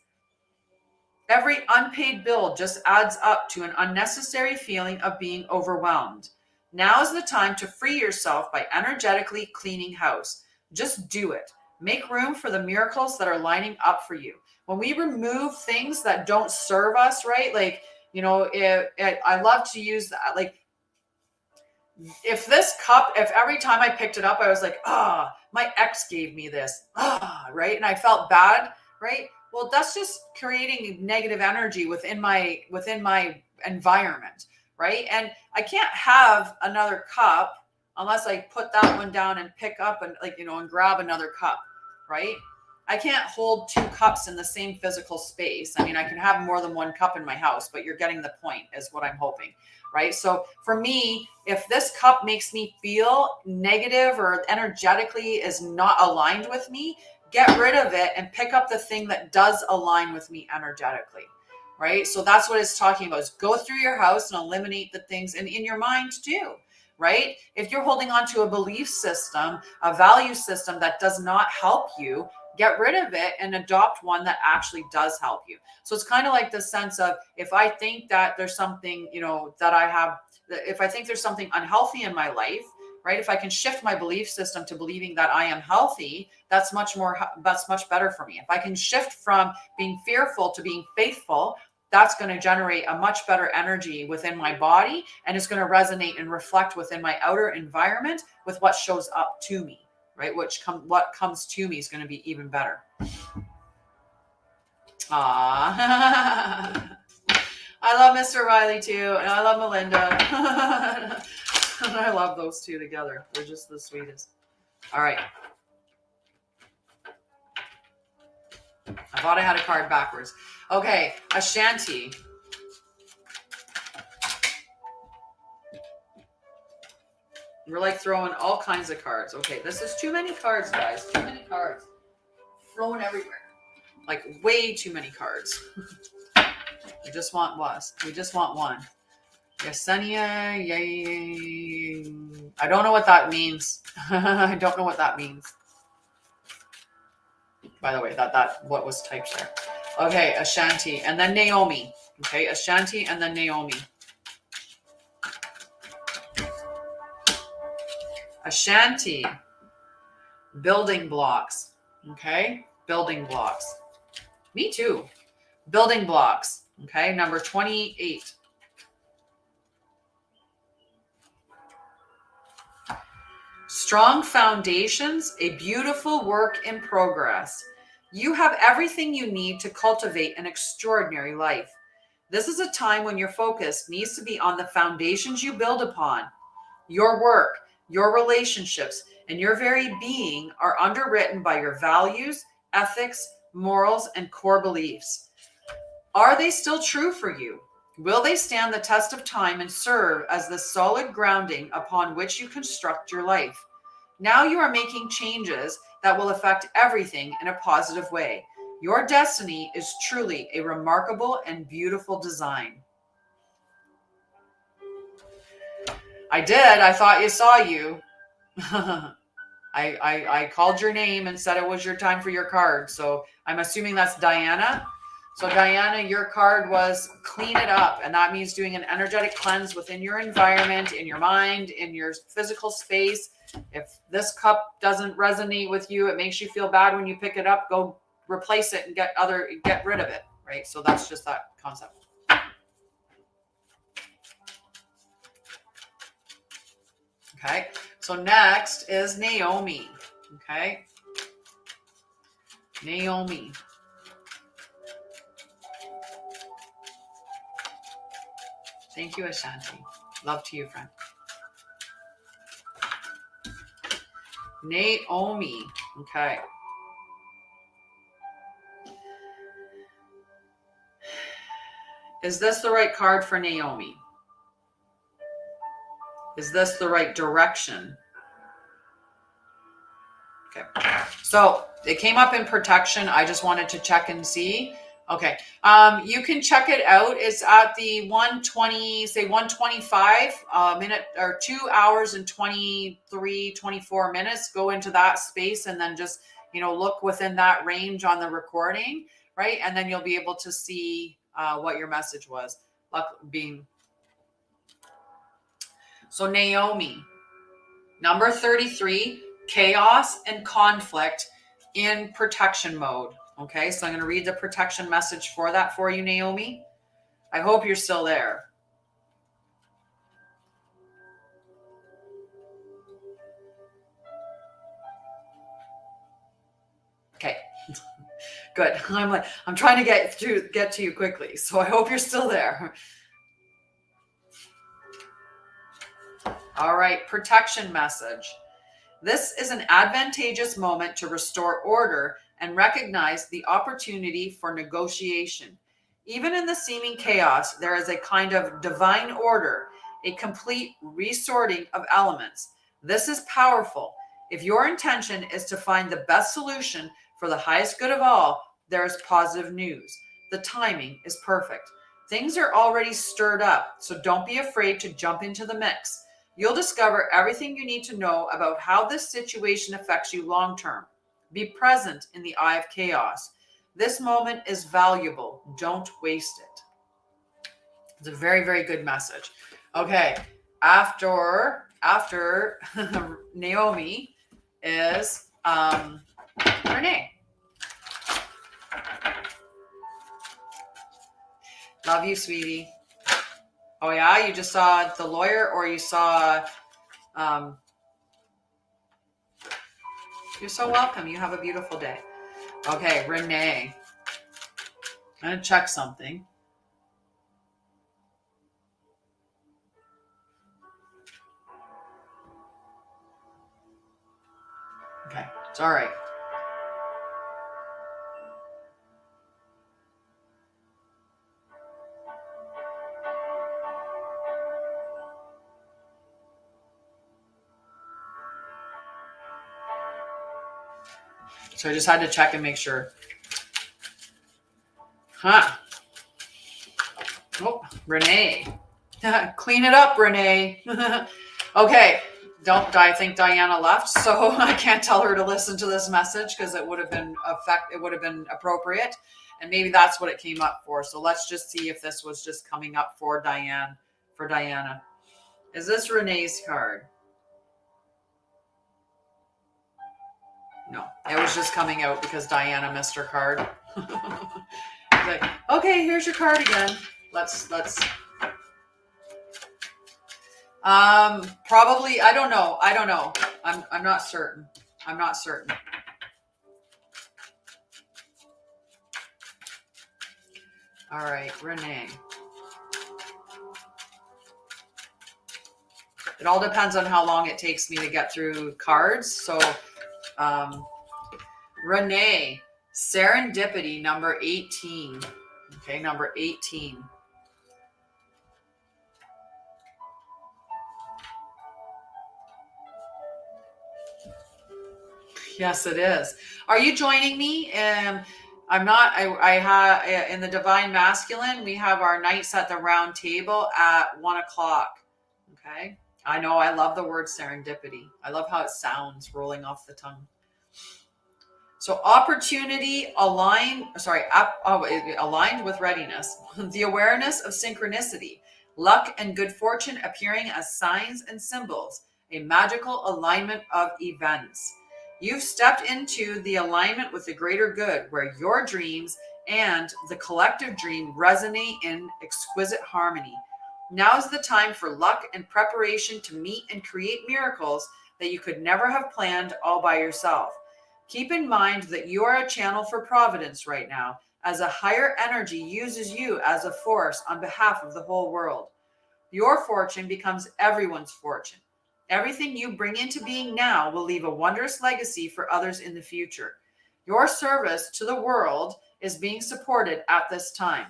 [SPEAKER 1] Every unpaid bill just adds up to an unnecessary feeling of being overwhelmed. Now is the time to free yourself by energetically cleaning house. Just do it. Make room for the miracles that are lining up for you. When we remove things that don't serve us, right? Like, I love to use that. Like, if this cup, if every time I picked it up, I was like, my ex gave me this, right? And I felt bad, right? Well, that's just creating negative energy within my environment, right? And I can't have another cup unless I put that one down and pick up and and grab another cup, right? I can't hold two cups in the same physical space. I mean, I can have more than one cup in my house, but you're getting the point is what I'm hoping, right? So for me, if this cup makes me feel negative or energetically is not aligned with me, get rid of it and pick up the thing that does align with me energetically, right? So that's what it's talking about, is go through your house and eliminate the things, and in your mind too, right? If you're holding on to a belief system, a value system that does not help you, get rid of it and adopt one that actually does help you. So it's kind of like the sense of, if I think that there's something, that I have, if I think there's something unhealthy in my life, right? If I can shift my belief system to believing that I am healthy, that's much better for me. If I can shift from being fearful to being faithful, that's going to generate a much better energy within my body, and it's going to resonate and reflect within my outer environment with what shows up to me, right? What comes to me is going to be even better. Ah, I love Mr. Riley too, and I love Melinda. I love those two together. They're just the sweetest. All right. I thought I had a card backwards. Okay, Ashanti. We're like throwing all kinds of cards. Okay, this is too many cards, guys. Too many cards. Flowing everywhere. Like way too many cards. We just want one. We just want one. Yesenia, yay. I don't know what that means. I don't know what that means. By the way, that what was typed there. Okay, Ashanti and then Naomi. Okay, Ashanti and then Naomi. Ashanti, building blocks. Okay, building blocks. Me too. Building blocks. Okay, number 28. Strong foundations, a beautiful work in progress. You have everything you need to cultivate an extraordinary life. This is a time when your focus needs to be on the foundations you build upon. Your work, your relationships, and your very being are underwritten by your values, ethics, morals, and core beliefs. Are they still true for you? Will they stand the test of time and serve as the solid grounding upon which you construct your life? Now you are making changes that will affect everything in a positive way. Your destiny is truly a remarkable and beautiful design. I did. I thought you saw you. I called your name and said it was your time for your card. So I'm assuming that's Diana. So Diana, your card was clean it up. And that means doing an energetic cleanse within your environment, in your mind, in your physical space. If this cup doesn't resonate with you, it makes you feel bad when you pick it up, go replace it and get rid of it. Right. So that's just that concept. Okay. So next is Naomi. Okay. Naomi. Thank you, Ashanti. Love to you, friend. Naomi. Okay. Is this the right card for Naomi? Is this the right direction? Okay. So it came up in protection. I just wanted to check and see. Okay. You can check it out. It's at the 125 minute or 2 hours and 24 minutes. Go into that space and then just, look within that range on the recording, right? And then you'll be able to see what your message was. So Naomi, number 33, chaos and conflict in protection mode. Okay, so I'm going to read the protection message for that for you, Naomi. I hope you're still there. Okay, good. I'm trying to get to you quickly, so I hope you're still there. All right, protection message. This is an advantageous moment to restore order and recognize the opportunity for negotiation. Even in the seeming chaos, there is a kind of divine order, a complete resorting of elements. This is powerful. If your intention is to find the best solution for the highest good of all, there is positive news. The timing is perfect. Things are already stirred up, so don't be afraid to jump into the mix. You'll discover everything you need to know about how this situation affects you long term. Be present in the eye of chaos. This moment is valuable. Don't waste it. It's a very, very good message. Okay. After after Naomi is Renee. Love you, sweetie. Oh yeah, you just saw the lawyer, or you saw you're so welcome. You have a beautiful day. Okay, Renee. I'm gonna check something. Okay, it's all right. So I just had to check and make sure. Huh. Oh, Renee. Clean it up, Renee. Okay. I think Diana left, so I can't tell her to listen to this message because it would have been appropriate. And maybe that's what it came up for. So let's just see if this was just coming up for Diana. Is this Renee's card? No, it was just coming out because Diana missed her card. Like, okay, here's your card again. Let's probably, I don't know. I'm not certain. All right, Renee. It all depends on how long it takes me to get through cards. So, Renee, serendipity number 18. Okay, number 18. Yes, it is. Are you joining me? I'm not. I have in the Divine Masculine. We have our nights at the round table at 1 o'clock. Okay. I know. I love the word serendipity. I love how it sounds rolling off the tongue. So opportunity aligned with readiness, the awareness of synchronicity, luck and good fortune appearing as signs and symbols, a magical alignment of events. You've stepped into the alignment with the greater good, where your dreams and the collective dream resonate in exquisite harmony. Now's the time for luck and preparation to meet and create miracles that you could never have planned all by yourself. Keep in mind that you are a channel for providence right now, as a higher energy uses you as a force on behalf of the whole world. Your fortune becomes everyone's fortune. Everything you bring into being now will leave a wondrous legacy for others in the future. Your service to the world is being supported at this time.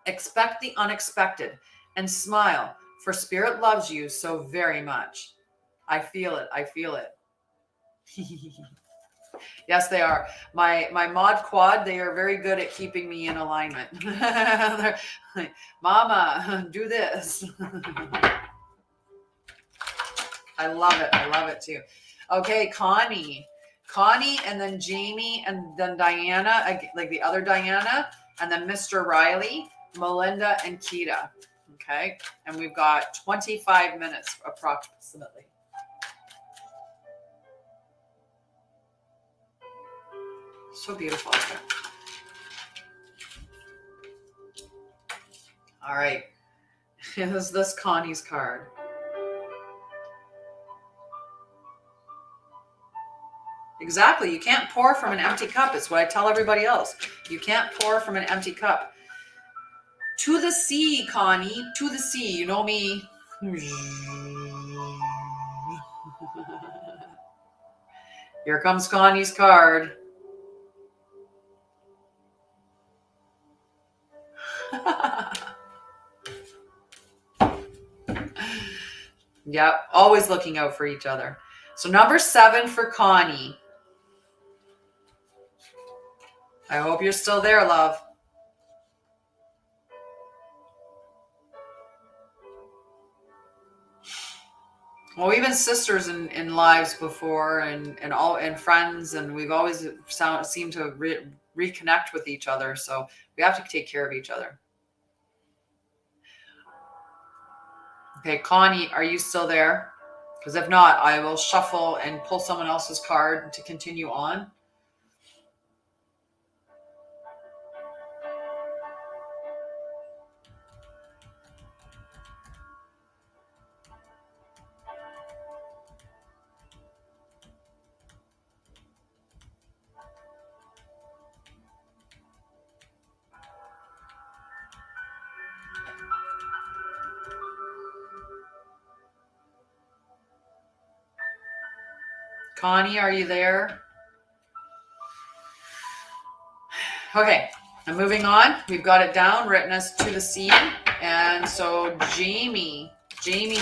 [SPEAKER 1] Expect the unexpected and smile, for Spirit loves you so very much. I feel it. Yes, they are. My mod quad, they are very good at keeping me in alignment. They're like, Mama, do this. I love it too. Okay, Connie, and then Jamie, and then Diana, like the other Diana, and then Mr. Riley, Melinda, and Kita. Okay, and we've got 25 minutes approximately. So beautiful. All right. Is this Connie's card? Exactly. You can't pour from an empty cup. It's what I tell everybody else. You can't pour from an empty cup. To the sea, Connie. To the sea. You know me. Here comes Connie's card. Yep, always looking out for each other. So number 7 for Connie. I hope you're still there, love. Well, we've been sisters in lives before, and friends, and we've always seemed to reconnect with each other. So we have to take care of each other. Okay, Connie, are you still there? Because if not, I will shuffle and pull someone else's card to continue on. Connie, are you there? Okay, I'm moving on. We've got it down, written as to the seed. And so Jamie,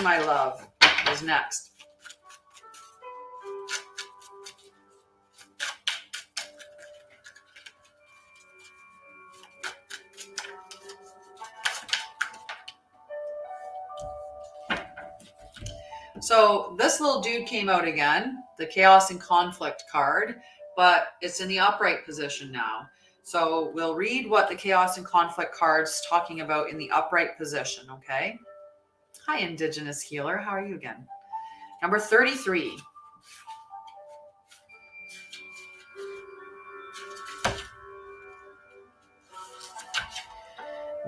[SPEAKER 1] my love, is next. So this little dude came out again, the Chaos and Conflict card, but it's in the upright position now. So we'll read what the Chaos and Conflict card's talking about in the upright position, okay? Hi, Indigenous Healer. How are you again? Number 33.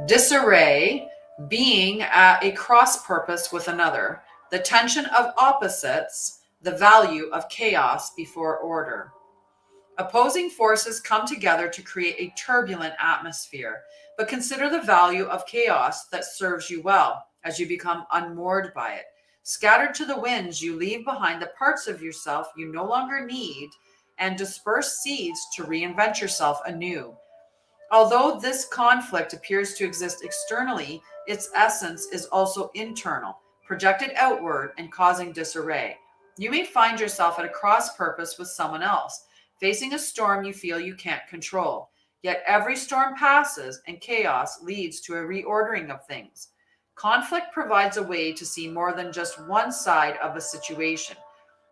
[SPEAKER 1] Disarray, being at a cross purpose with another. The tension of opposites, the value of chaos before order. Opposing forces come together to create a turbulent atmosphere, but consider the value of chaos that serves you well as you become unmoored by it. Scattered to the winds, you leave behind the parts of yourself you no longer need and disperse seeds to reinvent yourself anew. Although this conflict appears to exist externally, its essence is also internal, projected outward and causing disarray. You may find yourself at a cross purpose with someone else, facing a storm you feel you can't control. Yet every storm passes and chaos leads to a reordering of things. Conflict provides a way to see more than just one side of a situation.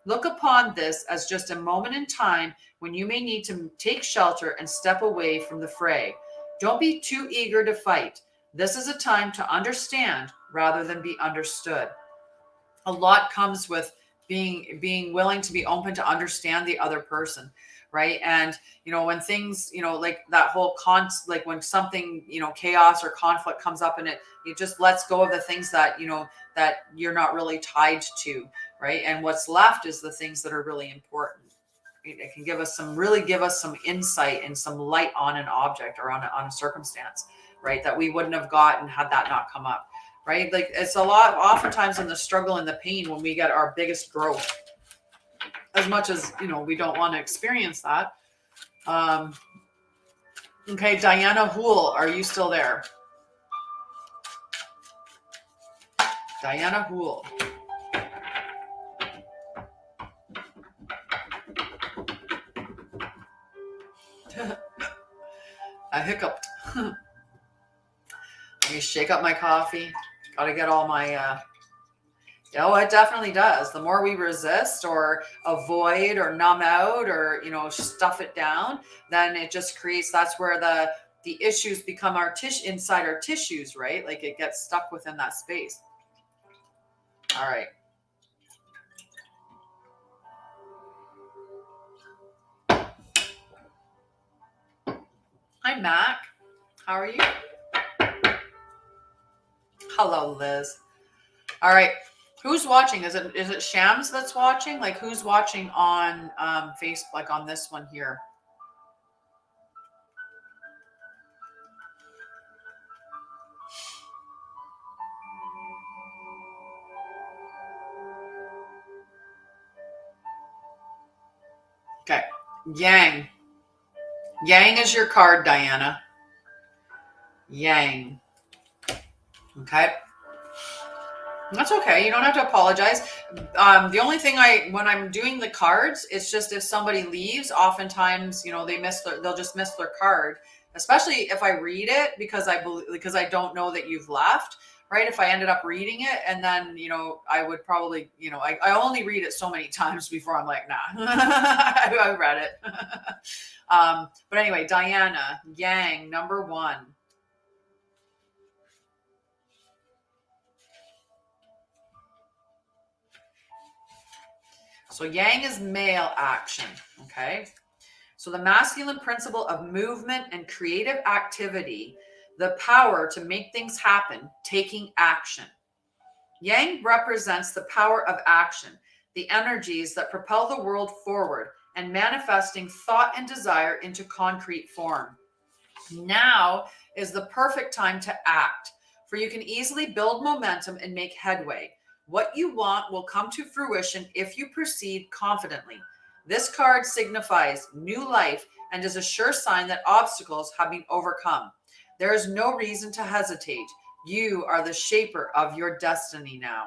[SPEAKER 1] Look upon this as just a moment in time when you may need to take shelter and step away from the fray. Don't be too eager to fight. This is a time to understand rather than be understood. A lot comes with being willing to be open to understand the other person, right? And when things, like that whole like when something, chaos or conflict comes up and it just lets go of the things that that you're not really tied to, right? And what's left is the things that are really important. It can give us some insight and some light on an object or on a circumstance, right? That we wouldn't have gotten had that not come up, right? Like it's a lot, oftentimes in the struggle and the pain when we get our biggest growth, as much as, we don't want to experience that. Okay, Diana Hool, are you still there? Diana Hool. I hiccuped. Let me shake up my coffee. Got to get all my... it definitely does. The more we resist or avoid or numb out or, stuff it down, then it just creates, that's where the issues become inside our tissues, right? Like it gets stuck within that space. All right. Hi, Mac. How are you? Hello, Liz. All right. Who's watching? Is it Shams that's watching? Like who's watching on Facebook, like on this one here? Okay. Yang. Yang is your card, Diana. Yang. Okay. That's okay. You don't have to apologize. The only thing when I'm doing the cards, it's just if somebody leaves, oftentimes, they'll just miss their card, especially if I read it because I don't know that you've left, right? If I ended up reading it and then, I would probably, I only read it so many times before I'm like, nah, I read it. But anyway, Diana, Yang, number 1. So yang is male action, okay? So the masculine principle of movement and creative activity, the power to make things happen, taking action. Yang represents the power of action, the energies that propel the world forward and manifesting thought and desire into concrete form. Now is the perfect time to act, for you can easily build momentum and make headway. What you want will come to fruition if you proceed confidently. This card signifies new life and is a sure sign that obstacles have been overcome. There is no reason to hesitate. You are the shaper of your destiny now.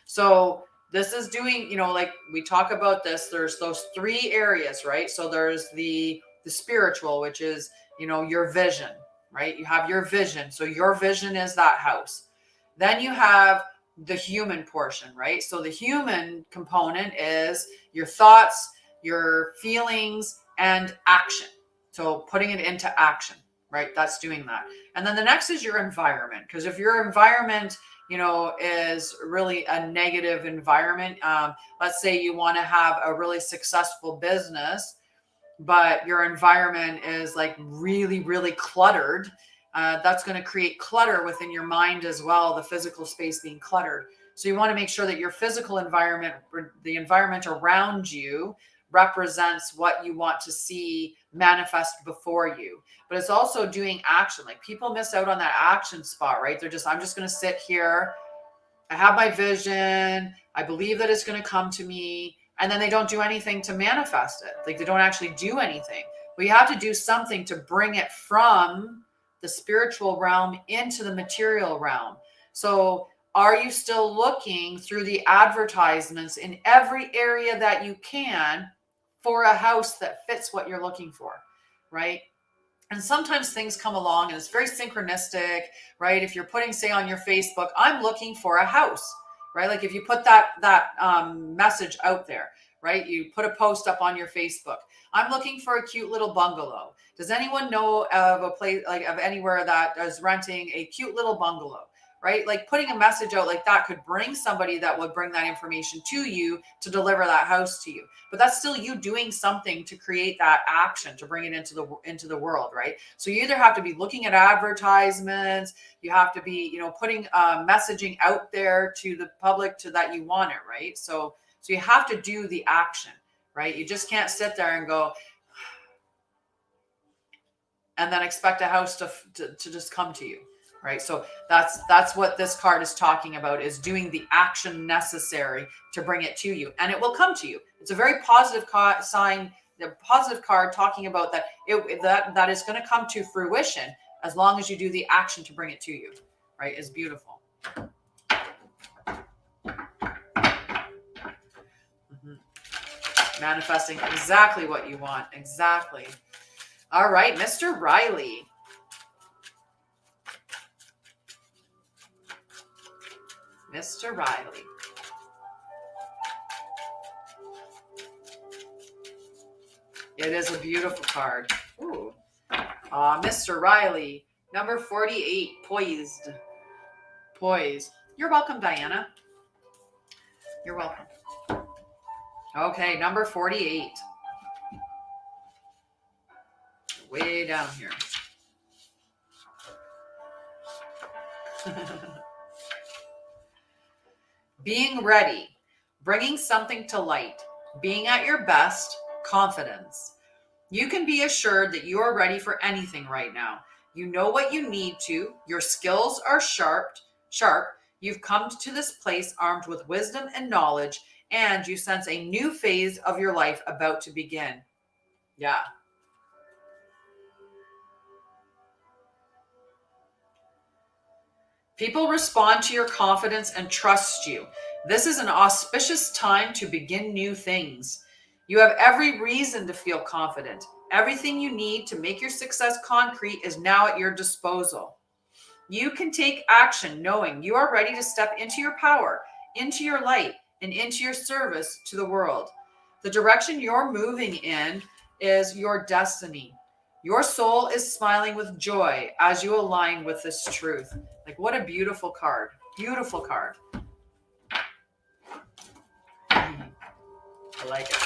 [SPEAKER 1] So this is doing, like we talk about this, there's those three areas, right? So there's the spiritual, which is, your vision, right? You have your vision. So your vision is that house. Then you have the human portion, right? So the human component is your thoughts, your feelings, and action. So putting it into action, right? That's doing that. And then the next is your environment. Because if your environment, is really a negative environment, let's say you want to have a really successful business, but your environment is like really, really cluttered. That's going to create clutter within your mind as well, the physical space being cluttered. So you want to make sure that your physical environment, the environment around you, represents what you want to see manifest before you. But it's also doing action. Like people miss out on that action spot, right? I'm just going to sit here. I have my vision. I believe that it's going to come to me. And then they don't do anything to manifest it. Like they don't actually do anything. We have to do something to bring it from the spiritual realm into the material realm. So are you still looking through the advertisements in every area that you can for a house that fits what you're looking for, right? And sometimes things come along and it's very synchronistic, right? If you're putting, say, on your Facebook, I'm looking for a house, right? Like if you put that message out there, right? You put a post up on your Facebook. I'm looking for a cute little bungalow. Does anyone know of a place, like of anywhere that is renting a cute little bungalow, right? Like putting a message out like that could bring somebody that would bring that information to you to deliver that house to you. But that's still you doing something to create that action, to bring it into the world, right? So you either have to be looking at advertisements, you have to be, putting messaging out there to the public to that you want it, right? So you have to do the action, right? You just can't sit there and go and then expect a house to just come to you. Right. So that's what this card is talking about, is doing the action necessary to bring it to you, and it will come to you. It's a very positive sign, the positive card talking about that that is going to come to fruition as long as you do the action to bring it to you. Right. Is beautiful. Manifesting exactly what you want. Exactly. All right, Mr. Riley. Mr. Riley. It is a beautiful card. Ooh. Mr. Riley, number 48, poised. Poised. You're welcome, Diana. You're welcome. Okay, number 48. Way down here. Being ready, bringing something to light, being at your best, confidence. You can be assured that you are ready for anything right now. You know what you need to. Your skills are sharp. You've come to this place armed with wisdom and knowledge, and you sense a new phase of your life about to begin. Yeah. People respond to your confidence and trust you. This is an auspicious time to begin new things. You have every reason to feel confident. Everything you need to make your success concrete is now at your disposal. You can take action knowing you are ready to step into your power, into your light, and into your service to the world. The direction you're moving in is your destiny. Your soul is smiling with joy as you align with this truth. Like, what a beautiful card. Beautiful card. I like it.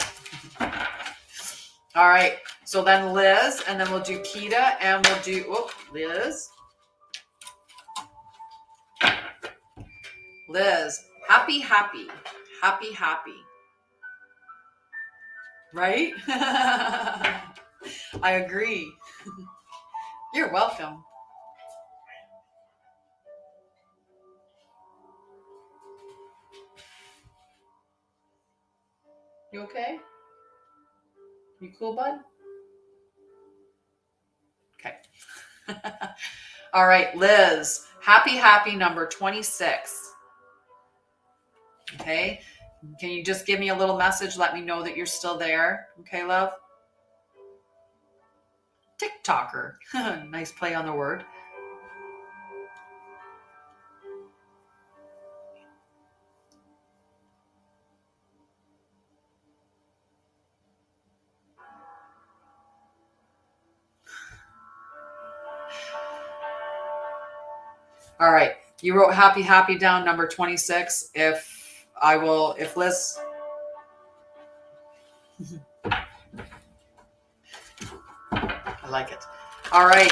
[SPEAKER 1] All right. So then Liz, and then we'll do Kita, and we'll do, Liz. Liz, happy, happy, happy, happy. Right? I agree. You're welcome. You okay? You cool, bud? Okay. All right, Liz, happy, happy number 26. Okay. Can you just give me a little message? Let me know that you're still there. Okay, love? TikToker. Nice play on the word. All right. You wrote happy, happy down number 26. If Liz. I like it. All right.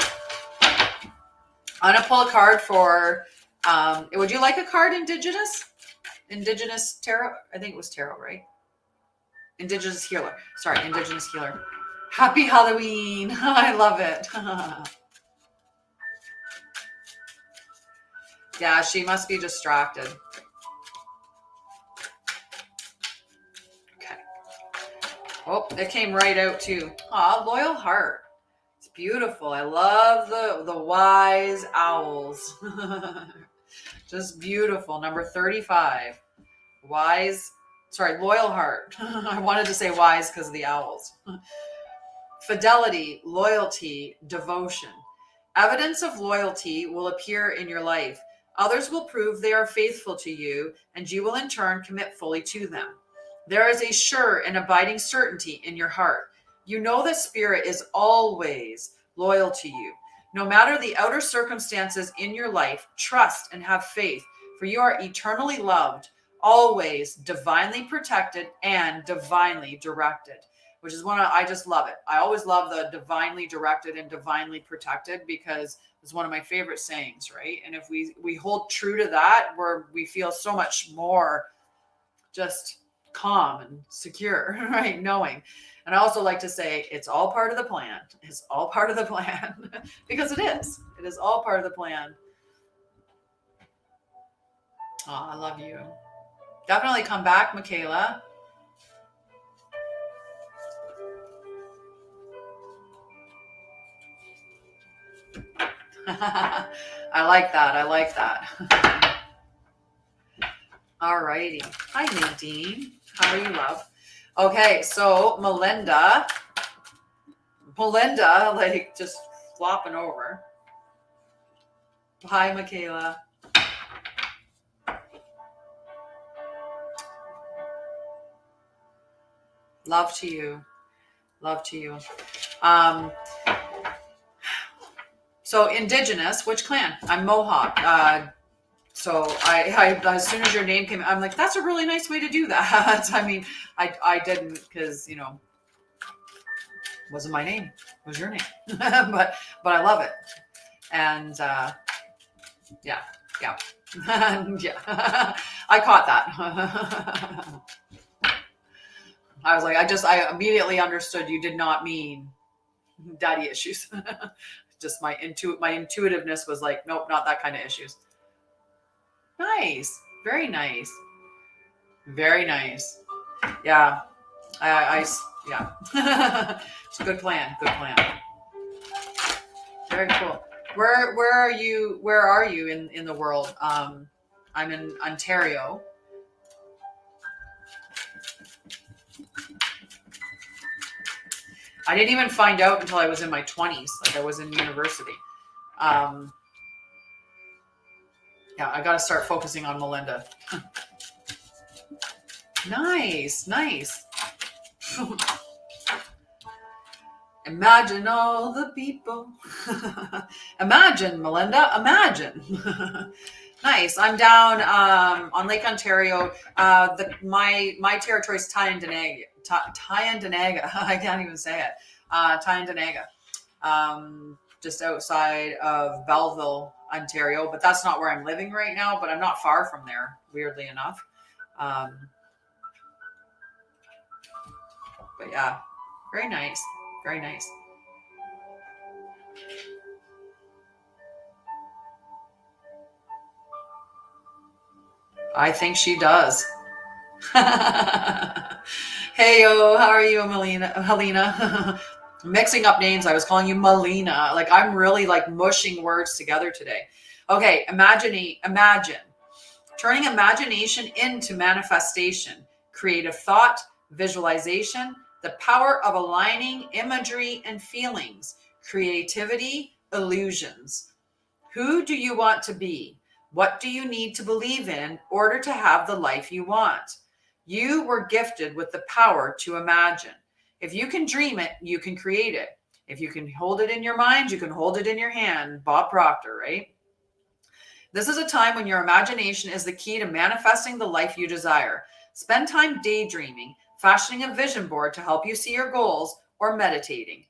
[SPEAKER 1] I'm going to pull a card for, would you like a card, Indigenous? Indigenous Tarot? I think it was Tarot, right? Indigenous Healer. Sorry, Indigenous Healer. Happy Halloween. I love it. Yeah, she must be distracted. Okay. Oh, it came right out too. Aw, Loyal Heart. It's beautiful. I love the wise owls. Just beautiful. Number 35. Loyal Heart. I wanted to say wise because of the owls. Fidelity, loyalty, devotion. Evidence of loyalty will appear in your life. Others will prove they are faithful to you, and you will in turn commit fully to them. There is a sure and abiding certainty in your heart. You know that Spirit is always loyal to you. No matter the outer circumstances in your life, trust and have faith, for you are eternally loved, always divinely protected and divinely directed, which is I just love it. I always love the divinely directed and divinely protected because it's one of my favorite sayings, right? And if we hold true to that, we feel so much more just calm and secure, right? Knowing. And I also like to say it's all part of the plan. It's all part of the plan because it is. It is all part of the plan. Oh, I love you. Definitely come back, Michaela. I like that. I like that. All righty. Hi, Nadine. How are you, love? Okay, so Melinda, like just flopping over. Hi, Michaela. Love to you. Love to you. So Indigenous, which clan? I'm Mohawk. So I as soon as your name came, I'm like, that's a really nice way to do that. I mean, I didn't because, wasn't my name. It was your name. but I love it. And yeah. yeah. I caught that. I was like, I immediately understood you did not mean daddy issues. Just my intuitiveness was like, nope, not that kind of issues. Nice. Very nice. Very nice. Yeah. Yeah. It's a good plan. Good plan. Very cool. Where are you in the world? I'm in Ontario. I didn't even find out until I was in my 20s. Like I was in university. Yeah, I got to start focusing on Melinda. Nice. Imagine all the people. Imagine, Melinda, imagine. Nice. I'm down on Lake Ontario. My territory is Tyendinaga. Tyendinaga. I can't even say it. Tyendinaga. Just outside of Belleville, Ontario. But that's not where I'm living right now. But I'm not far from there, weirdly enough. But yeah, very nice. Very nice. I think she does. Hey, yo, how are you, Helena? Mixing up names. I was calling you Melina. Like, I'm really like mushing words together today. Okay, imagine. Turning imagination into manifestation, creative thought, visualization, the power of aligning imagery and feelings, creativity, illusions. Who do you want to be? What do you need to believe in order to have the life you want? You were gifted with the power to imagine. If you can dream it, you can create it. If you can hold it in your mind, you can hold it in your hand. Bob Proctor, right? This is a time when your imagination is the key to manifesting the life you desire. Spend time daydreaming, fashioning a vision board to help you see your goals, or meditating.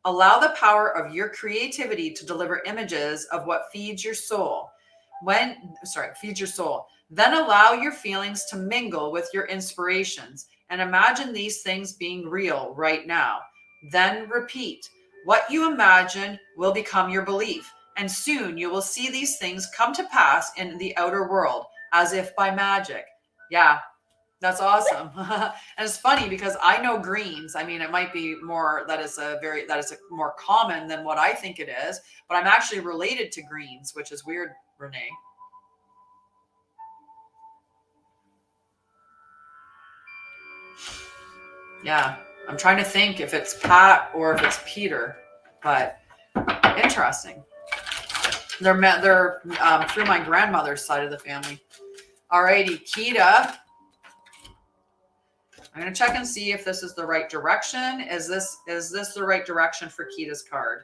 [SPEAKER 1] Allow the power of your creativity to deliver images of what feeds your soul. Feeds your soul. Then allow your feelings to mingle with your inspirations and imagine these things being real right now. Then repeat. What you imagine will become your belief, and soon you will see these things come to pass in the outer world as if by magic. Yeah, that's awesome. And it's funny because I know greens. I mean, it might be more that is a more common than what I think it is, but I'm actually related to greens, which is weird, Renee. Yeah, I'm trying to think if it's Pat or if it's Peter, but interesting. They're through my grandmother's side of the family. Alrighty, Kita. I'm gonna check and see if this is the right direction. Is this the right direction for Kita's card?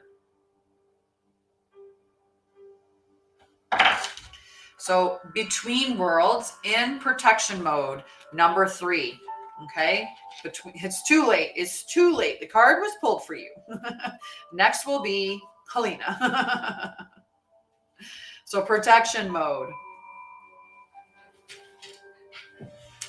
[SPEAKER 1] So between worlds in protection mode, number 3. Okay, it's too late. It's too late. The card was pulled for you. Next will be Helena. So protection mode.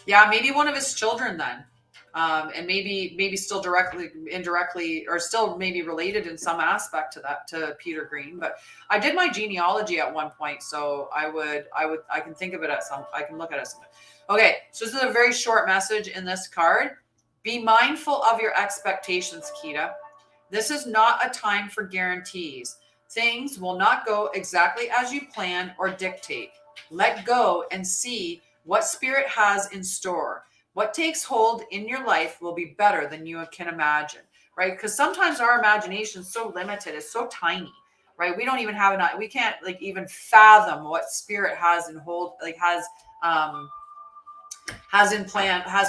[SPEAKER 1] Yeah, maybe one of his children then. And maybe still directly, indirectly, or still maybe related in some aspect to Peter Green. But I did my genealogy at one point, so I can think of it I can look at it. Okay, so this is a very short message in this card. Be mindful of your expectations, Kita. This is not a time for guarantees. Things will not go exactly as you plan or dictate. Let go and see what spirit has in store. What takes hold in your life will be better than you can imagine, right? Because sometimes our imagination is so limited, it's so tiny, right? We don't even we can't like even fathom what spirit has in hold, like has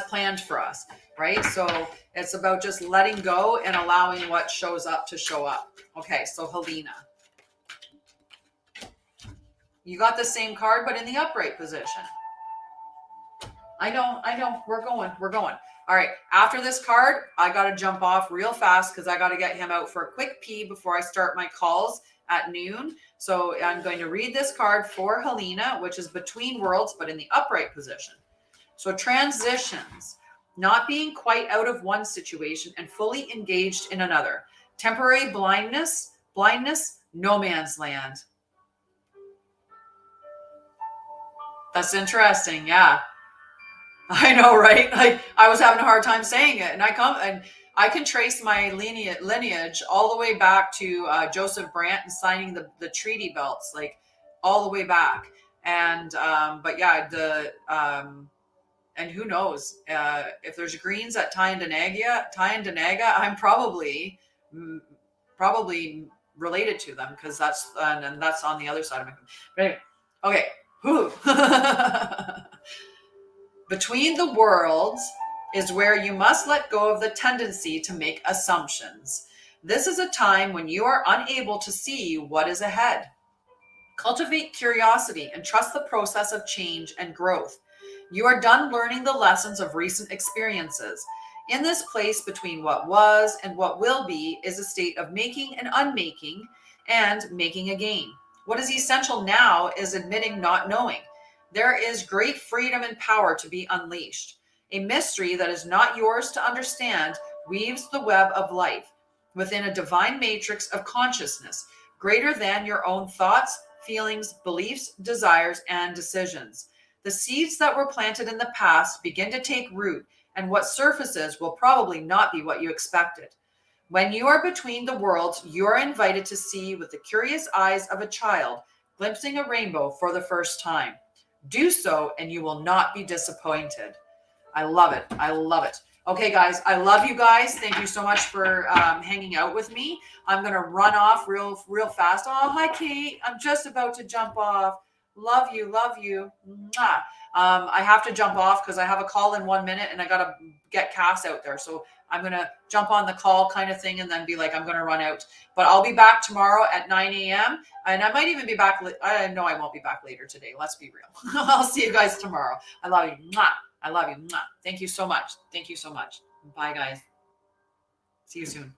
[SPEAKER 1] planned for us, right? So it's about just letting go and allowing what shows up to show up. Okay, so Helena. You got the same card, but in the upright position. I know. We're going. All right. After this card, I got to jump off real fast because I got to get him out for a quick pee before I start my calls at noon. So I'm going to read this card for Helena, which is between worlds, but in the upright position. So transitions, not being quite out of one situation and fully engaged in another. Temporary blindness, no man's land. That's interesting. Yeah. I know, right? Like I was having a hard time saying it, and I can trace my lineage all the way back to Joseph Brant signing the treaty belts, like all the way back. And but yeah, and who knows if there's greens at Tyendinaga, I'm probably related to them because that's and that's on the other side of my. But anyway, okay. Whew. Between the worlds is where you must let go of the tendency to make assumptions. This is a time when you are unable to see what is ahead. Cultivate curiosity and trust the process of change and growth. You are done learning the lessons of recent experiences. In this place between what was and what will be is a state of making and unmaking and making again. What is essential now is admitting not knowing. There is great freedom and power to be unleashed. A mystery that is not yours to understand weaves the web of life within a divine matrix of consciousness, greater than your own thoughts, feelings, beliefs, desires, and decisions. The seeds that were planted in the past begin to take root, and what surfaces will probably not be what you expected. When you are between the worlds, you are invited to see with the curious eyes of a child, glimpsing a rainbow for the first time. Do so, and you will not be disappointed. I love it. I love it. Okay, guys, I love you guys. Thank you so much for hanging out with me. I'm going to run off real fast. Oh, hi, Kate. I'm just about to jump off. Love you. Love you. Mwah. I have to jump off because I have a call in 1 minute and I got to get Cass out there. So I'm going to jump on the call kind of thing and then be like, I'm going to run out. But I'll be back tomorrow at 9 a.m. And I might even be back. I know I won't be back later today. Let's be real. I'll see you guys tomorrow. I love you. Mwah. I love you. Thank you so much. Thank you so much. Bye, guys. See you soon.